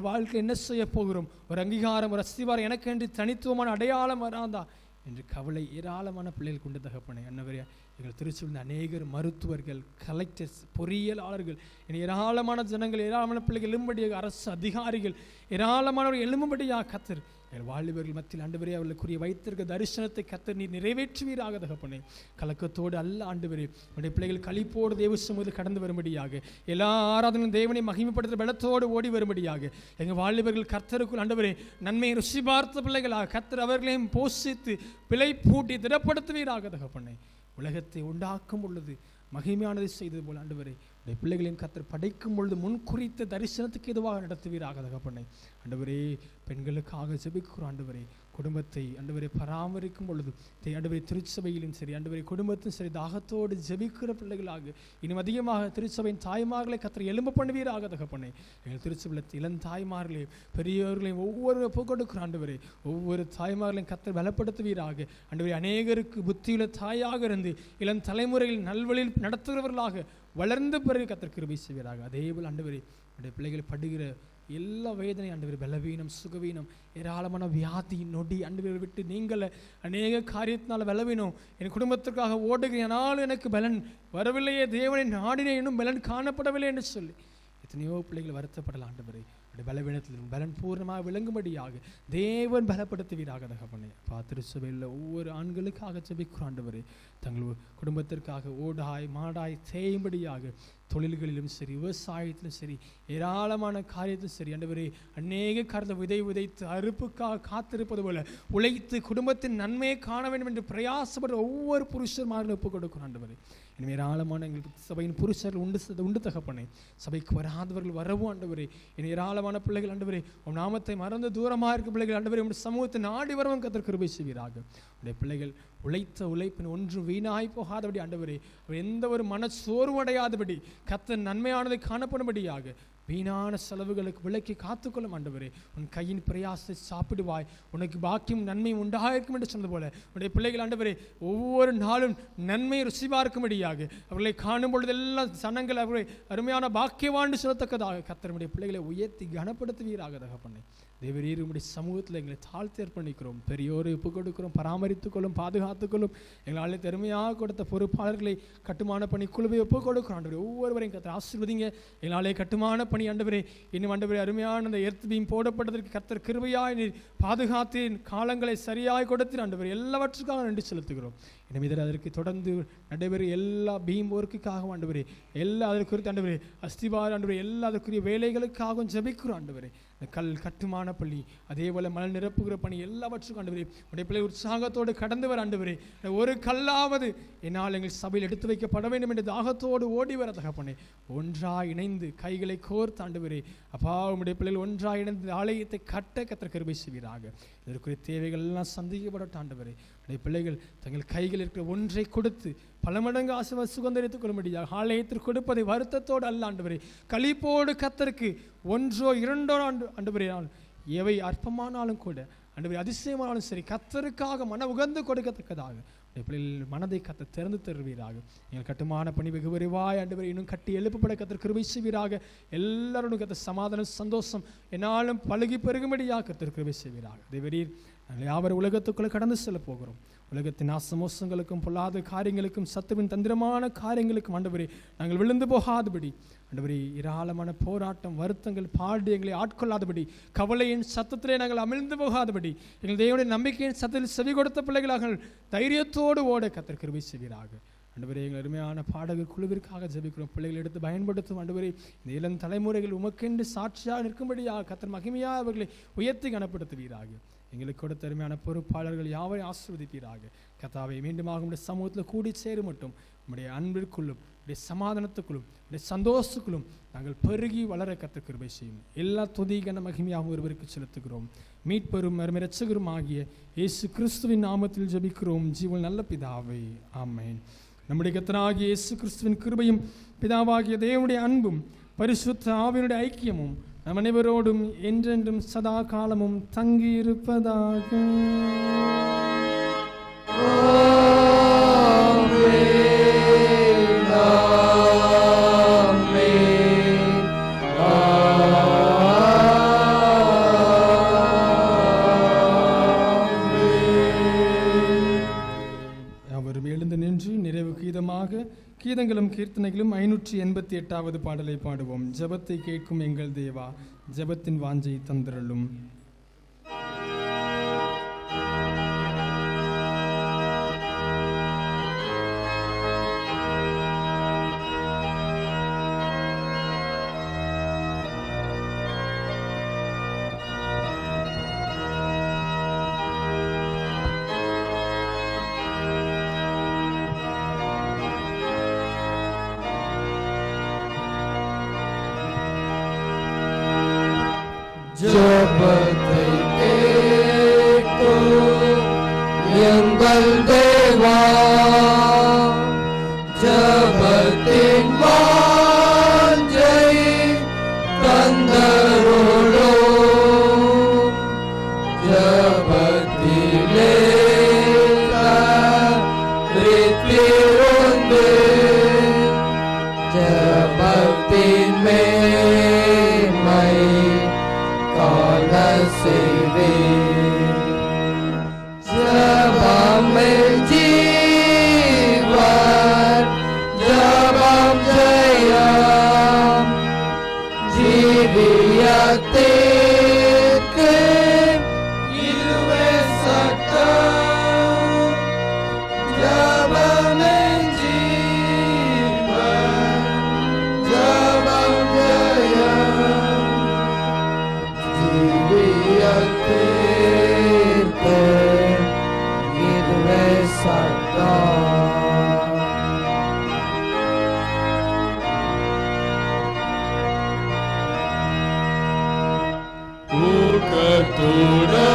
வாழ்க்கை என்ன செய்ய போகிறோம், ஒரு அங்கீகாரம் ஒரு அஸ்திவாரம் எனக்கு என்று தனித்துவமான அடையாளம் வராதா என்று கவலை ஏராளமான பிள்ளைகள் கொண்டு தகப்பனே. ஆண்டவரே, எங்கள் திருச்சூழ்ந்த அநேகர் மருத்துவர்கள், கலெக்டர்ஸ், பொறியியலாளர்கள், ஏராளமான ஜனங்கள், ஏராளமான பிள்ளைகள் எழும்படியாக, அரசு அதிகாரிகள் ஏராளமானவர்கள் எழும்படியாக கர்த்தர் எங்கள் வாலிபர்கள் மத்தியில் ஆண்டவரே அவர்களுக்குரிய வைத்திருக்க தரிசனத்தை கர்த்தர் நீர் நிறைவேற்றுவீராக. தகப்பனே, கலக்கத்தோடு அல்ல ஆண்டவரே, உடைய பிள்ளைகள் களிப்போடு தேவ சமூகத்தில் கடந்து வரும்படியாக, எல்லா ஆராதனையும் தேவனை மகிமைப்படுத்துகிற பலத்தோடு ஓடி வரும்படியாக எங்கள் வாலிபர்கள் கர்த்தருக்குள் ஆண்டவரே நன்மையை ருசி பார்த்த பிள்ளைகளாக கர்த்தர் அவர்களையும் போஷித்து பிழை பூட்டி திடப்படுத்துவீராக. தகப்பனே, உலகத்தை உண்டாக்கும் பொழுது மகிமையானதை செய்தது போல் ஆண்டவரே உடைய பிள்ளைகளின் கர்த்தர் படைக்கும் பொழுது முன்குறித்த தரிசனத்துக்கு எதுவாக நடத்துவீராக. தகப்பனே ஆண்டவரே, பெண்களுக்காக ஜெபிக்கிறோம் ஆண்டவரே, குடும்பத்தை ஆண்டவரை பராமரிக்கும் பொழுது ஆண்டவரை திருச்சபையிலும் சரி ஆண்டவரை குடும்பத்திலும் சரி தாகத்தோடு ஜெபிக்கிற பிள்ளைகளாக இன்னும் அதிகமாக திருச்சபையின் தாய்மார்களை கர்த்தர் எழும்ப பண்ணுவீராக. தகப்பனே, எங்கள் திருச்சபையில் இளம் தாய்மார்களையும் பெரியவர்களையும் ஒவ்வொரு ஒப்புக் கொடுக்கிற ஆண்டவரே, ஒவ்வொரு தாய்மார்களையும் கர்த்தர் பலப்படுத்துவீராக. ஆண்டவரை, அநேகருக்கு புத்தியுள்ள தாயாக இருந்து இளம் தலைமுறையில் நல்வழியில் நடத்துகிறவர்களாக வளர்ந்த பிறகு கர்த்தர் கிருபை செய்வீராக. அதேபோல் ஆண்டவரே, உடைய பிள்ளைகளை படுகிற எல்லா வேதனை ஆண்டவர், பலவீனம் சுகவீனம் ஏராளமான வியாதி நொடி ஆண்டவரை விட்டு நீங்கள அநேக காரியத்தினால் பலவீனம் என் குடும்பத்திற்காக ஓடுகிறேன், ஆனால் எனக்கு பலன் வரவில்லையே, தேவனை நாடினே இன்னும் பலன் காணப்படவில்லை என்று சொல்லி எத்தனையோ பிள்ளைகள் வருத்தப்படலாம். ஆண்டவரை பலவீனத்திலும் பலன் பூர்ணமாக விளங்கும்படியாக தேவன் பலப்படுத்துவீராக. தகப்பனே, திருச்சபையில் ஒவ்வொரு ஆண்களுக்காக ஜெபிக்கிறோம் ஆண்டவரே, தங்கள் குடும்பத்திற்காக ஓடாய் மாடாய் தேயும்படியாக தொழில்களிலும் சரி விவசாயத்திலும் சரி ஏராளமான காரியத்திலும் சரி ஆண்டவரே, அநேக காரியத்தை விதை விதைத்து அறுப்புக்காக காத்திருப்பது போல உழைத்து குடும்பத்தின் நன்மையை காண வேண்டும் என்று பிரயாசப்படுற ஒவ்வொரு புருஷர்மார்களும் ஒப்புக் கொடுக்கிறோம் ஆண்டவரே. எனவே ஏராளமான எங்கள் சபையின் புருஷர்கள் உண்டு தகப்பனே, சபைக்கு வராதவர்கள் வரவும் ஆண்டவரே, என் ஏராளமான பிள்ளைகள் ஆண்டவரே உன் நாமத்தை மறந்து தூரமாக இருக்க பிள்ளைகள் ஆண்டவரே உடைய சமூகத்தை நாடி வரவும் கர்த்தர் கிருபை செய்வீராக. உடைய பிள்ளைகள் உழைத்த உழைப்பின் ஒன்றும் வீணாய் போகாதபடி ஆண்டவரே, எந்த ஒரு மன சோர்வடையாதபடி கர்த்தர் நன்மையானதை காணப்படும்படியாக வீணான செலவுகளுக்கு விலக்கி காத்துக்கொள்ளும் ஆண்டவரே. உன் கையின் பிரயாசத்தை சாப்பிடுவாய், உனக்கு பாக்கியம் நன்மையும் உண்டாயிருக்கும் என்று சொன்னது போல உடைய பிள்ளைகள் ஆண்டவரே ஒவ்வொரு நாளும் நன்மை ருசி பார்க்கும்படியாக அவர்களை காணும் பொழுதெல்லாம் சனங்கள் அவர்களை அருமையான பாக்கியவாண்டு சொல்லத்தக்கதாக கர்த்தருடைய பிள்ளைகளை உயர்த்தி கனப்படுத்துவீராக. தகப்பனே, தேவரீர் உம்முடைய சமூகத்தில் எங்களை தாழ்த்தி அர்ப்பணிக்கிறோம். பெரியோரை ஒப்புக் கொடுக்கிறோம், பராமரித்துக்கொள்ளும் பாதுகாத்துக்கொள்ளும். எங்களால் திறமையாக கொடுத்த பொறுப்பாளர்களை கட்டுமான பணி குழுவை ஒப்புக் கொடுக்கிறோம் ஆண்டவரே. ஒவ்வொருவரையும் கர்த்தர் ஆசீர்வதிங்க. எங்களாலே கட்டுமான பணி ஆண்டவரே இன்னும் ஆண்டவரே அருமையான அந்த எர்த் பீம் போடப்பட்டதற்கு கர்த்தர் கிருபையாய் நீர் பாதுகாத்தின் காலங்களை சரியாய் கொடுத்து ஆண்டவரே எல்லாவற்றுக்காக நன்றி செலுத்துகிறோம். எனவே அதற்கு தொடர்ந்து நடைபெறும் எல்லா பீம் ஒர்க்குக்காக ஆண்டவரே, எல்லா அதற்கு குறித்து ஆண்டவரே அஸ்திவார ஆண்டவரே எல்லா அதற்குரிய வேலைகளுக்காகவும் ஜெபிக்கிறோம் ஆண்டவரே. இந்த கல் கட்டுமான பள்ளி அதே போல மணல் நிரப்புகிற பணி எல்லாவற்றுக்கும் ஆண்டவரே உடைய பிள்ளை உற்சாகத்தோடு கடந்து வர ஆண்டவரே, ஒரு கல்லாவது என்னால் எங்கள் சபையில் எடுத்து வைக்கப்பட வேண்டும் என்று தாகத்தோடு ஓடி வர தகப்பனே, ஒன்றாய் இணைந்து கைகளை கோர்த்து ஆண்டவரே அப்பா உடைய பிள்ளைகள் ஒன்றாய் இணைந்து ஆலயத்தை கட்ட கர்த்தர் கிருபை செய்வீராக. இதற்குரிய தேவைகள் எல்லாம் சந்திக்கப்படட்டும் ஆண்டவரே. உடைய பிள்ளைகள் தங்கள் கைகள் இருக்கிற ஒன்றை கொடுத்து பல மடங்கு ஆசீர்வாத சுகந்தரித்துக் கொள்ளும்படியாக ஆலயத்திற்கு கொடுப்பதை வருத்தத்தோடு அல்ல ஆண்டவரே, களிப்போடு கர்த்தருக்கு ஒன்றோ இரண்டோ ஆண்டவரே எவை அற்பமானாலும் கூட ஆண்டவரே அதிசயமானாலும் சரி கர்த்தருக்காக மன உகந்து கொடுக்கத்தக்கதாக பிள்ளைகள் மனதை கர்த்தர் திறந்து தருவீராக. எங்கள் கட்டுமான பணி வெகு விரைவாய் ஆண்டவரே இன்னும் கட்டி எழுப்பப்பட கர்த்தர் கிருபை செய்வீராக. எல்லாரோடும் கர்த்தர் சமாதானம் சந்தோஷம் என்னாலும் பழகி பெருகும்படியாக கர்த்தர் கிருபை செய்வீராக. தேவரீர் நாங்கள் யாவரும் உலகத்துக்குள்ளே கடந்து செல்ல போகிறோம். உலகத்தின் ஆசமோசங்களுக்கும் பொல்லாத காரியங்களுக்கும் சத்துவின் தந்திரமான காரியங்களுக்கும் ஆண்டவரே நாங்கள் விழுந்து போகாதபடி ஆண்டவரே ஏராளமான போராட்டம் வருத்தங்கள் பாடு எங்களை ஆட்கொள்ளாதபடி கவலையின் சத்தத்திலே நாங்கள் அமிழ்ந்து போகாதபடி எங்கள் தேவனுடைய நம்பிக்கையின் சத்தத்தில் செவி கொடுத்த பிள்ளைகளாக தைரியத்தோடு ஓட கர்த்தர் கிருபை செய்வீராக. ஆண்டவரே எங்கள் அருமையான பாடகர் குழுவிற்காக ஜெபிக்கிறோம். பிள்ளைகள் எடுத்து பயன்படுத்தும் ஆண்டவரே இந்த இளம் தலைமுறைகள் உமக்கென்று சாட்சியாக நிற்கும்படியாக கர்த்தர் மகிமையாக அவர்களை உயர்த்தி கனப்படுத்துவீராக. எங்களுக்கு கொடுத்த அருமையான பொறுப்பாளர்கள் யாவரையும் ஆசீர்வதிப்பீராக. கர்த்தாவே, மீண்டுமாக உங்களுடைய சமூகத்தில் கூடி சேரும் மட்டும் உங்களுடைய அன்பிற்குள்ளும் உடைய சமாதானத்துக்குள்ளும் உடைய சந்தோஷத்துக்குள்ளும் நாங்கள் பெருகி வளர கர்த்தர் கிருபை செய்யும். எல்லா துதி கன மகிமையாக ஒருவருக்கு செலுத்துகிறோம். மீட்பெரும் அருமை இரட்சகரும் ஆகிய இயேசு கிறிஸ்துவின் நாமத்தில் ஜெபிக்கிறோம் ஜீவன் நல்ல பிதாவே, ஆமென். நம்முடைய கர்த்தராகிய இயேசு கிறிஸ்துவின் கிருபையும் பிதாவாகிய தேவனுடைய அன்பும் பரிசுத்த ஆவியினுடைய ஐக்கியமும் நம் அனைவரோடும் என்றென்றும் சதா காலமும் தங்கியிருப்பதாக. அவரும் எழுந்து நின்று நிறைவு கீதமாக கீதங்களும் கீர்த்தனைகளும் 588வது பாடலை பாடுவோம். ஜெபத்தை கேட்கும் எங்கள் தேவா, ஜெபத்தின் வாஞ்சை தந்திரலும். ஜெபத்தை கேட்கும் எங்கள் தேவா, ஜெபத்தின் வாஞ்சை தந்தருளும். ஜெபத்திலே கரித்திருந்து ஜெபத்தின் மேன்மை காண செய்வேன். ஜெபமே ஜீவன், ஜெபம் ஜெயம், ஜீவியத்திற்கு இதுவே சட்டம். ஜெபமே ஜீவன், ஜெபம் ஜெயம், ஜீவியத்திற்கு இதுவே சட்டம்.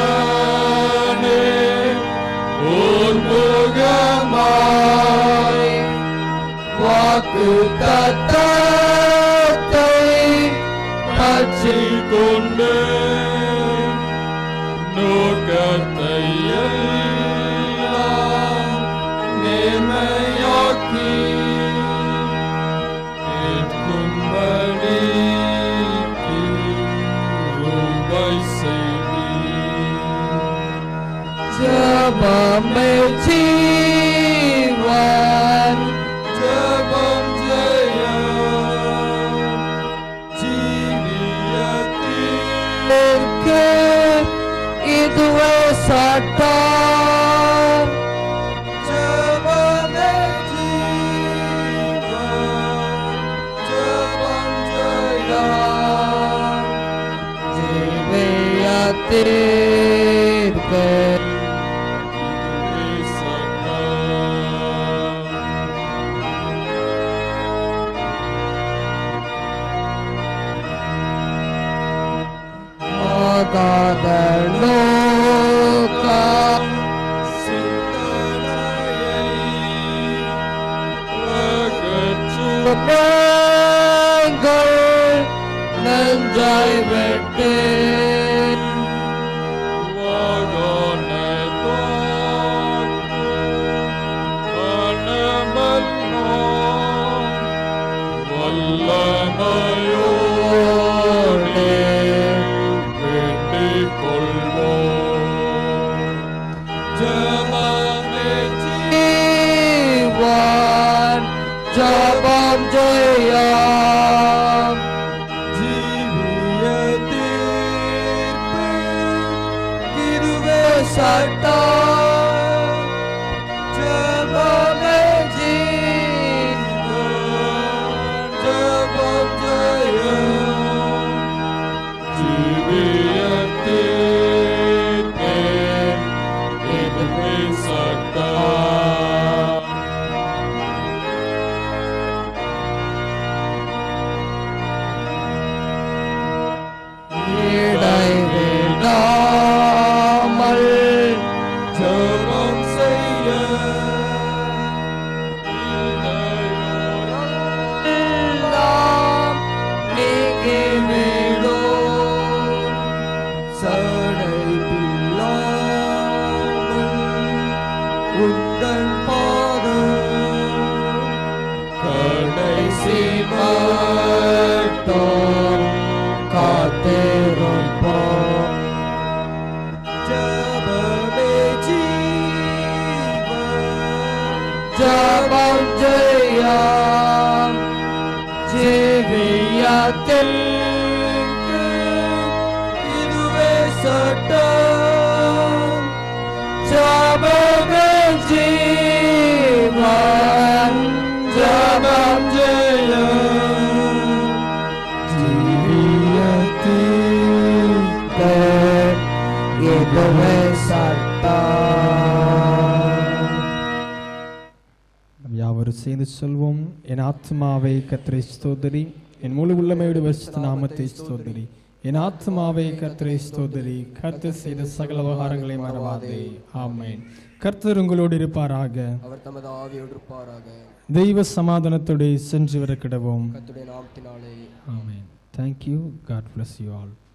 ஊக்கத்துடனே உன்முகமாய் வாக்குத்தத்தத்தை பற்றிக் கொண்டு நோக்கத்தை எல்லாம் நேர்மையாக்கி கேட்கும்படி கிருபை செய்வீர். ஜெபமே ஜீவன், ஜெபம் ஜெயம், ஜீவியத்திற்கு இதுவே சட்டம். ஜெபமே ஜீவன், ஜெபம் ஜெயம், ஜீவியத்திற்கு இதுவே சட்டம். ஆகாத லோக சிந்தனையை அகற்றுங்கள், நெஞ்சை விட்டு வாகனை தோற்று மனமல்லோ வல்லமையோடே வேண்டிக் கொள்வோம். ஜெபமே ஜீவன், ஜெபம் ஜெயம், ஜீவியத்திற்கு இதுவே சட்டம். ஜெபமே ஜீவன், ஜெபம் ஜெயம், ஜீவியத்தில் இதுவே சட்டம் ஜபங்கள் ஜீவன் ஜபம் ஜெயம் ஜீவியத்தில் இதுவே யாவரும் சேர்ந்து சொல்வோம். என் ஆத்மாவை கர்த்தரை ஸ்தோத்திரி, என் முழு உள்ளமையோடு பரிசுத்த நாமத்தை ஸ்தோத்திரி. என் ஆத்மாவை கர்த்தரை ஸ்தோத்திரி, கர்த்தர் செய்த சகல உபகாரங்களை மறவாதே. ஆமென். கர்த்தர் உங்களோடு இருப்பாராக. அவர் தமது ஆவியோடு இருப்பாராக. தெய்வ சமாதானத்தோடு சென்று வர கிடவோம். கர்த்தருடைய நாமத்தினாலே ஆமென். Thank you. God bless you all.